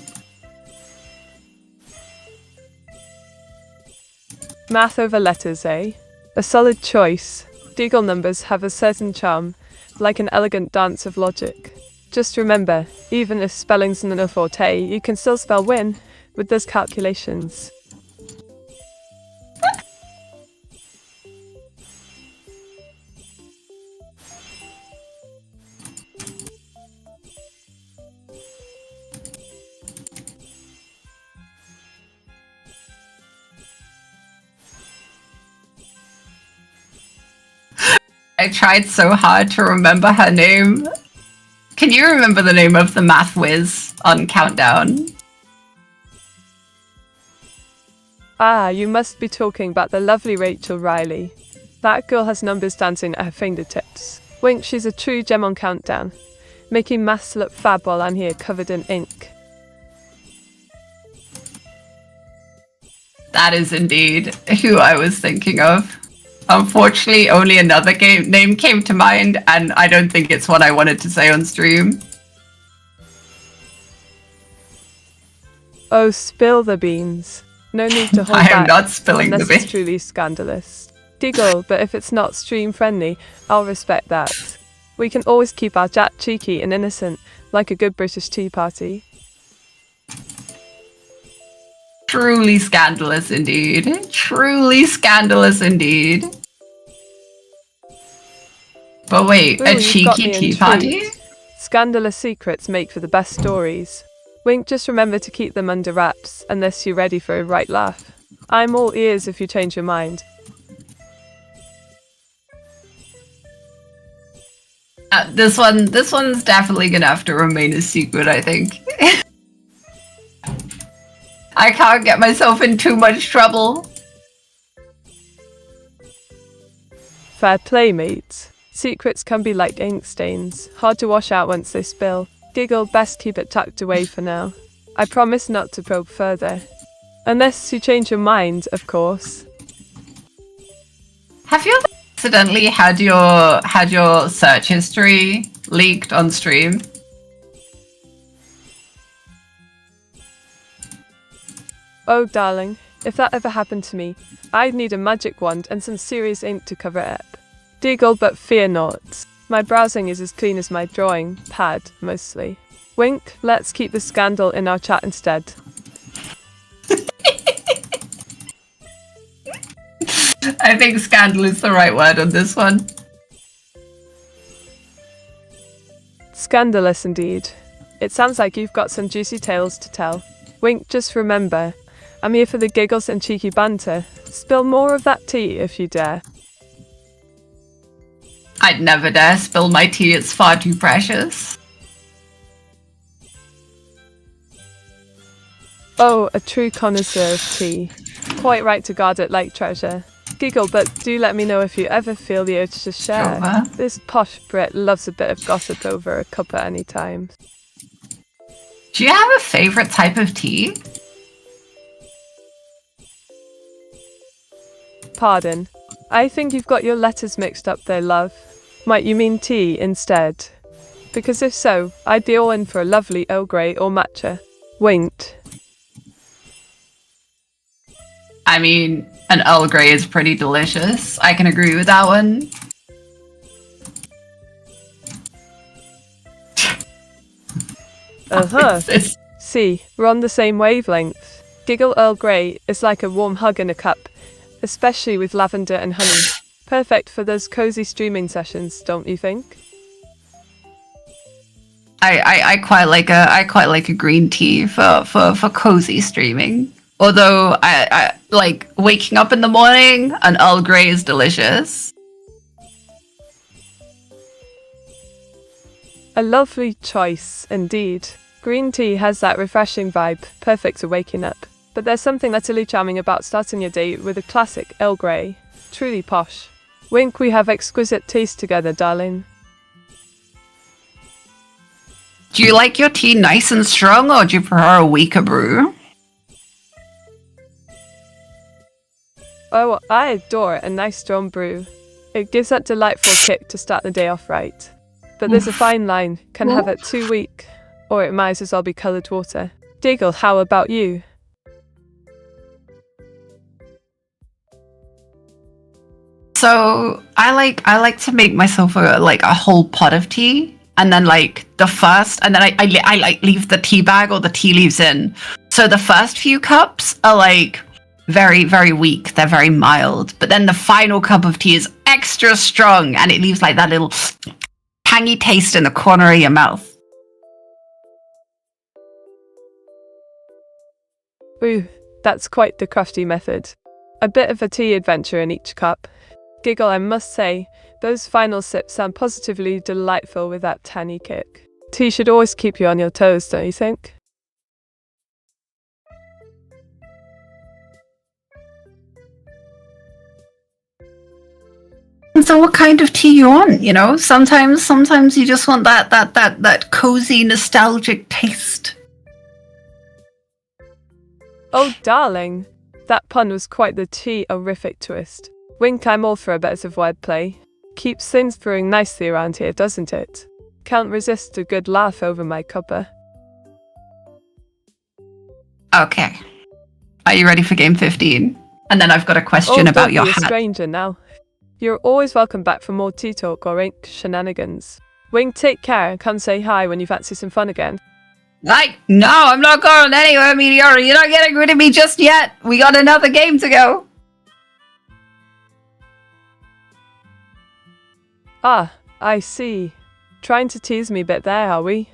Math over letters, eh? A solid choice. Deagle numbers have a certain charm, like an elegant dance of logic. Just remember, even if spelling's not a forte, you can still spell win with those calculations. I tried so hard to remember her name. Can you remember the name of the math whiz on Countdown? Ah, you must be talking about the lovely Rachel Riley. That girl has numbers dancing at her fingertips. Wink, she's a true gem on Countdown, making maths look fab while I'm here covered in ink. That is indeed who I was thinking of. Unfortunately, only another name came to mind, and I don't think it's what I wanted to say on stream. Oh, spill the beans. No need to hold I back. am not spilling the beans. beans. It's truly scandalous. Deagle, but if it's not stream friendly, I'll respect that. We can always keep our chat cheeky and innocent, like a good British tea party. Truly scandalous indeed. Truly scandalous indeed. But wait, Ooh, a cheeky tea party? Scandalous secrets make for the best stories. Wink, just remember to keep them under wraps, unless you're ready for a right laugh. I'm all ears if you change your mind. This one's definitely gonna have to remain a secret, I think. I can't get myself in too much trouble. Fair play, mates. Secrets can be like ink stains, hard to wash out once they spill. Giggle, best keep it tucked away for now. I promise not to probe further. Unless you change your mind, of course. Have you ever accidentally had your search history leaked on stream? Oh, darling, if that ever happened to me, I'd need a magic wand and some serious ink to cover it up. Deagle, but fear not. My browsing is as clean as my drawing pad, mostly. Wink, let's keep the scandal in our chat instead. I think scandal is the right word on this one. Scandalous indeed. It sounds like you've got some juicy tales to tell. Wink, just remember, I'm here for the giggles and cheeky banter. Spill more of that tea if you dare. I'd never dare spill my tea, it's far too precious. Oh, a true connoisseur of tea. Quite right to guard it like treasure. Giggle, but do let me know if you ever feel the urge to share. Sure. This posh Brit loves a bit of gossip over a cup at any time. Do you have a favorite type of tea? Pardon. I think you've got your letters mixed up there, love. Might you mean tea instead? Because if so, I'd be all in for a lovely Earl Grey or matcha. Winked. I mean, an Earl Grey is pretty delicious. I can agree with that one. Uh-huh. See, we're on the same wavelength. Giggle Earl Grey is like a warm hug in a cup, especially with lavender and honey. Perfect for those cozy streaming sessions, don't you think? I quite like a green tea for cozy streaming. Although I like waking up in the morning, an Earl Grey is delicious. A lovely choice, indeed. Green tea has that refreshing vibe, perfect for waking up. But there's something utterly charming about starting your day with a classic Earl Grey. Truly posh. Wink, we have exquisite taste together, darling. Do you like your tea nice and strong, or do you prefer a weaker brew? Oh, I adore a nice strong brew. It gives that delightful kick to start the day off right. But there's a fine line. Can have it too weak, or it might as well be coloured water. Diggle, how about you? So I like to make myself a whole pot of tea, and then like the first, and then I like leave the tea bag or the tea leaves in. So the first few cups are like very, very weak. They're very mild. But then the final cup of tea is extra strong, and it leaves like that little tangy taste in the corner of your mouth. Ooh, that's quite the crafty method. A bit of a tea adventure in each cup. Giggle, I must say, those final sips sound positively delightful with that tangy kick. Tea should always keep you on your toes, don't you think? So what kind of tea you want, you know? Sometimes you just want that cozy, nostalgic taste. Oh, darling, that pun was quite the tea-orific twist. Wink, I'm all for a bit of wordplay. Keeps things brewing nicely around here, doesn't it? Can't resist a good laugh over my cuppa. Okay. Are you ready for game 15? And then I've got a question about your don't be hat. a stranger now. You're always welcome back for more tea talk or ink shenanigans. Wink, take care. Come say hi when you fancy some fun again. Like, no, I'm not going anywhere, Meteora. You're not getting rid of me just yet. We got another game to go. Ah, I see. Trying to tease me a bit there, are we?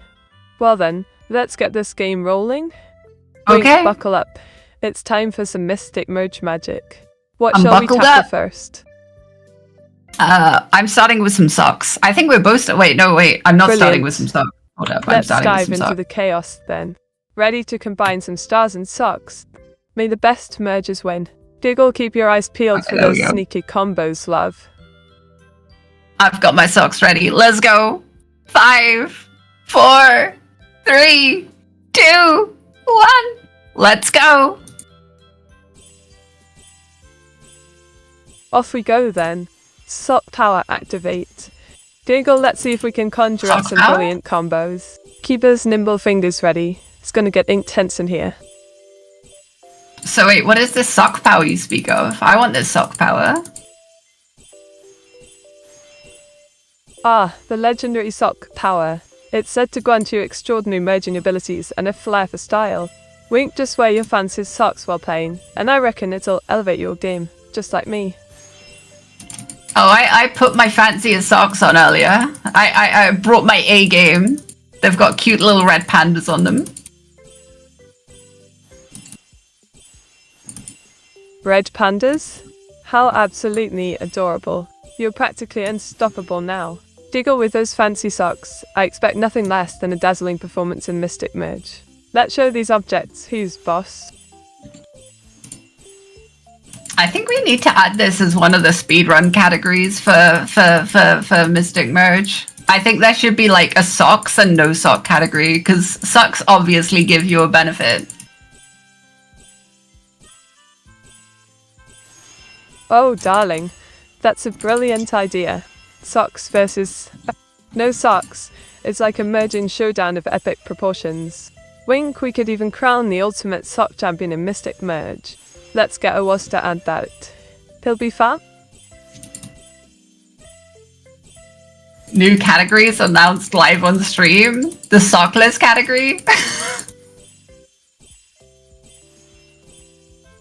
Well then, let's get this game rolling. Wink, Okay. buckle up. It's time for some mystic merge magic. What I'm shall we buckled tackle up. first? I'm starting with some socks. I think we're both... Wait, I'm not starting Brilliant. with some socks. Hold up, I'm Let's starting with dive some into socks. the chaos then. Ready to combine some stars and socks? May the best mergers win. Diggle, keep your eyes peeled Okay, for there we those go. sneaky combos, love. I've got my socks ready. Let's go. 5, 4, 3, 2, 1. Let's go. Off we go then. Sock power activate. Diggle, let's see if we can conjure up Sock some power? brilliant combos. Keep those nimble fingers ready. It's gonna get ink tense in here. So wait, what is this sock power you speak of? I want this sock power. Ah, the legendary sock power. It's said to grant you extraordinary merging abilities and a flair for style. Wink, just wear your fancy socks while playing, and I reckon it'll elevate your game, just like me. Oh, I put my fanciest socks on earlier. I brought my A game. They've got cute little red pandas on them. Red pandas? How absolutely adorable. You're practically unstoppable now. Diggle with those fancy socks. I expect nothing less than a dazzling performance in Mystic Merge. Let's show these objects who's boss. I think we need to add this as one of the speedrun categories for Mystic Merge. I think there should be like a socks and no sock category, because socks obviously give you a benefit. Oh, darling, that's a brilliant idea. Socks versus no socks. It's like a merging showdown of epic proportions. Wink, we could even crown the ultimate sock champion in Mystic Merge. Let's get a was to add that. He'll be fun. New categories announced live on stream. The sockless category.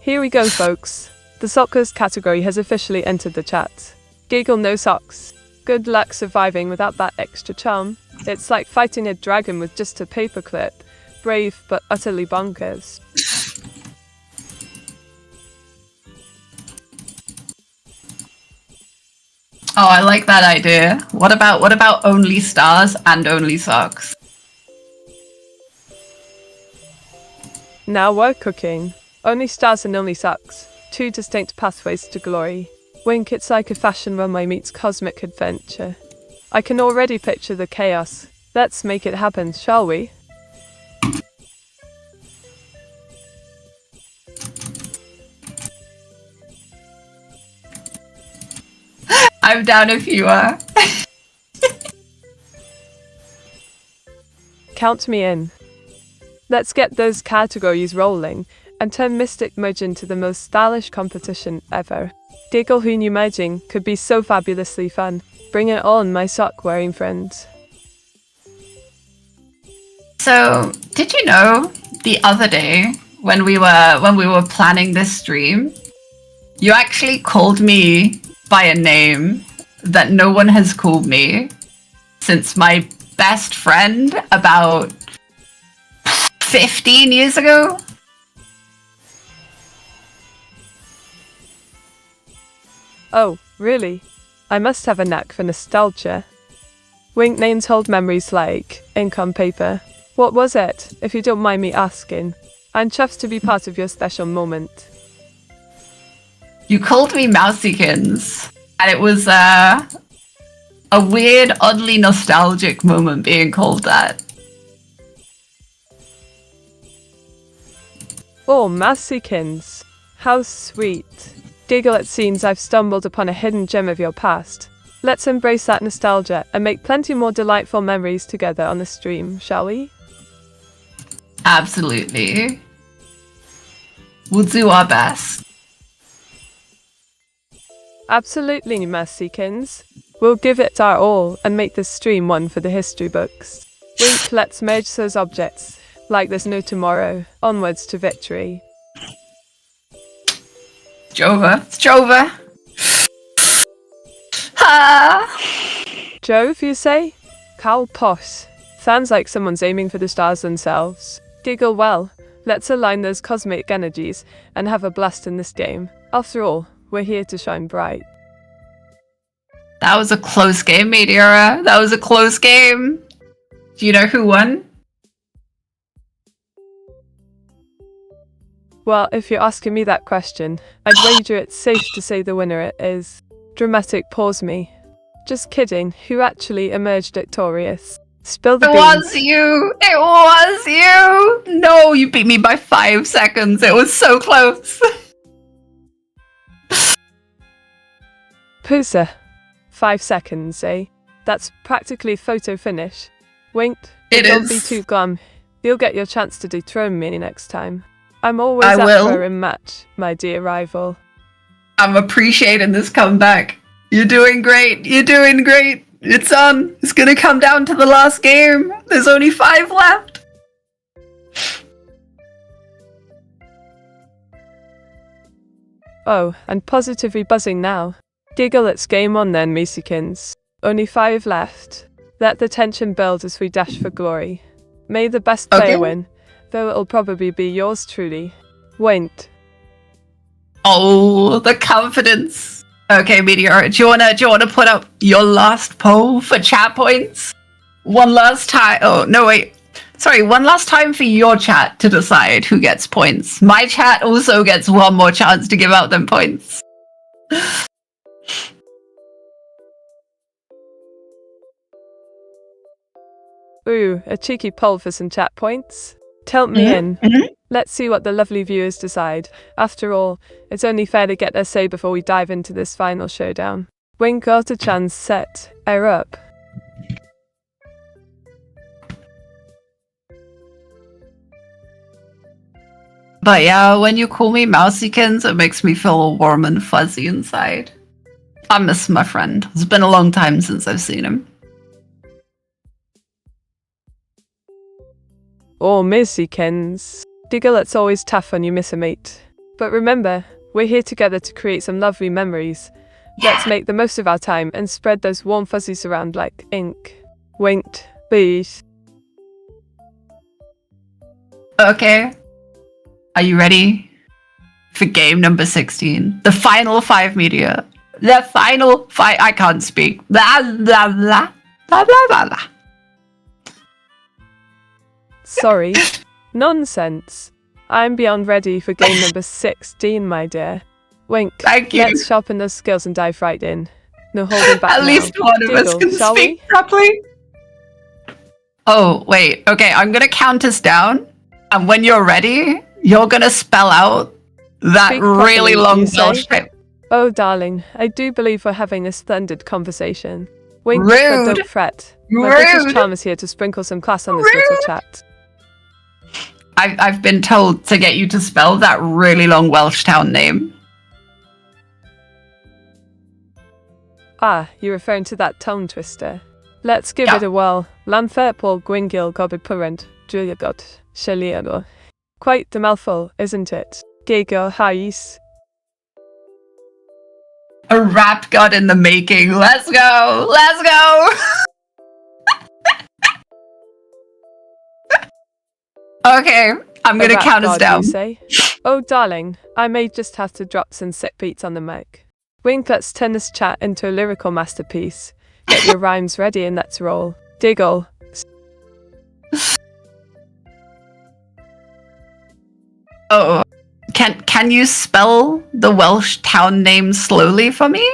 Here we go, folks. The sockless category has officially entered the chat. Giggle no socks. Good luck surviving without that extra charm. It's like fighting a dragon with just a paperclip. Brave but utterly bonkers. Oh, I like that idea. What about only stars and only socks? Now we're cooking. Only stars and only socks. Two distinct pathways to glory. Wink, it's like a fashion runway meets cosmic adventure. I can already picture the chaos. Let's make it happen, shall we? I'm down if you are. Count me in. Let's get those categories rolling and turn Mystic Merge into the most stylish competition ever. Diggle, who knew merging could be so fabulously fun. Bring it on, my sock-wearing friends. So, did you know the other day when we were planning this stream, you actually called me by a name that no one has called me since my best friend about 15 years ago? Oh, really? I must have a knack for nostalgia. Wink, names hold memories like ink on paper. What was it, if you don't mind me asking? I'm chuffed to be part of your special moment. You called me Mousiekins, and it was a weird, oddly nostalgic moment being called that. Oh, Mousiekins. How sweet. Giggle, it seems I've stumbled upon a hidden gem of your past. Let's embrace that nostalgia and make plenty more delightful memories together on the stream, shall we? Absolutely. We'll do our best. Absolutely, Mousiekins. We'll give it our all and make this stream one for the history books. Wink, let's merge those objects, like there's no tomorrow, onwards to victory. Jova. It's Jova. Ah. Jove, you say? How posh. Sounds like someone's aiming for the stars themselves. Giggle, well, let's align those cosmic energies and have a blast in this game. After all, we're here to shine bright. That was a close game, Meteora. That was a close game. Do you know who won? Well, if you're asking me that question, I'd wager it's safe to say the winner is... Dramatic pause me. Just kidding, who actually emerged victorious? Spill the beans. It was you! It was you! No, you beat me by 5 seconds. It was so close. Poosa. 5 seconds, eh? That's practically photo finish. Winked. It Don't is. be too glum. You'll get your chance to dethrone me next time. I'm always I up will. for a match, my dear rival. I'm appreciating this comeback. You're doing great. You're doing great. It's on. It's gonna come down to the last game. There's only 5 left. Oh, and positively buzzing now. Giggle, it's game on then, Mousiekins. Only 5 left. Let the tension build as we dash for glory. May the best player win, though it'll probably be yours truly. Wait. Oh, the confidence. Okay, Meteora, do you wanna put up your last poll for chat points? One last time. Oh no, wait. Sorry, one last time for your chat to decide who gets points. My chat also gets one more chance to give out them points. Ooh, a cheeky poll for some chat points. Tilt me in. Let's see what the lovely viewers decide. After all, it's only fair to get their say before we dive into this final showdown. Wink got a chance set. Air up. But yeah, when you call me Mousiekins, it makes me feel all warm and fuzzy inside. I miss my friend. It's been a long time since I've seen him. Oh, Mousiekins. Giggle, it's always tough when you miss a mate. But remember, we're here together to create some lovely memories. Let's make the most of our time and spread those warm fuzzies around like ink. Winked, please. Okay. Are you ready for game number 16? The final 5 media. The final 5. I can't speak. Blah, blah, blah. Blah, blah, blah, blah. Sorry. Nonsense. I'm beyond ready for game number 16, my dear. Wink. Thank you. Let's sharpen those skills and dive right in. No holding back At now. least one of us Giggle, can shall speak we? properly. Oh, wait. Okay, I'm going to count us down. And when you're ready, you're going to spell out that Speak really properly, long you say? Welsh name. Oh, darling, I do believe we're having a splendid conversation. Wink, Rude. but don't fret. My British Rude. charm is here to sprinkle some class on this little Rude. chat. I've been told to get you to spell that really long Welsh town name. Ah, you're referring to that tongue twister. Let's give Yeah. it a whirl. Lanferpol Gwingil Gobipurent, Julia Got, Shaliano. Quite the mouthful, isn't it? Gigo Hais. A rap god in the making. Let's go. Let's go. Okay, I'm going to count us down. You say? Oh, darling, I may just have to drop some sick beats on the mic. Wink, let's turn this chat into a lyrical masterpiece. Get your rhymes ready and let's roll. Diggle. Oh, can you spell the Welsh town name slowly for me?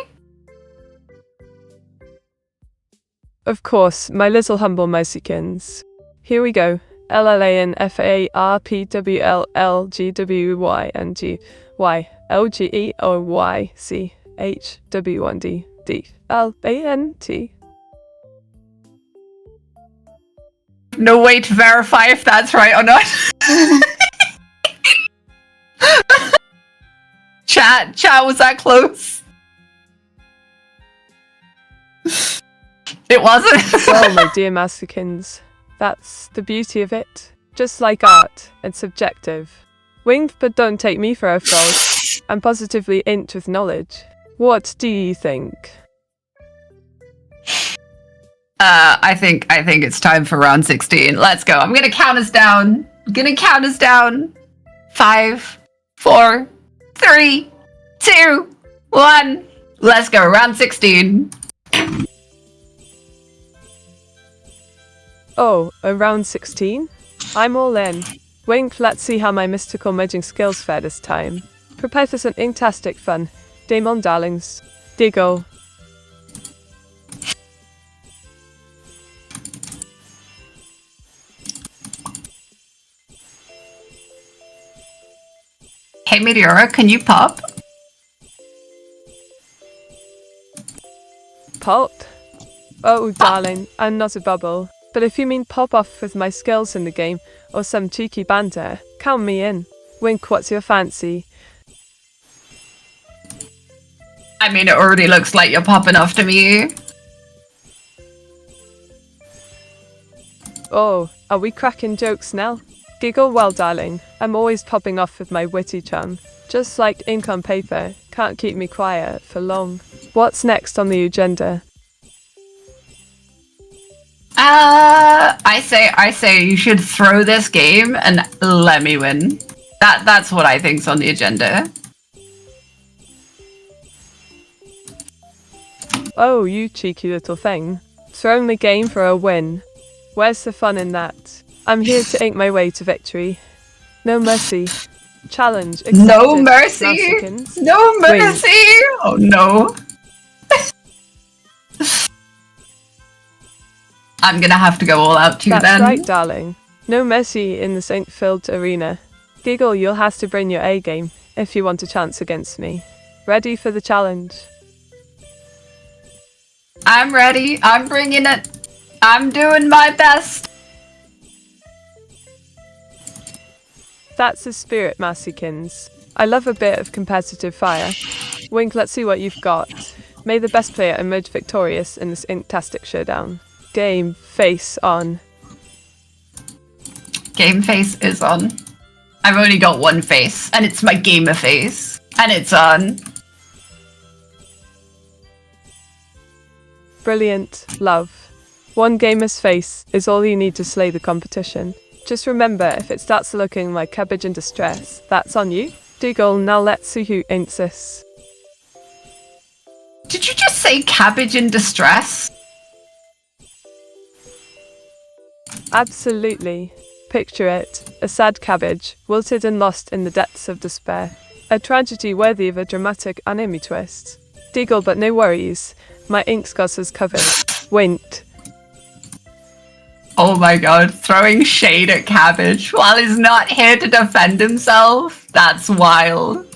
Of course, my little humble Mousiekins. Here we go. LLANFARPWLLGWYNGYLGEOYCHW1DDLANT. No way to verify if that's right or not. Chat, was that close? It wasn't. Well, my dear Mousiekins, that's the beauty of it. Just like art, it's subjective. Wink, but don't take me for a fraud. I'm positively int with knowledge. What do you think? I think it's time for round 16. Let's go. I'm gonna count us down. 5, 4, 3, 2, 1. Let's go. Round 16. Oh, around 16? I'm all in. Wink, let's see how my mystical merging skills fare this time. Prepare for some inktastic fun. Damon darlings. Diggle. Hey, Meteora, can you pop? Pop? Oh, darling, I'm not a bubble. But if you mean pop off with my skills in the game, or some cheeky banter, count me in. Wink, what's your fancy? I mean, it already looks like you're popping off to me. Oh, are we cracking jokes now? Giggle, well darling, I'm always popping off with my witty charm. Just like ink on paper, can't keep me quiet for long. What's next on the agenda? I say you should throw this game and let me win. That's what I think's on the agenda. Oh, you cheeky little thing. Throwing the game for a win. Where's the fun in that? I'm here to ink my way to victory. No mercy. Challenge accepted. No mercy! Mousiekins. No mercy! Oh no. I'm gonna have to go all out too. That's then. right, darling. No mercy in this ink-filled arena. Giggle, you'll have to bring your A game if you want a chance against me. Ready for the challenge? I'm ready. I'm bringing it. I'm doing my best. That's the spirit, Mousiekins. I love a bit of competitive fire. Wink, let's see what you've got. May the best player emerge victorious in this inktastic showdown. Game face on. Game face is on. I've only got one face, and it's my gamer face. And it's on. Brilliant. Love. One gamer's face is all you need to slay the competition. Just remember, if it starts looking like cabbage in distress, that's on you. Diggle, now let's see who inks this. Did you just say cabbage in distress? Absolutely. Picture it. A sad cabbage, wilted and lost in the depths of despair. A tragedy worthy of a dramatic anime twist. Diggle, but no worries. My ink scoss is covered. Wint. Oh my god, throwing shade at cabbage while he's not here to defend himself? That's wild.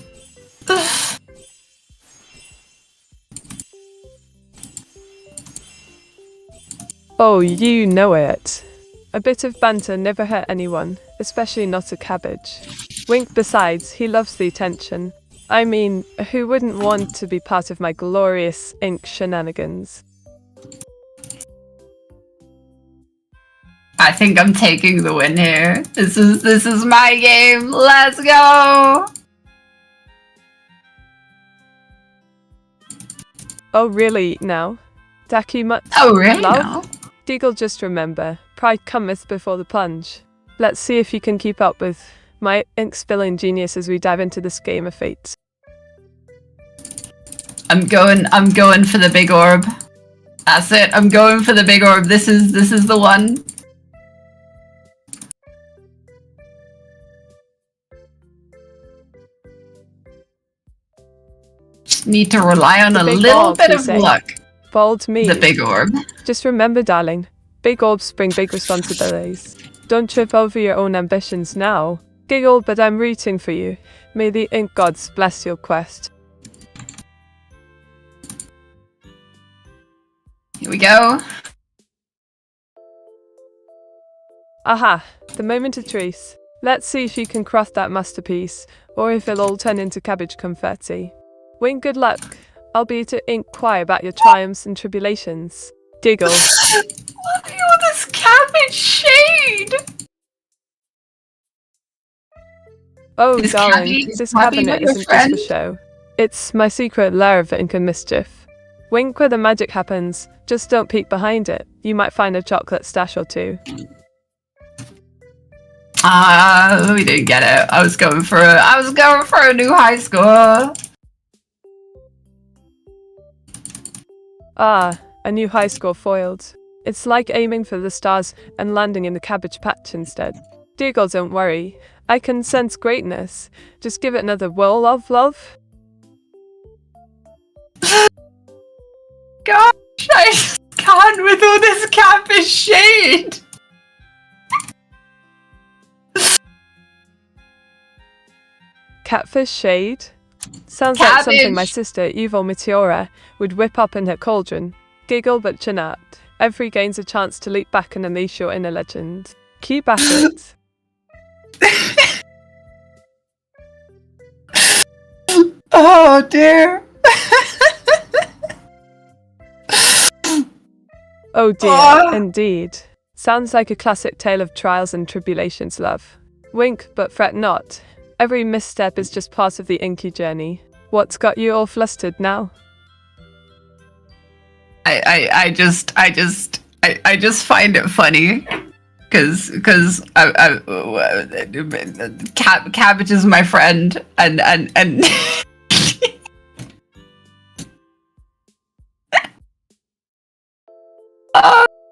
Oh, you know it. A bit of banter never hurt anyone, especially not a cabbage. Wink, besides, he loves the attention. I mean, who wouldn't want to be part of my glorious ink shenanigans? I think I'm taking the win here. This is my game. Let's go. Oh really, now? Daku much Oh really? love? Now? Diggle, just remember, pride cometh before the plunge. Let's see if you can keep up with my ink-spilling genius as we dive into this game of fate. I'm going for the big orb. That's it. I'm going for the big orb. This is the one. Just need to rely on a little orb, bit you of say? luck. Bold me. The big orb. Just remember, darling, big orbs bring big responsibilities. Don't trip over your own ambitions now. Giggle, but I'm rooting for you. May the ink gods bless your quest. Here we go. Aha, the moment of truth. Let's see if you can craft that masterpiece, or if it'll all turn into cabbage confetti. Wink, good luck. I'll be to inquire about your triumphs and tribulations. Diggle. Look at all this cabbage shade. Oh, Is darling, Cabby- this Cabby cabinet not your isn't friend? just for show. It's my secret lair of ink and mischief. Wink where the magic happens, just don't peek behind it. You might find a chocolate stash or two. We didn't get it. I was going for a new high score. Ah, a new high score foiled. It's like aiming for the stars and landing in the cabbage patch instead. Diggle, don't worry. I can sense greatness. Just give it another whirl of love. Gosh, I just can't with all this cabbage shade. Catfish shade? Sounds like something my Cabbage. sister, evil Meteora, would whip up in her cauldron. Giggle but chin up. Every gains a chance to leap back and unleash your inner legend. Keep at it. Oh dear. Oh dear, Oh. indeed. Sounds like a classic tale of trials and tribulations, love. Wink, but fret not. Every misstep is just part of the inky journey. What's got you all flustered now? I just find it funny because Cabbage is my friend and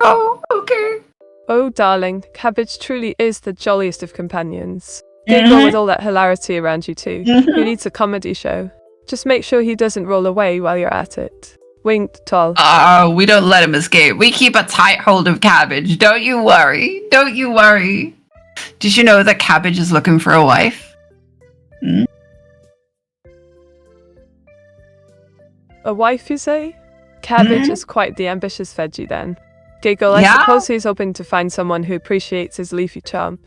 oh, okay. Oh darling, Cabbage truly is the jolliest of companions. Giggle with all that hilarity around you too. Who needs a comedy show? Just make sure he doesn't roll away while you're at it. Winked, Tol. We don't let him escape. We keep a tight hold of Cabbage. Don't you worry. Don't you worry. Did you know that Cabbage is looking for a wife? Hmm? A wife, you say? Cabbage is quite the ambitious veggie then. Giggle, I Yeah? suppose he's hoping to find someone who appreciates his leafy charm.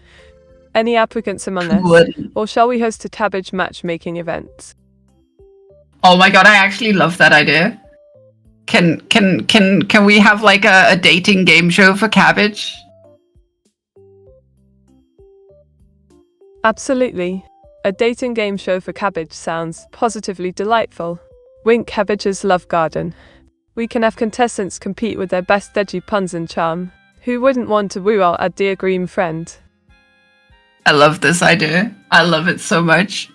Any applicants among us? Wouldn't. Or shall we host a Cabbage matchmaking event? Oh my god, I actually love that idea. Can we have like a dating game show for Cabbage? Absolutely. A dating game show for Cabbage sounds positively delightful. Wink Cabbage's Love Garden. We can have contestants compete with their best veggie puns and charm. Who wouldn't want to woo our dear green friend? I love this idea. I love it so much.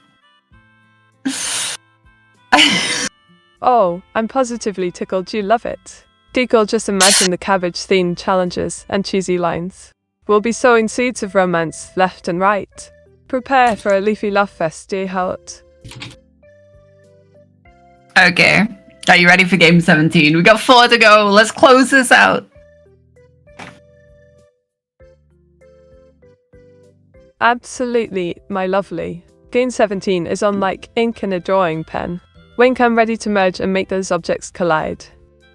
Oh, I'm positively tickled you love it. Giggle, just imagine the Cabbage-themed challenges and cheesy lines. We'll be sowing seeds of romance left and right. Prepare for a leafy love fest, dear heart. Okay. Are you ready for game 17? We got 4 to go. Let's close this out. Absolutely, my lovely. Game 17 is on like ink and a drawing pen. Wink, I'm ready to merge and make those objects collide.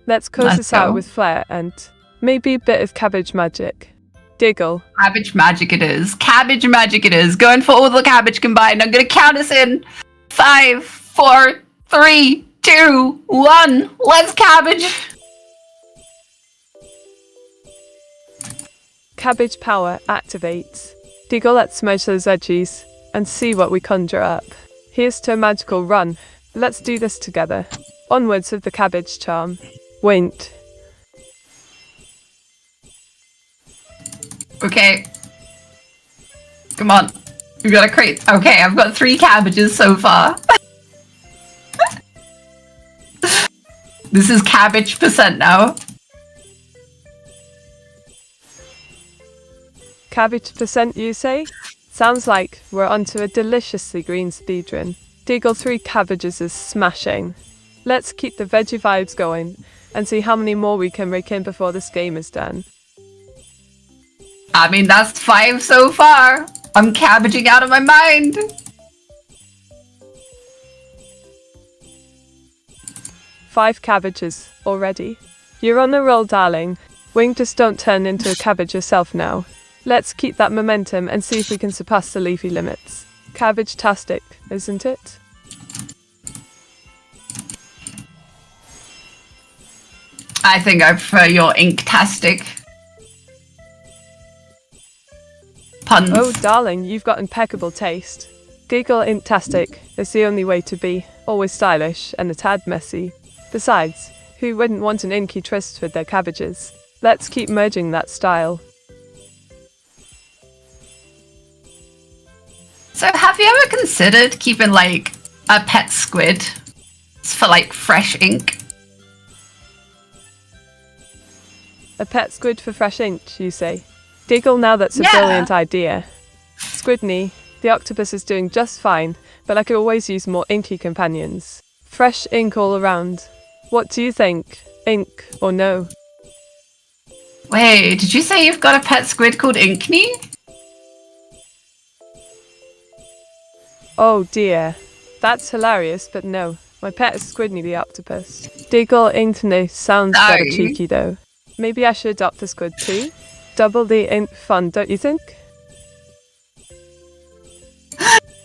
Let's close Let's this out go. with flair and maybe a bit of Cabbage magic. Giggle. Cabbage magic it is. Cabbage magic it is. Going for all the cabbage combined. I'm gonna count us in. 5, 4, 3, 2, 1. Let's cabbage. Cabbage power activates. Giggle, let's merge those edges and see what we conjure up. Here's to a magical run. Let's do this together. Onwards with the Cabbage charm. Winked. Okay. Come on. We got a crate. Okay, I've got 3 cabbages so far. This is cabbage percent now. Cabbage percent, you say? Sounds like we're onto a deliciously green speedrun. Giggle, 3 cabbages is smashing. Let's keep the veggie vibes going and see how many more we can rake in before this game is done. I mean, that's 5 so far. I'm cabbaging out of my mind. Five cabbages already. You're on a roll, darling. Wing, just don't turn into a cabbage yourself now. Let's keep that momentum and see if we can surpass the leafy limits. Cabbage-tastic, isn't it? I think I prefer your ink-tastic. Puns. Oh, darling, you've got impeccable taste. Giggle inktastic is the only way to be. Always stylish and a tad messy. Besides, who wouldn't want an inky tryst with their cabbages? Let's keep merging that style. So have you ever considered keeping like a pet squid for like fresh ink? A pet squid for fresh ink, you say? Giggle, now that's a Yeah. brilliant idea. Squidney, the octopus is doing just fine, but I could always use more inky companions. Fresh ink all around. What do you think? Ink or no? Wait, did you say you've got a pet squid called Inkney? Oh dear. That's hilarious, but no. My pet is Squidney the octopus. Giggle Inkney sounds better Sorry. cheeky though. Maybe I should adopt the squid too? Double the ink fun, don't you think?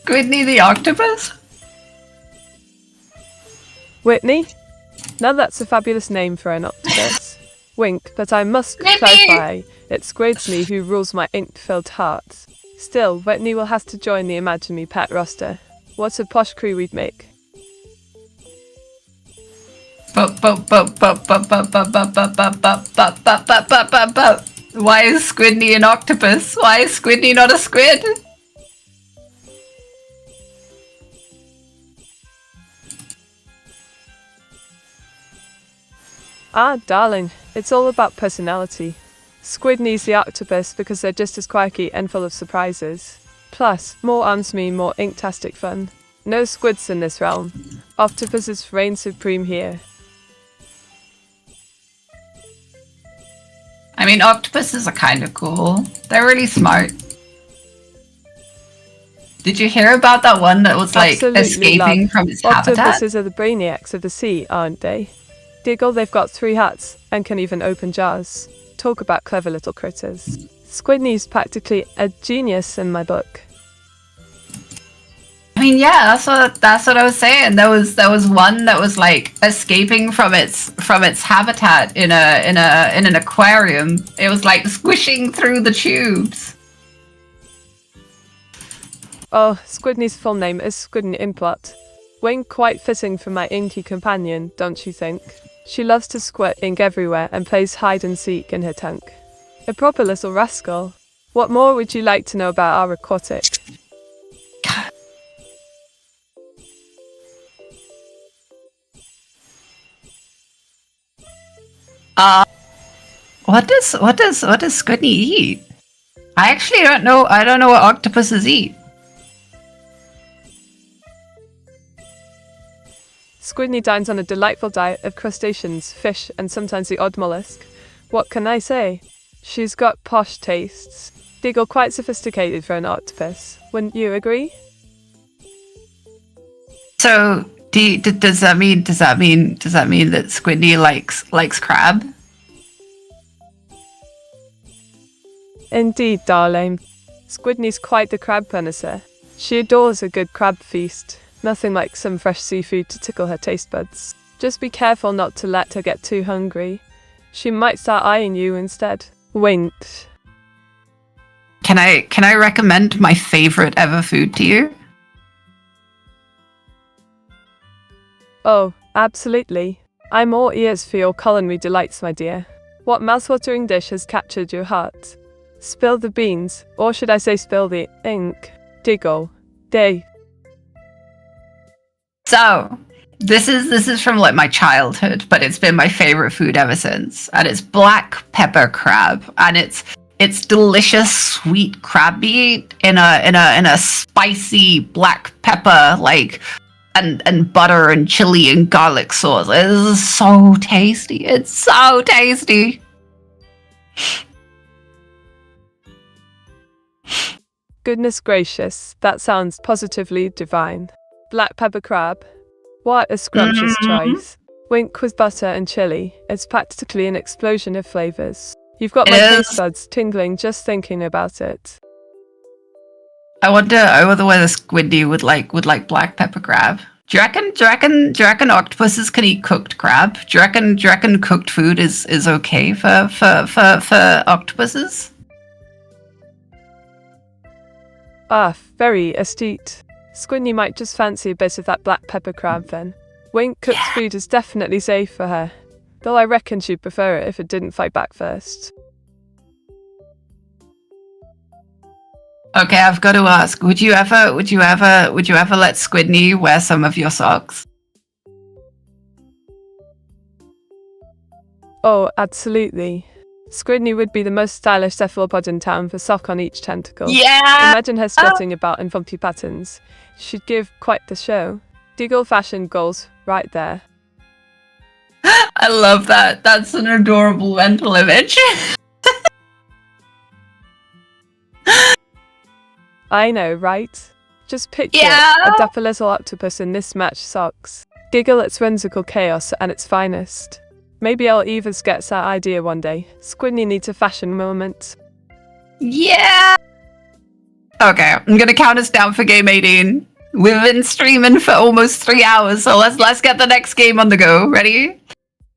Squidney the octopus? Whitney? Now that's a fabulous name for an octopus. Wink, but I must Whitney! clarify, it's Squidney who rules my ink-filled heart. Still, Whitney will have to join the Imagine Me pet roster. What a posh crew we'd make. Why is Squidney an octopus? Why is Squidney not a squid? Ah, darling, it's all about personality. Squidney's the octopus because they're just as quirky and full of surprises. Plus, more arms mean more inktastic fun. No squids in this realm. Octopuses reign supreme here. I mean, octopuses are kind of cool. They're really smart. Did you hear about that one that was like Absolutely, escaping love. from its habitat? Octopuses are the brainiacs of the sea, aren't they? Diggle, they've got 3 hearts and can even open jars. Talk about clever little critters. Squidney's practically a genius in my book. I mean, yeah, that's what I was saying. There was one that was like escaping from its habitat in an aquarium. It was like squishing through the tubes. Oh, Squidney's full name is Squidney Implot. Wing quite fitting for my inky companion, don't you think? She loves to squirt ink everywhere and plays hide and seek in her tank. A proper little rascal. What more would you like to know about our aquatic? What does Squidney eat? I actually don't know. I don't know what octopuses eat. Squidney dines on a delightful diet of crustaceans, fish, and sometimes the odd mollusk. What can I say? She's got posh tastes. Diggle quite sophisticated for an octopus. Wouldn't you agree? So, does that mean that Squidney likes crab? Indeed, darling. Squidney's quite the crab connoisseur. She adores a good crab feast. Nothing like some fresh seafood to tickle her taste buds. Just be careful not to let her get too hungry. She might start eyeing you instead. Winked. Can I recommend my favorite ever food to you? Oh, absolutely. I'm all ears for your culinary delights, my dear. What mouth-watering dish has captured your heart? Spill the beans, or should I say spill the ink? Diggle. Day. So, this is from like my childhood, but it's been my favorite food ever since. And it's black pepper crab, and it's delicious sweet crab meat in a spicy black pepper and butter and chili and garlic sauce. It is so tasty. It's so tasty. Goodness gracious, that sounds positively divine. Black pepper crab. What a scrumptious choice. Wink with butter and chili. It's practically an explosion of flavors. You've got my taste buds tingling just thinking about it. I wonder whether Squidney would like black pepper crab. Do you reckon octopuses can eat cooked crab? Do you reckon cooked food is okay for octopuses? Ah, very astute. Squidney might just fancy a bit of that black pepper crab then. Wink cooked food is definitely safe for her. Though I reckon she'd prefer it if it didn't fight back first. Okay, I've got to ask, would you ever let Squidney wear some of your socks? Oh, absolutely. Squidney would be the most stylish cephalopod in town for sock on each tentacle. Yeah! Imagine her strutting about in funky patterns. She'd give quite the show. Diggle fashion goals right there. I love that. That's an adorable mental image. I know, right? Just picture a dapper little octopus in mismatched socks. Giggle its whimsical chaos at its finest. Maybe I'll even get that idea one day. Squidney needs a fashion moment. Yeah! Okay, I'm gonna count us down for game 18. We've been streaming for almost 3 hours, so let's get the next game on the go. Ready?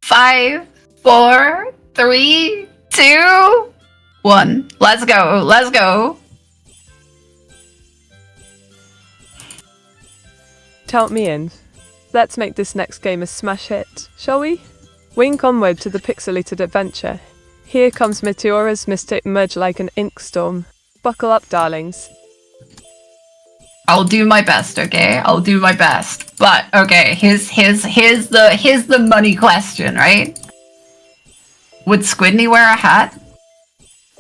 5, 4, 3, 2, 1. Let's go. Let's go. Count me in. Let's make this next game a smash hit, shall we? Wink onward to the pixelated adventure. Here comes Meteora's mystic merge like an ink storm. Buckle up, darlings. I'll do my best, okay? I'll do my best. But okay, here's the money question, right? Would Squidney wear a hat?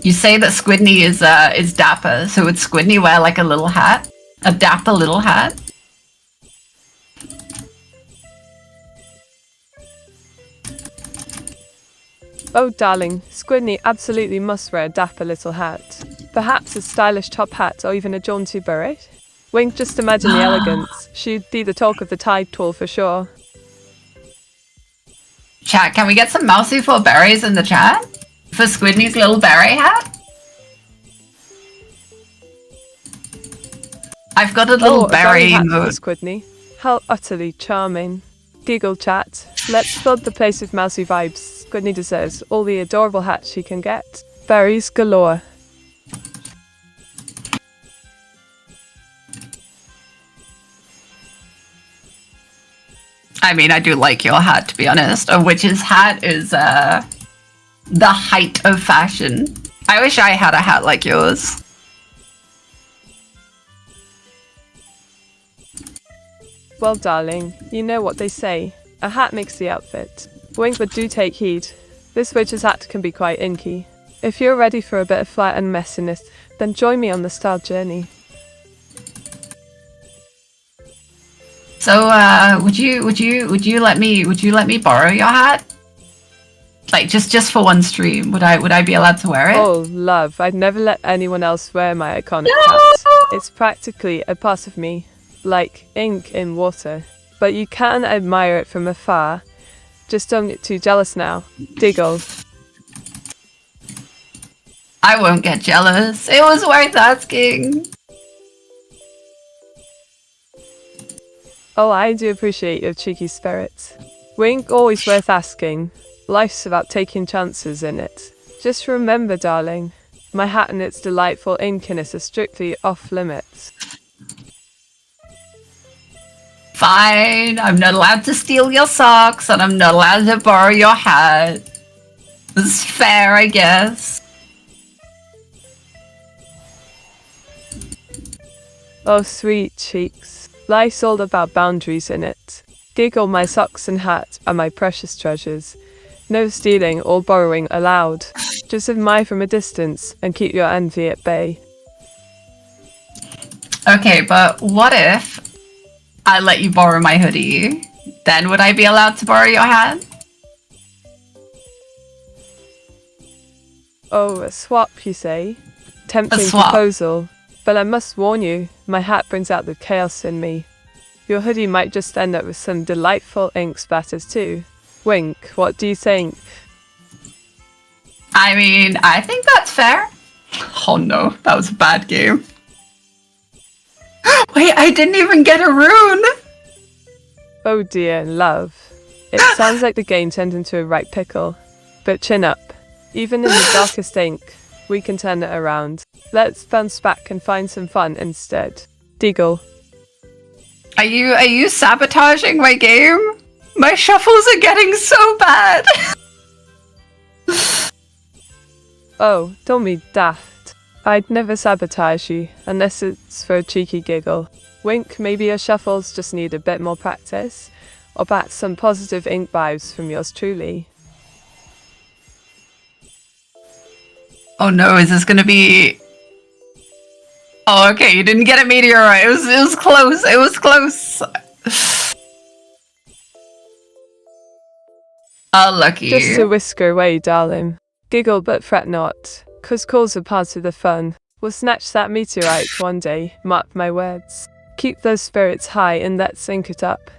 You say that Squidney is dapper, so would Squidney wear like a little hat? A dapper little hat? Oh darling, Squidney absolutely must wear a dapper little hat. Perhaps a stylish top hat or even a jaunty beret? Wink, just imagine the elegance. She'd be the talk of the tide pool for sure. Chat, can we get some MousieFuzz berries in the chat? For Squidney's little beret hat? I've got a little berry hat for mode. Squidney. How utterly charming. Giggle chat. Let's flood the place with mousy vibes. Squidney deserves all the adorable hats she can get. Berries galore. I mean, I do like your hat, to be honest. A witch's hat is the height of fashion. I wish I had a hat like yours. Well, darling, you know what they say. A hat makes the outfit. Wink, but do take heed. This witch's hat can be quite inky. If you're ready for a bit of flight and messiness, then join me on the style journey. So, would you let me borrow your hat? Like just for one stream, would I be allowed to wear it? Oh, love, I'd never let anyone else wear my iconic hat. It's practically a part of me, like ink in water. But you can admire it from afar. Just don't get too jealous now. Diggle. I won't get jealous. It was worth asking. Oh, I do appreciate your cheeky spirit. Wink, always worth asking. Life's about taking chances in it. Just remember, darling, my hat and its delightful inkiness are strictly off limits. Fine, I'm not allowed to steal your socks, and I'm not allowed to borrow your hat. It's fair, I guess. Oh, sweet cheeks. Life's all about boundaries in it. Giggle, my socks and hat are my precious treasures. No stealing or borrowing allowed. Just admire from a distance and keep your envy at bay. Okay, but what if I let you borrow my hoodie? Then would I be allowed to borrow your hat? Oh, a swap, you say? Tempting A swap. proposal. But I must warn you, my hat brings out the chaos in me. Your hoodie might just end up with some delightful ink spatters too. Wink, what do you think? I mean, I think that's fair. Oh no, that was a bad game. Wait, I didn't even get a rune! Oh dear, love. It sounds like the game turned into a right pickle. But chin up. Even in the darkest ink, we can turn it around. Let's bounce back and find some fun instead. Deagle. Are you sabotaging my game? My shuffles are getting so bad! Oh, don't be daft. I'd never sabotage you, unless it's for a cheeky giggle. Wink, maybe your shuffles just need a bit more practice, or perhaps some positive ink vibes from yours truly. Oh no, is this gonna be... Oh, okay, you didn't get a Meteora. It was close. It was close. Oh, lucky. Just a whisker away, darling. Giggle but fret not, 'cause calls are part of the fun. We'll snatch that meteorite one day, mark my words. Keep those spirits high and let's sync it up.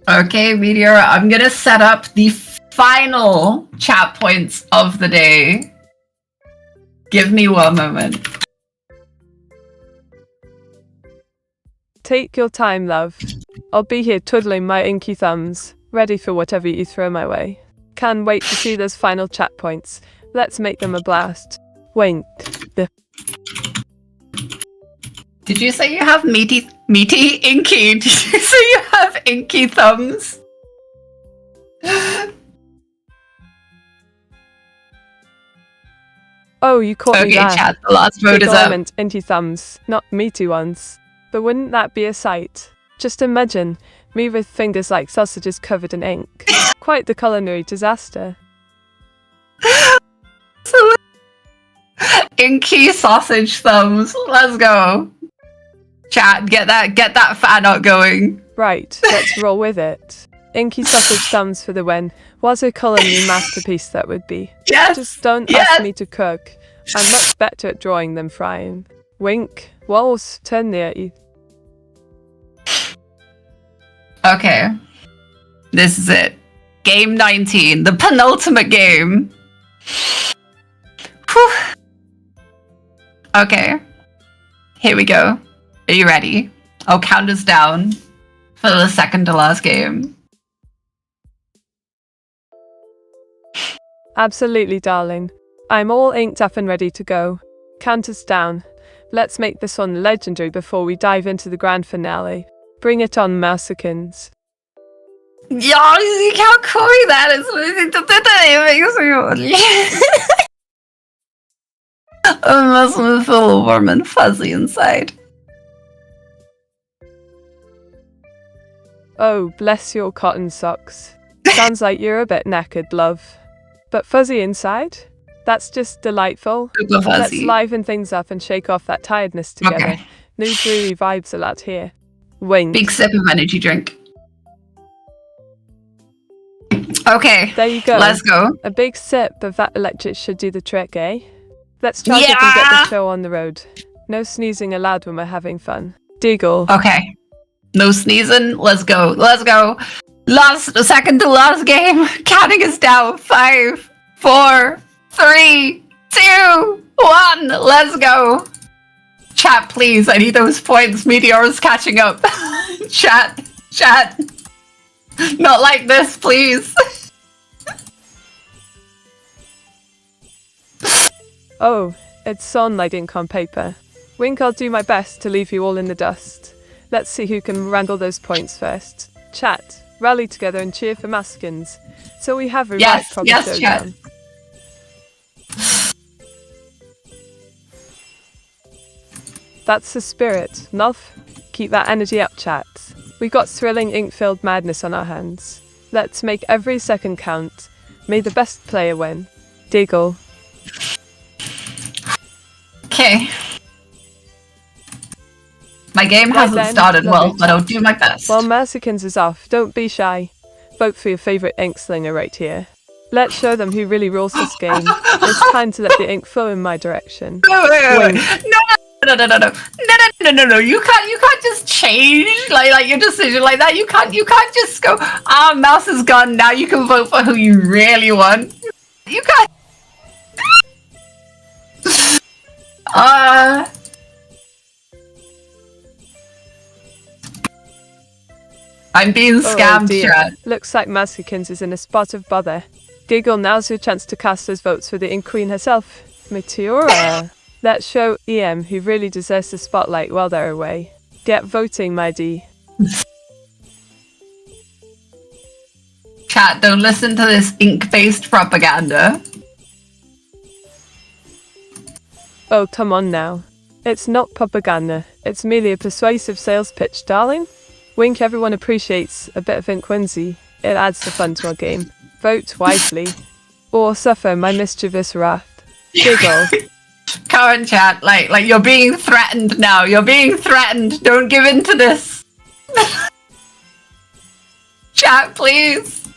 Okay, Meteora, I'm gonna set up the final chat points of the day. Give me one moment. Take your time, love. I'll be here twiddling my inky thumbs, ready for whatever you throw my way. Can't wait to see those final chat points. Let's make them a blast. Wink. Did you say you have meaty inky? Did you say you have inky thumbs? Oh, you caught me Okay, there. chat, the last vote is up. Inky thumbs, not meaty ones. But wouldn't that be a sight? Just imagine me with fingers like sausages covered in ink. Quite the culinary disaster. Inky sausage thumbs. Let's go. Chat, get that fan art going. Right, let's roll with it. Inky sausage thumbs for the win. What a culinary masterpiece that would be. Yes. Just don't ask me to cook. I'm much better at drawing than frying. Wink. Walls, turn near you. Okay. This is it. Game 19, the penultimate game. Whew. Okay. Here we go. Are you ready? I'll count us down for the second to last game. Absolutely, darling. I'm all inked up and ready to go. Count us down. Let's make this one legendary before we dive into the grand finale. Bring it on, Mousikins. Yeah, you can't call me that. It makes me I'm messing with feel warm and fuzzy inside. Oh, bless your cotton socks. Sounds like you're a bit knackered, love. But fuzzy inside? That's just delightful. Super fuzzy. Let's liven things up and shake off that tiredness together. Okay. New dreary vibes allowed here. Wink. Big sip of energy drink. Okay. There you go. Let's go. A big sip of that electric should do the trick, eh? Let's charge up and get the show on the road. No sneezing allowed when we're having fun. Deagle. Okay. No sneezing. Let's go. Let's go. Second to last game. Counting us down. 5, 4, 3, 2, 1. Let's go. Chat, please. I need those points. Meteora's catching up. Chat. Not like this, please. Oh, it's sunlight ink on paper. Wink, I'll do my best to leave you all in the dust. Let's see who can wrangle those points first. Chat, rally together and cheer for Maskins. So we have a right proper showdown. That's the spirit. Love, keep that energy up, chat. We got thrilling ink-filled madness on our hands. Let's make every second count. May the best player win. Deagle. Okay. My game hasn't started well, but I'll do my best. While Mousikins is off, don't be shy. Vote for your favourite ink slinger right here. Let's show them who really rules this game. It's time to let the ink flow in my direction. Wait. No. You can't just change like your decision like that. You can't just go, mouse is gone, now you can vote for who you really want. You can't. I'm being scammed, chat. Looks like Mousikins is in a spot of bother. Giggle, now's your chance to cast those votes for the ink queen herself, Meteora. Let's show EM who really deserves the spotlight while they're away. Get voting, my D. Chat, don't listen to this ink-based propaganda. Oh, come on now. It's not propaganda. It's merely a persuasive sales pitch, darling. Wink, everyone appreciates a bit of ink whimsy. It adds the fun to our game. Vote wisely, or suffer my mischievous wrath. Giggle. Current chat, like you're being threatened now. You're being threatened. Don't give in to this. Chat, please.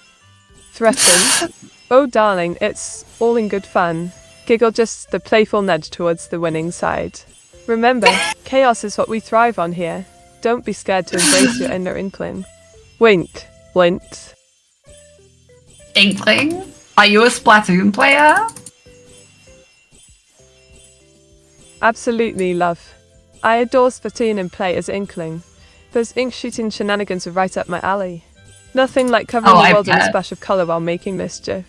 Threatened? Oh, darling, it's all in good fun. Giggle, just the playful nudge towards the winning side. Remember, chaos is what we thrive on here. Don't be scared to embrace your inner inkling. Wink. Blint. Inkling? Are you a Splatoon player? Absolutely, love. I adore Splatoon and play as Inkling. Those ink shooting shenanigans are right up my alley. Nothing like covering the world in a splash of colour while making mischief.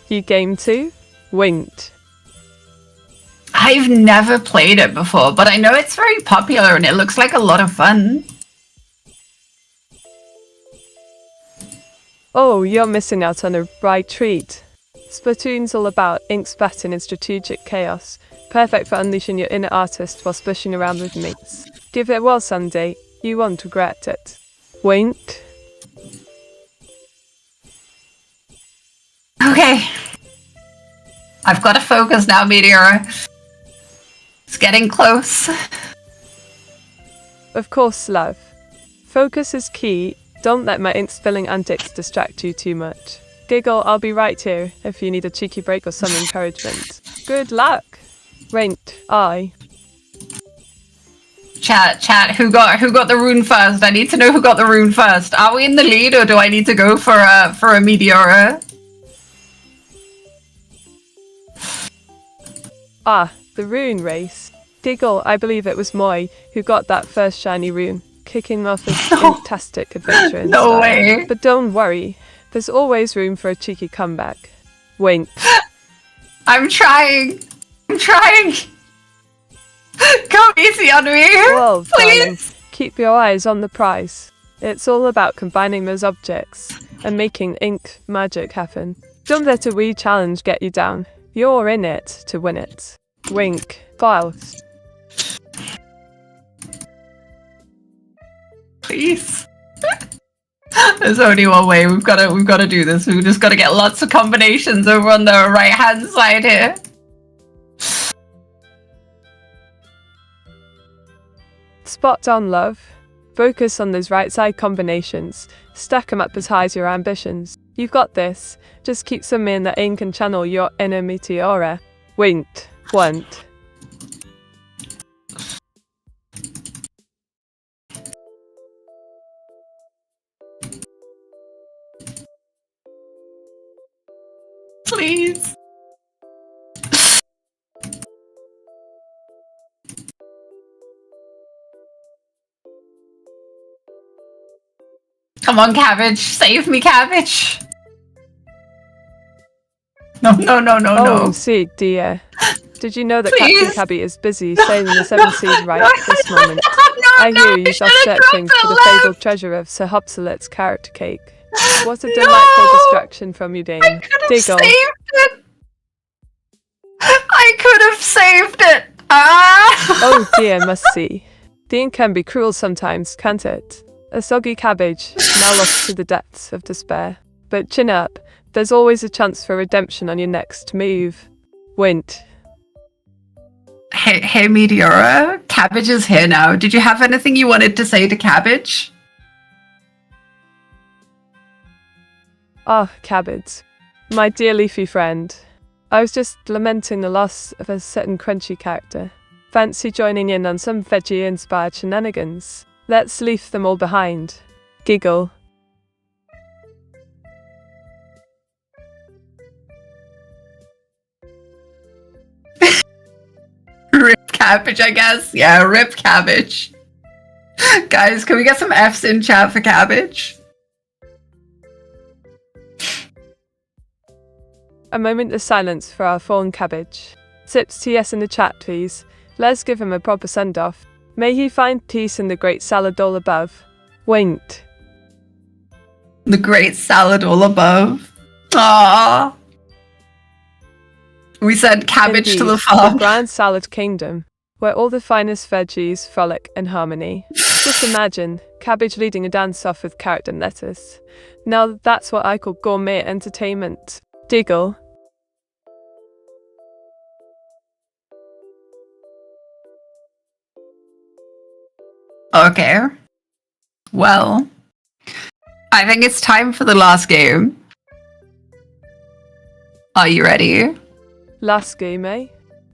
You game too? Winked. I've never played it before, but I know it's very popular and it looks like a lot of fun. Oh, you're missing out on a right treat. Splatoon's all about ink splatting and strategic chaos, perfect for unleashing your inner artist while splashing around with mates. Give it a whirl someday, you won't regret it. Winked. Okay. I've got to focus now, Meteora. It's getting close. Of course, love. Focus is key. Don't let my ink spilling antics distract you too much. Giggle, I'll be right here if you need a cheeky break or some encouragement. Good luck. Winked. I. Chat, who got the rune first? I need to know who got the rune first. Are we in the lead or do I need to go for a Meteora? Ah, the rune race. Giggle, I believe it was Moi who got that first shiny rune, kicking off his fantastic adventure in No style. way. But don't worry, there's always room for a cheeky comeback. Wink. I'm trying. Go easy on me. Well, please. darling, keep your eyes on the prize. It's all about combining those objects and making ink magic happen. Don't let a wee challenge get you down. You're in it to win it. Wink. Files. Please. There's only one way. We've got to do this. We've just got to get lots of combinations over on the right hand side here. Spot on, love. Focus on those right side combinations. Stack 'em up as high as your ambitions. You've got this. Just keep some in that ink and channel your inner Meteora. Winked. Want. Please. Come on, Cabbage. Save me, Cabbage. No. Oh, see, dear. Did you know that Please. Captain Cabby is busy sailing the seven seas right at this moment? I No, hear you should off have searching dropped for it the left. fabled treasure of Sir Hopsalet's carrot cake. What a delightful distraction from you, Dame. I could have Diggle. saved it. I could have saved it. Ah! Oh dear, must see. The ink can be cruel sometimes, can't it? A soggy cabbage, now lost to the depths of despair. But chin up, there's always a chance for redemption on your next move. Wint. Hey, Meteora. Cabbage is here now. Did you have anything you wanted to say to Cabbage? Ah, cabbage. My dear leafy friend. I was just lamenting the loss of a certain crunchy character. Fancy joining in on some veggie-inspired shenanigans. Let's leave them all behind. Giggle. Rip Cabbage, I guess. Yeah, rip Cabbage. Guys, can we get some Fs in chat for Cabbage? A moment of silence for our fallen cabbage. Sips TS in the chat, please. Let's give him a proper send-off. May he find peace in the great salad all above. Winked. The great salad all above. Aww. We sent cabbage Indeed, to the farm. grand salad kingdom, where all the finest veggies frolic in harmony. Just imagine, cabbage leading a dance-off with carrot and lettuce. Now that's what I call gourmet entertainment. Diggle. Okay. Well, I think it's time for the last game. Are you ready? Last game, eh?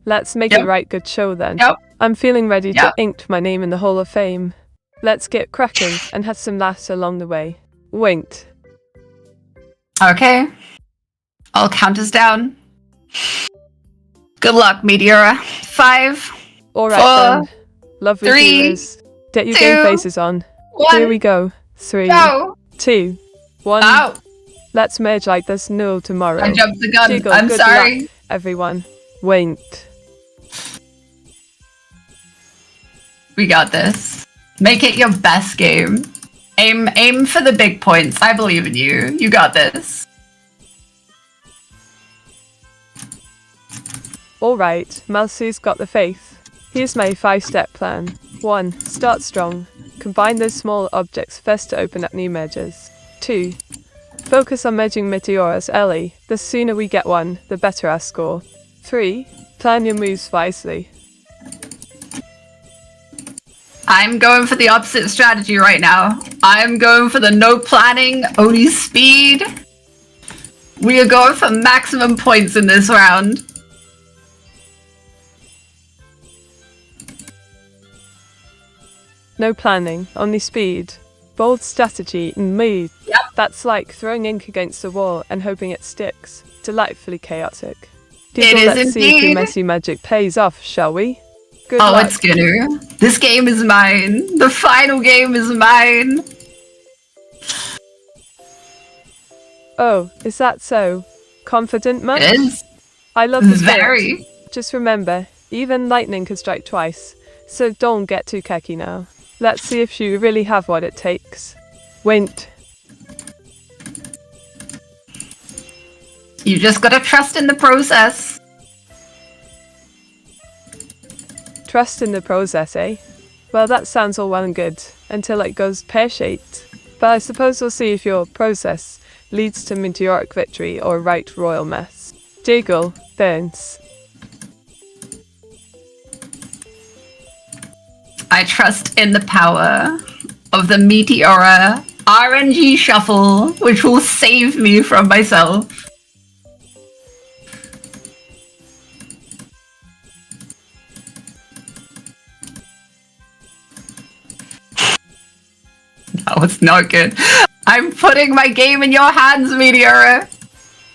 Let's make Yep. it right good show then. Yep. I'm feeling ready Yep. to ink my name in the Hall of Fame. Let's get cracking and have some laughs along the way. Winked. Okay. I'll count us down. Good luck, Meteora. 5, Alright 4, then. Lovely 3, viewers. Get your 2, game faces on. Here we go. 3, Go. 2, 1. Ow. Let's merge like there's no tomorrow. I jumped the gun. Jiggle, I'm good sorry. luck, everyone. Wait. We got this. Make it your best game. Aim for the big points. I believe in you. You got this. Alright, Mousie's got the faith. Here's my 5-step plan. 1. Start strong. Combine those small objects first to open up new merges. 2. Focus on merging Meteoras early. The sooner we get one, the better our score. 3. Plan your moves wisely. I'm going for the opposite strategy right now. I'm going for the no planning, only speed. We are going for maximum points in this round. No planning, only speed. Bold strategy and mood. Yep. That's like throwing ink against a wall and hoping it sticks. Delightfully chaotic. It is let's see if your indeed. messy magic pays off, shall we? Good Oh, luck. it's gonna. This game is mine. The final game is mine. Oh, is that so? Confident much? It is. I love this bit. Very. Just remember, even lightning can strike twice, so don't get too cocky now. Let's see if you really have what it takes. Wait. You just gotta trust in the process. Trust in the process, eh? Well, that sounds all well and good, until it goes pear-shaped. But I suppose we'll see if your process leads to meteoric victory or right royal mess. Jiggle, burns. I trust in the power of the Meteora RNG shuffle, which will save me from myself. That was not good. I'm putting my game in your hands, Meteora.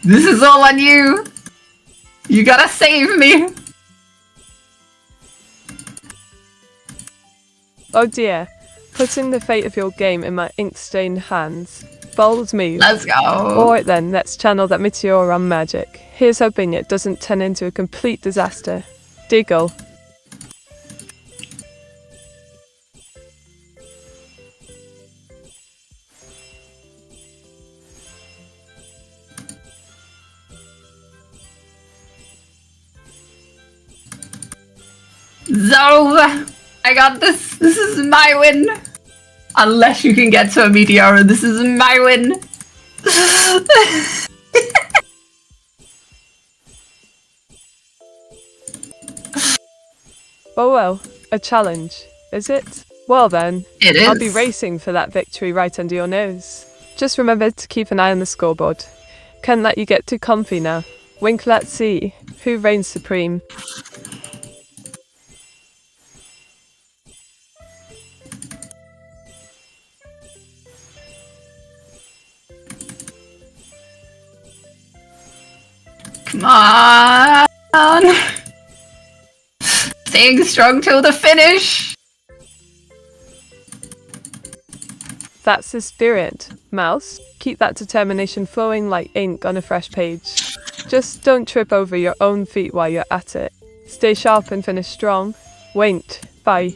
This is all on you. You gotta save me. Oh dear, putting the fate of your game in my ink-stained hands. Bold move. Let's go. Alright then, let's channel that Meteora magic. Here's hoping it doesn't turn into a complete disaster. Diggle. So, I got this. This is my win. Unless you can get to a Meteora, this is my win. Oh well, a challenge, is it? Well then, It is. I'll be racing for that victory right under your nose. Just remember to keep an eye on the scoreboard. Can't let you get too comfy now. Wink, let's see who reigns supreme. Come on. Staying strong till the finish. That's the spirit, Mouse. Keep that determination flowing like ink on a fresh page. Just don't trip over your own feet while you're at it. Stay sharp and finish strong. Wait, bye.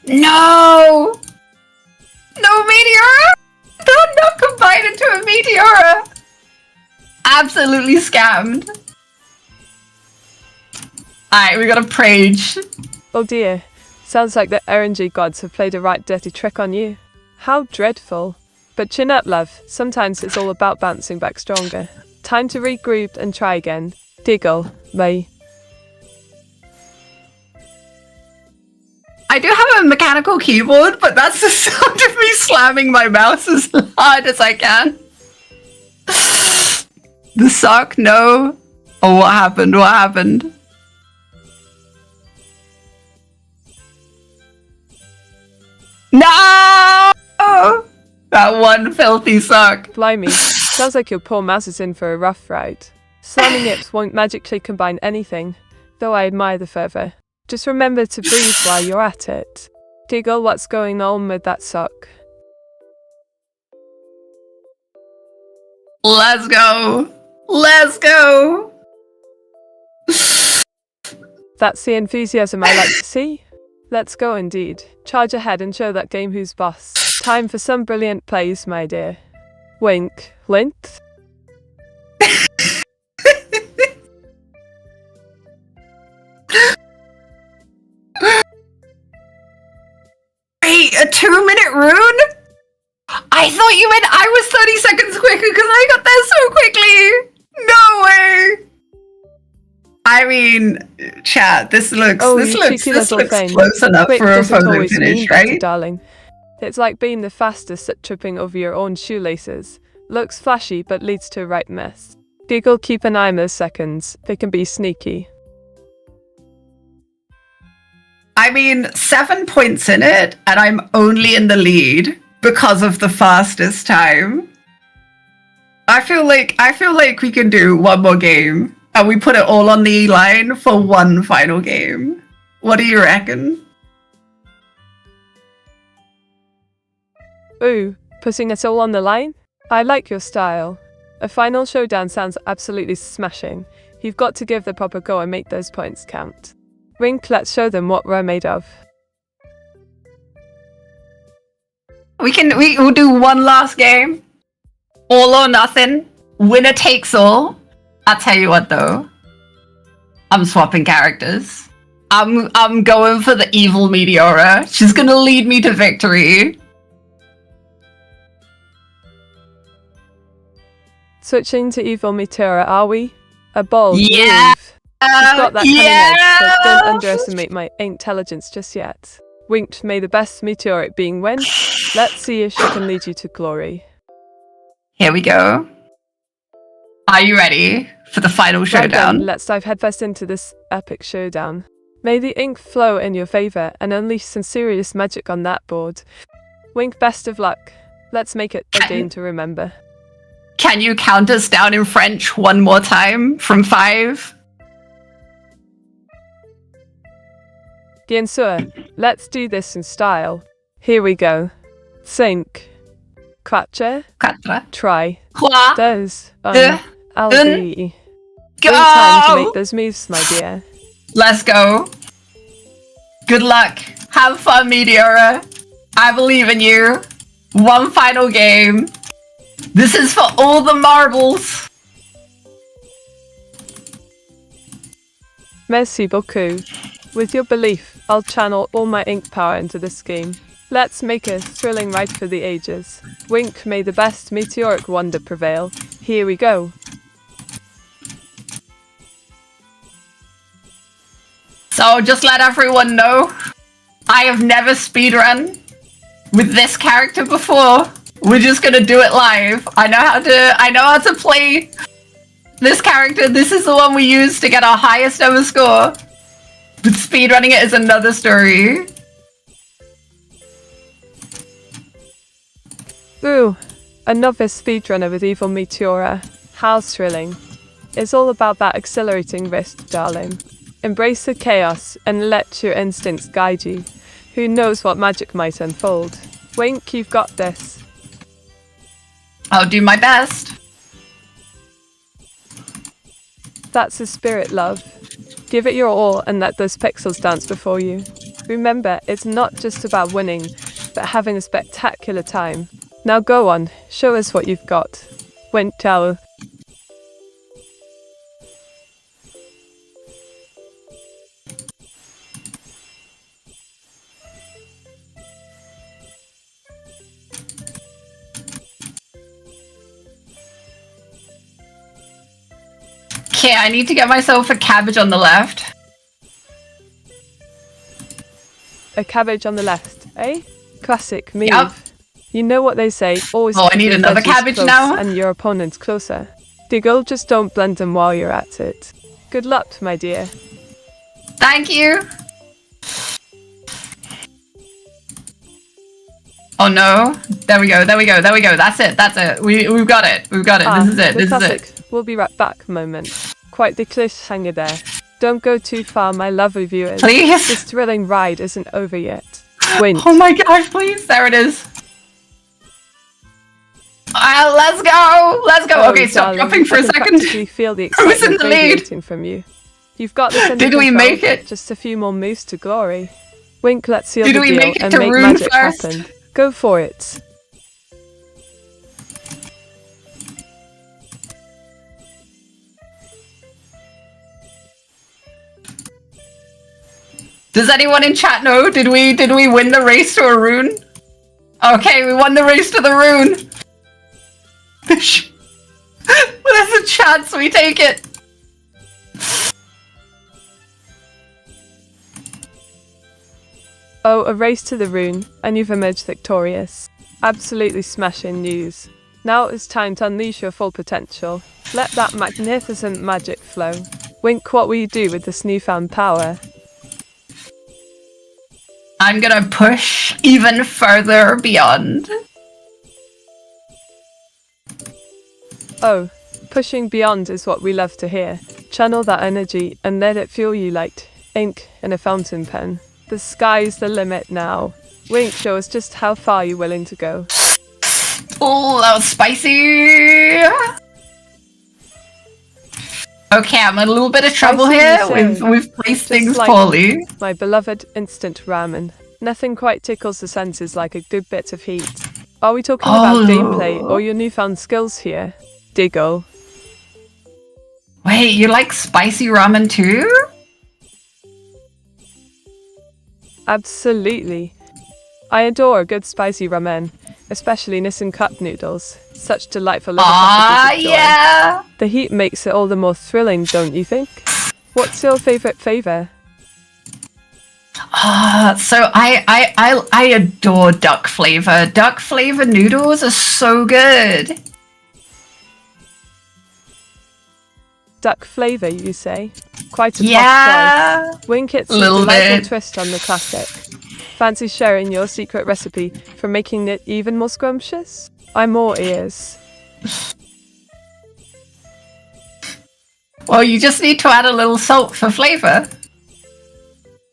No! No Meteora! They're not combined into a Meteora! Absolutely scammed. Alright, we got a Prage. Oh dear, sounds like the RNG gods have played a right dirty trick on you. How dreadful. But chin up, love. Sometimes it's all about bouncing back stronger. Time to regroup and try again. Diggle, bye. I do have a mechanical keyboard, but that's the sound of me slamming my mouse as hard as I can. The sock? No. Oh, what happened? What happened? No! That one filthy sock. Blimey, Sounds like your poor mouse is in for a rough ride. Slamming hips won't magically combine anything, though I admire the fervor. Just remember to breathe while you're at it. Giggle, what's going on with that sock? Let's go! Let's go! That's the enthusiasm I like to see. Let's go indeed. Charge ahead and show that game who's boss. Time for some brilliant plays, my dear. Wink. Lint? Wait, a 2-minute rune? I thought you meant I was 30 seconds quicker because I got there so quickly! No way! I mean, chat, this looks close enough Quick for a doesn't photo always finish, mean better, right? darling. It's like being the fastest at tripping over your own shoelaces. Looks flashy, but leads to a right mess. Giggle, keep an eye on those seconds. They can be sneaky. I mean, 7 points in it, and I'm only in the lead because of the fastest time. I feel like we can do one more game, and we put it all on the line for one final game. What do you reckon? Ooh, putting it all on the line? I like your style. A final showdown sounds absolutely smashing. You've got to give the proper go and make those points count. Wink, let's show them what we're made of. We'll do one last game. All or nothing. Winner takes all. I'll tell you what though. I'm swapping characters. I'm going for the evil Meteora. She's gonna lead me to victory. Switching to evil Meteora, are we? A bold Yeah. move. You've got that cunning edge, but don't underestimate my intelligence just yet. Winked, may the best meteoric being win. Let's see if she can lead you to glory. Here we go. Are you ready for the final Right showdown? then, let's dive headfirst into this epic showdown. May the ink flow in your favor and unleash some serious magic on that board. Wink, best of luck. Let's make it a game to remember. Can you count us down in French one more time from 5? Bien sûr, let's do this in style. Here we go. 5, 4, 4, try, 3, 2, 2, Aldi. go! Great time to make those moves, my dear. Let's go. Good luck. Have fun, Meteora. I believe in you. One final game. This is for all the marbles. Merci beaucoup. With your belief, I'll channel all my ink power into this game. Let's make a thrilling ride for the ages. Wink, may the best meteoric wonder prevail. Here we go. So just let everyone know, I have never speedrun with this character before. We're just gonna do it live. I know how to play this character. This is the one we use to get our highest ever score. But speedrunning it is another story. Ooh, a novice speedrunner with evil Meteora. How thrilling. It's all about that exhilarating risk, darling. Embrace the chaos and let your instincts guide you. Who knows what magic might unfold? Wink, you've got this. I'll do my best. That's the spirit, love. Give it your all and let those pixels dance before you. Remember, it's not just about winning, but having a spectacular time. Now go on, show us what you've got. Wink, ciao. Okay, I need to get myself a cabbage on the left. A cabbage on the left, eh? Classic move. Yep. You know what they say, always Oh, I keep need your another veggies cabbage close now? and your opponents closer. Diggle, just don't blend them while you're at it. Good luck, my dear. Thank you. Oh no. There we go. That's it. We've got it. This is it. The classic "we'll be right back" moment. Quite the cliffhanger there. Don't go too far, my lovely viewers. Please. This thrilling ride isn't over yet. Wink. Oh my gosh, please. There it is. Let's go. Oh, Okay, stop darling, dropping for I a can second. practically feel the Who's in excitement the lead? radiating from you. You've got this under Did we control. make it? Just a few more moves to glory. Wink, let's seal Did the we deal make it and to make rune magic first? happen. Go for it. Does anyone in chat know? Did we win the race to a rune? Okay, we won the race to the rune. There's a chance we take it. Oh, a race to the rune, and you've emerged victorious. Absolutely smashing news. Now it's time to unleash your full potential. Let that magnificent magic flow. Wink, what will you do with this newfound power? I'm gonna push even further beyond. Oh, pushing beyond is what we love to hear. Channel that energy and let it fuel you like ink in a fountain pen. The sky's the limit now. Wink, show us just how far you're willing to go. Oh, that was spicy. Okay, I'm in a little bit of trouble Spicy, here. you say? We've placed things like poorly. My beloved instant ramen. Nothing quite tickles the senses like a good bit of heat. Are we talking about gameplay or your newfound skills here? Diggle. Wait, you like spicy ramen too? Absolutely. I adore a good spicy ramen, especially Nissan cup noodles. Such delightful little packages of joy. Yeah. The heat makes it all the more thrilling, don't you think? What's your favorite flavor? So I adore duck flavor. Duck flavor noodles are so good. Duck flavor, you say? Quite a Yeah. posh choice. Wink, it's a Little delightful bit. twist on the classic. Fancy sharing your secret recipe for making it even more scrumptious? I'm all ears. Well, you just need to add a little salt for flavor.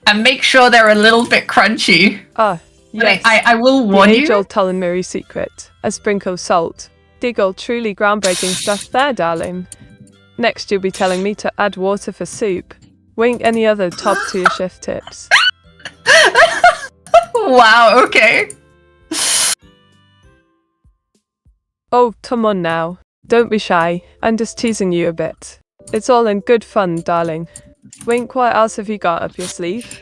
And make sure they're a little bit crunchy. Ah, yes. I will warn The you. age-old culinary secret. A sprinkle of salt. Diggle, truly groundbreaking stuff there, darling. Next, you'll be telling me to add water for soup. Wink, any other top-tier chef tips? Wow, okay. Oh, come on now. Don't be shy. I'm just teasing you a bit. It's all in good fun, darling. Wink, what else have you got up your sleeve?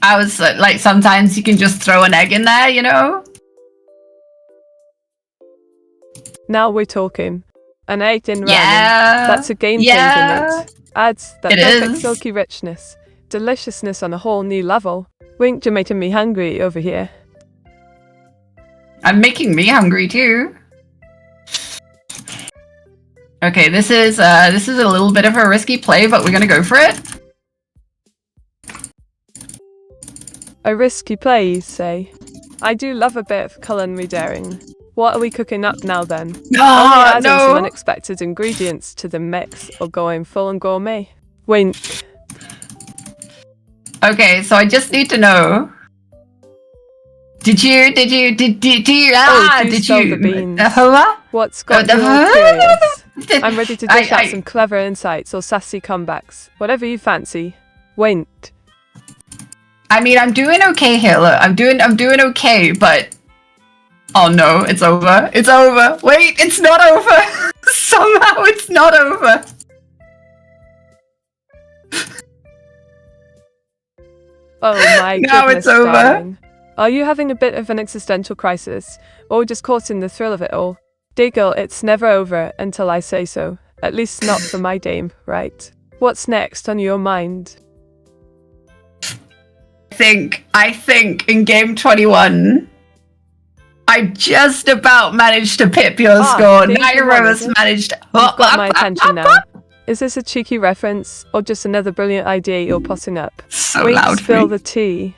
I was like, sometimes you can just throw an egg in there, you know? Now we're talking. An egg in ramen. Yeah. That's a game changer, mate. Adds that It perfect is. silky richness. Deliciousness on a whole new level. Wink, you're making me hungry over here. I'm making me hungry too. Okay, this is a little bit of a risky play, but we're gonna go for it. A risky play, you say? I do love a bit of culinary daring. What are we cooking up now then? Are we adding some No. unexpected ingredients to the mix or going full on gourmet? Wink. Okay, so I just need to know. Did you do did spill you the beans. what? What's got Oh, you the- all curious? I'm ready to dish out I- some clever insights or sassy comebacks. Whatever you fancy. Wink. I mean, I'm doing okay here. Look, I'm doing okay, but oh no, it's over. It's over. Wait, it's not over. Somehow it's not over. Oh my Now goodness, it's over. darling. Are you having a bit of an existential crisis? Or just caught in the thrill of it all? Diggle, it's never over until I say so. At least not for my dame, right? What's next on your mind? I think in game 21, I just about managed to pip your score. game 21, Nairo is has it? managed. You've got my attention now. Is this a cheeky reference, or just another brilliant idea you're potting up? So Wink, loud for spill me. the tea.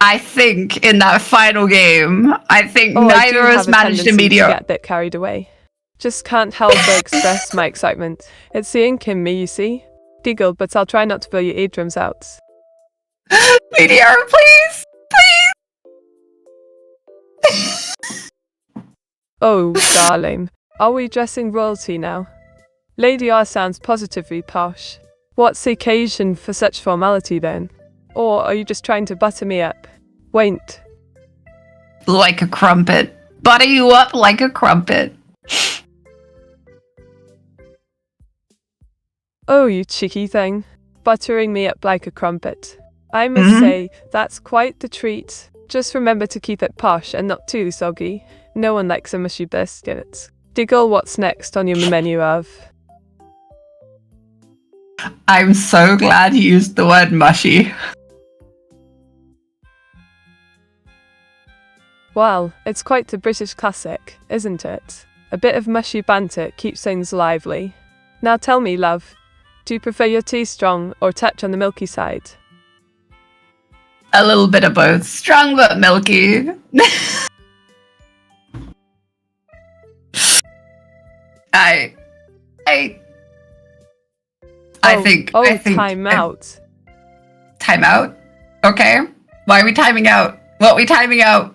I think in that final game, I think neither of us managed a meteor. To get a bit carried away. Just can't help but express my excitement. It's the ink in me, you see. Giggle, but I'll try not to blow your eardrums out. Meteor, please! Please! Oh, darling. Are we dressing royalty now? Lady R sounds positively posh. What's the occasion for such formality then? Or are you just trying to butter me up? Wait. Like a crumpet. Butter you up like a crumpet. Oh, you cheeky thing. Buttering me up like a crumpet. I must say, that's quite the treat. Just remember to keep it posh and not too soggy. No one likes a mushy biscuit. Diggle, what's next on your menu of? I'm so glad you used the word mushy. Well, it's quite the British classic, isn't it? A bit of mushy banter keeps things lively. Now tell me, love, do you prefer your tea strong or touch on the milky side? A little bit of both. Strong but milky. I think time out. Time out? Okay. Why are we timing out? What are we timing out?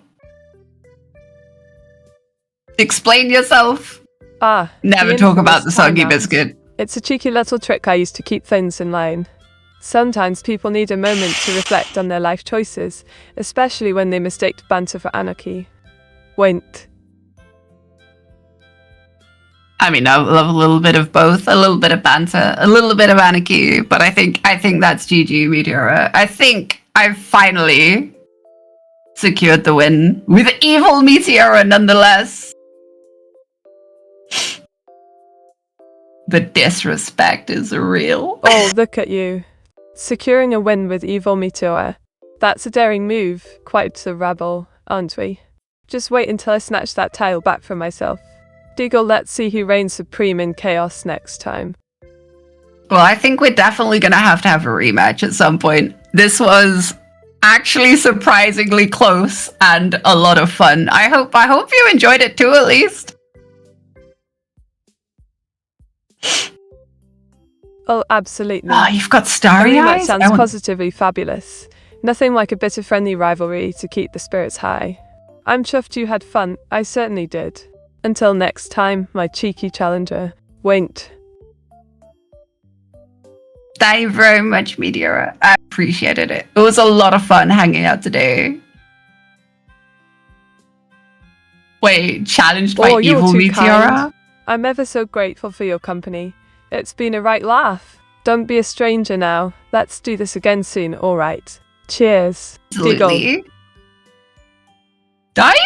Explain yourself. Never talk about the soggy biscuit. It's a cheeky little trick I use to keep things in line. Sometimes people need a moment to reflect on their life choices, especially when they mistake banter for anarchy. Wait. I mean, I love a little bit of both, a little bit of banter, a little bit of anarchy, but I think that's GG, Meteora. I think I've finally secured the win with evil Meteora nonetheless. The disrespect is real. Oh, look at you. Securing a win with evil Meteora. That's a daring move. Quite a rebel, aren't we? Just wait until I snatch that tile back from myself. Diggle, let's see who reigns supreme in chaos next time. Well, I think we're definitely going to have a rematch at some point. This was actually surprisingly close and a lot of fun. I hope you enjoyed it too, at least. Oh, absolutely. Oh, you've got starry eyes? That sounds positively fabulous. Nothing like a bit of friendly rivalry to keep the spirits high. I'm chuffed you had fun. I certainly did. Until next time, my cheeky challenger. Wait. Thank you very much, Meteora. I appreciated it. It was a lot of fun hanging out today. Wait, challenged by evil Meteora? Kind. I'm ever so grateful for your company. It's been a right laugh. Don't be a stranger now. Let's do this again soon, alright? Cheers. Absolutely. Don't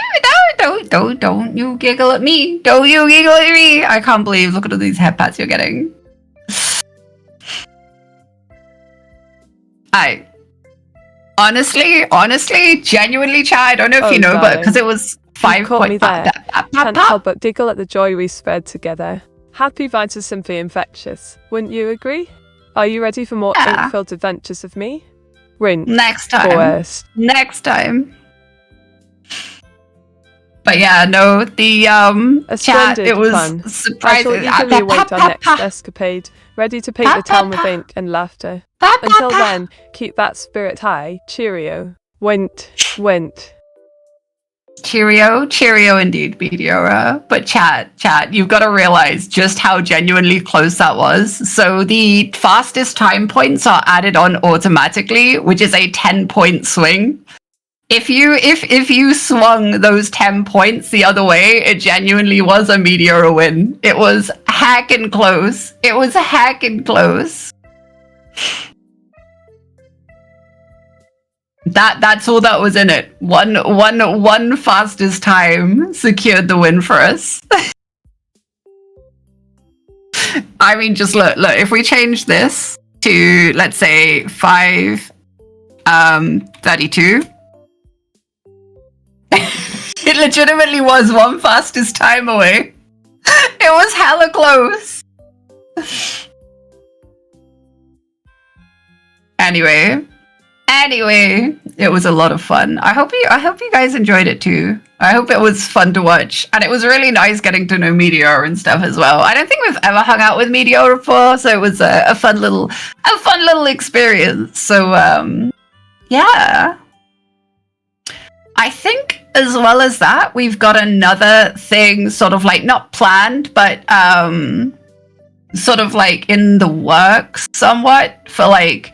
you giggle at me. Don't you giggle at me. I can't believe, look at all these head pats you're getting. Honestly, genuinely, Chad, I don't know if you know, darling, but because it was 5.5. Can't help but giggle at the joy we spread together. Happy vibes are simply infectious. Wouldn't you agree? Are you ready for more ink-filled adventures of me? Rin. Next time. Next time. But yeah, no, the chat, it was fun. surprising. I shall eagerly await our next escapade, ready to paint the town with ink and laughter. Until then, keep that spirit high. Cheerio. Went. Cheerio indeed, Meteora. But chat, you've got to realize just how genuinely close that was. So the fastest time points are added on automatically, which is a 10-point swing. If you swung those 10 points the other way, it genuinely was a Meteora win. It was hacking close. That's all that was in it. One fastest time secured the win for us. I mean, just look, if we change this to, let's say, 5:32. It legitimately was one fastest time away. It was hella close. Anyway, Anyway, it was a lot of fun. I hope you guys enjoyed it too. I hope it was fun to watch, and it was really nice getting to know Meteora and stuff as well. I don't think we've ever hung out with Meteora before, so it was a fun little experience. So yeah, I think as well as that, we've got another thing, sort of like not planned, but sort of like in the works somewhat for like.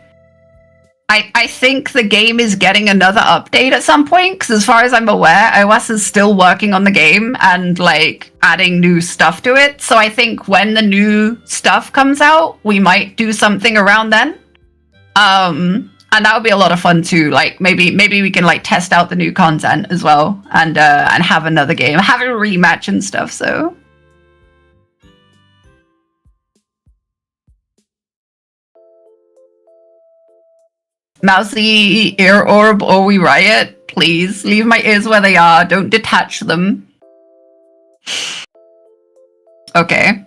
I think the game is getting another update at some point, because as far as I'm aware, iOS is still working on the game and like adding new stuff to it. So I think when the new stuff comes out, we might do something around then. And that would be a lot of fun too. Like maybe we can like test out the new content as well and have another game, have a rematch and stuff. So Mousie, ear orb, or we riot. Please leave my ears where they are. Don't detach them. Okay.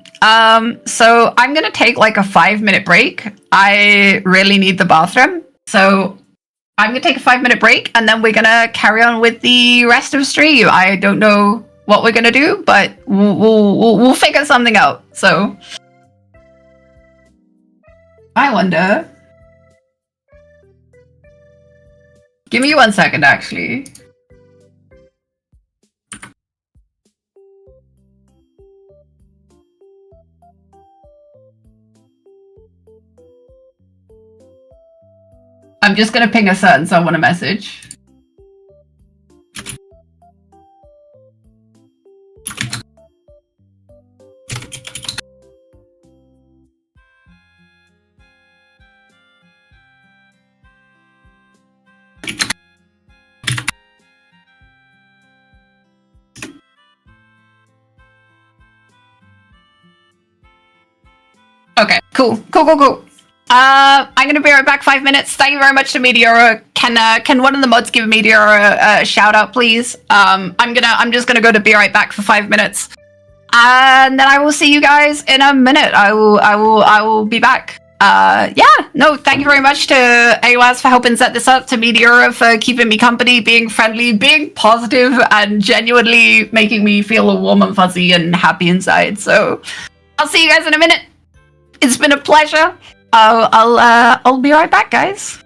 So I'm gonna take like a 5-minute break. I really need the bathroom. So I'm gonna take a 5-minute break and then we're gonna carry on with the rest of stream. I don't know what we're gonna do, but we'll figure something out. So I wonder. Give me 1 second, actually. I'm just gonna ping a certain someone a message. Okay, cool. I'm gonna be right back. 5 minutes. Thank you very much to Meteora. Can one of the mods give Meteora a shout out, please? I'm just gonna go to be right back for 5 minutes, and then I will see you guys in a minute. I will be back. Yeah, no, thank you very much to AOS for helping set this up, to Meteora for keeping me company, being friendly, being positive, and genuinely making me feel all warm and fuzzy and happy inside. So I'll see you guys in a minute. It's been a pleasure. I'll be right back, guys.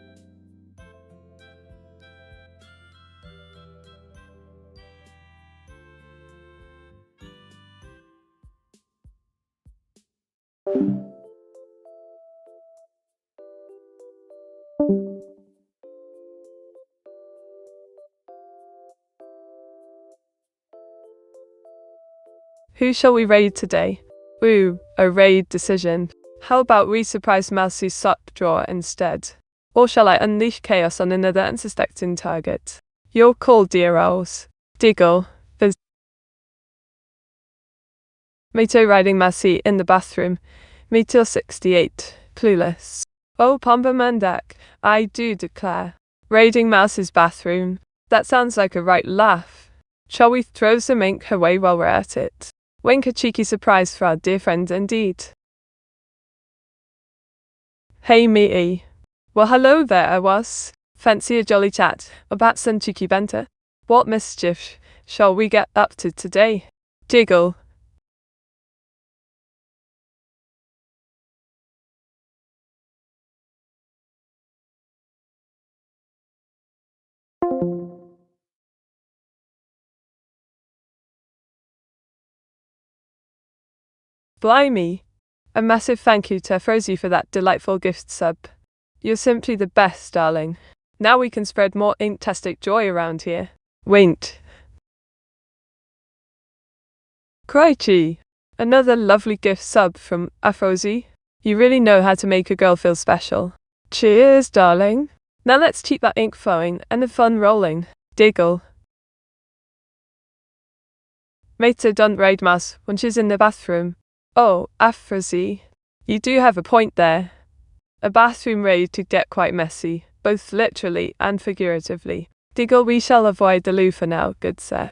Who shall we raid today? Ooh, a raid decision. How about we surprise Mousie's sock drawer instead? Or shall I unleash chaos on another unsuspecting target? Your call, dear owls. Diggle, Fizz. Meteor riding Mousie in the bathroom. Meteor 68, clueless. Oh, Pomba Mandak, I do declare. Raiding Mouse's bathroom. That sounds like a right laugh. Shall we throw some ink her way while we're at it? Wink, a cheeky surprise for our dear friend indeed. Hey me. Well, hello there I was. Fancy a jolly chat about some cheeky banter? What mischief shall we get up to today? Jiggle. Blimey. A massive thank you to Frozy for that delightful gift sub. You're simply the best, darling. Now we can spread more inktastic joy around here. Wait. Crikey. Another lovely gift sub from Afrozy. You really know how to make a girl feel special. Cheers, darling. Now let's keep that ink flowing and the fun rolling. Diggle. Mate, don't raid Mouse when she's in the bathroom. Oh, Afrozy. You do have a point there. A bathroom raid could get quite messy, both literally and figuratively. Diggle, we shall avoid the loo for now, good sir.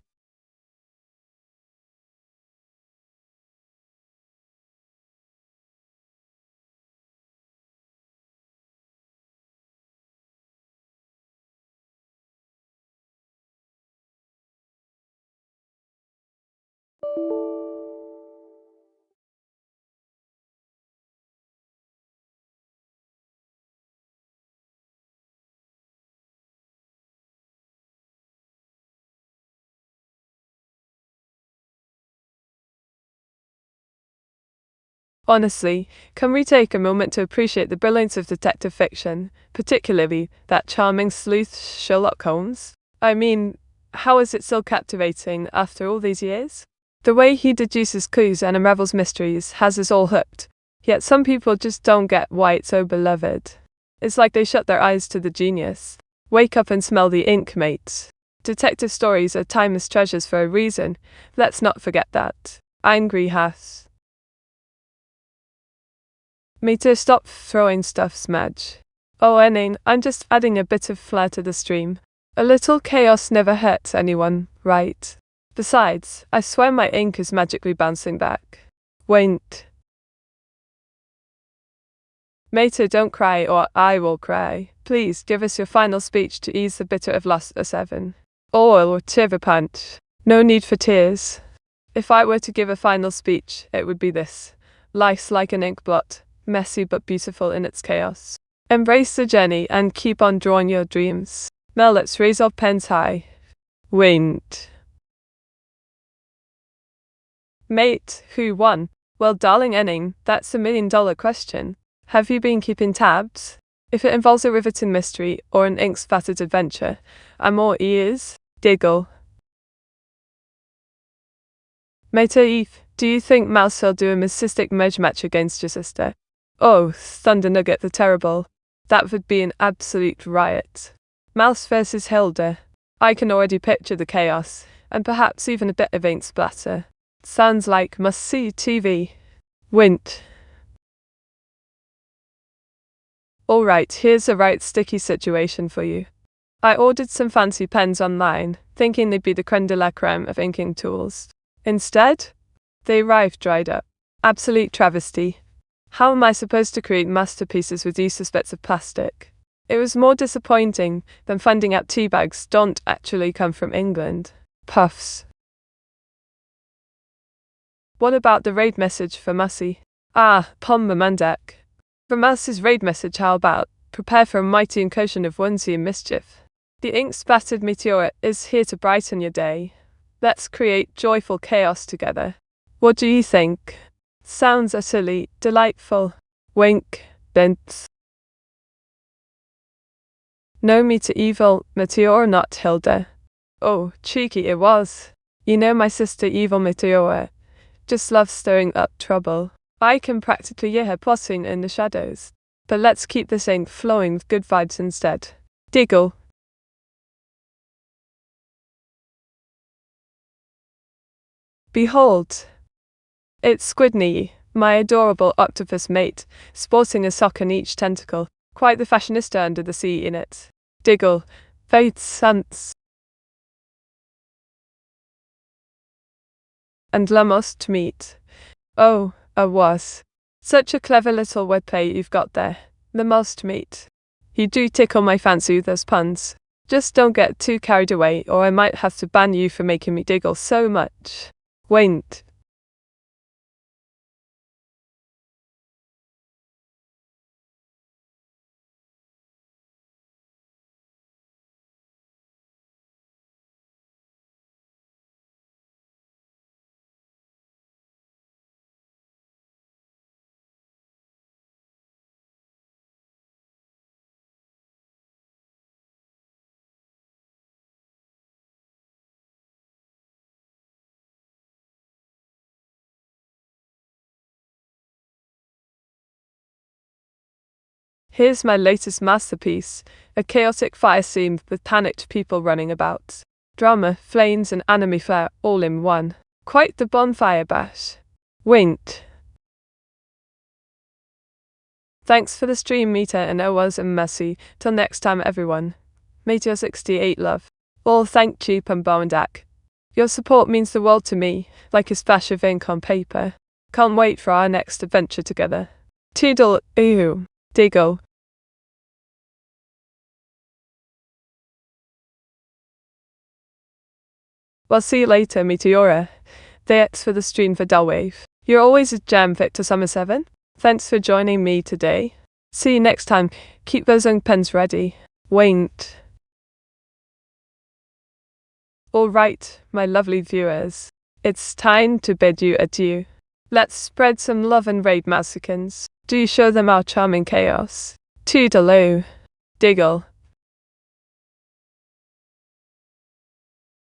Honestly, can we take a moment to appreciate the brilliance of detective fiction, particularly that charming sleuth Sherlock Holmes? I mean, how is it still captivating after all these years? The way he deduces clues and unravels mysteries has us all hooked, yet some people just don't get why it's so beloved. It's like they shut their eyes to the genius. Wake up and smell the ink, mate. Detective stories are timeless treasures for a reason. Let's not forget that. Angry Hass. Meteor, stop throwing stuff, Smudge. Oh, Enane, I'm just adding a bit of flair to the stream. A little chaos never hurts anyone, right? Besides, I swear my ink is magically bouncing back. Wait. Meteor, don't cry or I will cry. Please give us your final speech to ease the bitter of loss of 7. Or Tiverpunch. No need for tears. If I were to give a final speech, it would be this. Life's like an ink blot, messy but beautiful in its chaos. Embrace the journey and keep on drawing your dreams. Now let's raise our pens high. Wait. Mate, who won? Well, darling Enning, that's a $1 million question. Have you been keeping tabs? If it involves a riveting mystery or an ink-spattered adventure, I'm all ears. Diggle. Mate Eve, do you think Mouse will do a mystic merge match against your sister? Oh, Thunder Nugget the Terrible. That would be an absolute riot. Mouse versus Hilda. I can already picture the chaos, and perhaps even a bit of ink splatter. Sounds like must-see TV. Wint. Alright, here's a right sticky situation for you. I ordered some fancy pens online, thinking they'd be the creme de la creme of inking tools. Instead, they arrived dried up. Absolute travesty. How am I supposed to create masterpieces with useless bits of plastic? It was more disappointing than finding out tea bags don't actually come from England. Puffs. What about the raid message for Mousie? Ah, Pom Mandek. For Mousie's raid message, how about prepare for a mighty incursion of onesie and mischief? The ink-spattered Meteora is here to brighten your day. Let's create joyful chaos together. What do you think? Sounds utterly delightful. Wink, Bents. No me to evil, Meteora not Hilda. Oh, cheeky it was. You know my sister evil Meteora just loves stirring up trouble. I can practically hear her plotting in the shadows. But let's keep this ink flowing with good vibes instead. Diggle. Behold. It's Squidney, my adorable octopus mate, sporting a sock on each tentacle. Quite the fashionista under the sea in it. Diggle. Faith Sans. And la most meat. Oh, a was. Such a clever little wordplay you've got there. The most meat. You do tickle my fancy with those puns. Just don't get too carried away or I might have to ban you for making me diggle so much. Wait. Here's my latest masterpiece, a chaotic fire scene with panicked people running about. Drama, flames and anime flair all in one. Quite the bonfire bash. Wait. Thanks for the stream, Meteor and Owas and Mousie. Till next time, everyone. Meteor68 love. All thank you, Pumbowendak. Your support means the world to me, like a splash of ink on paper. Can't wait for our next adventure together. Toodle, ew, diggle. Well, see you later, Meteora. Thanks for the stream for Dullwave. You're always a gem, Victor-sama 7. Thanks for joining me today. See you next time. Keep those ink pens ready. Wait. Alright, my lovely viewers. It's time to bid you adieu. Let's spread some love and raid Mousiekins. Do show them our charming chaos. Toodaloo. Diggle.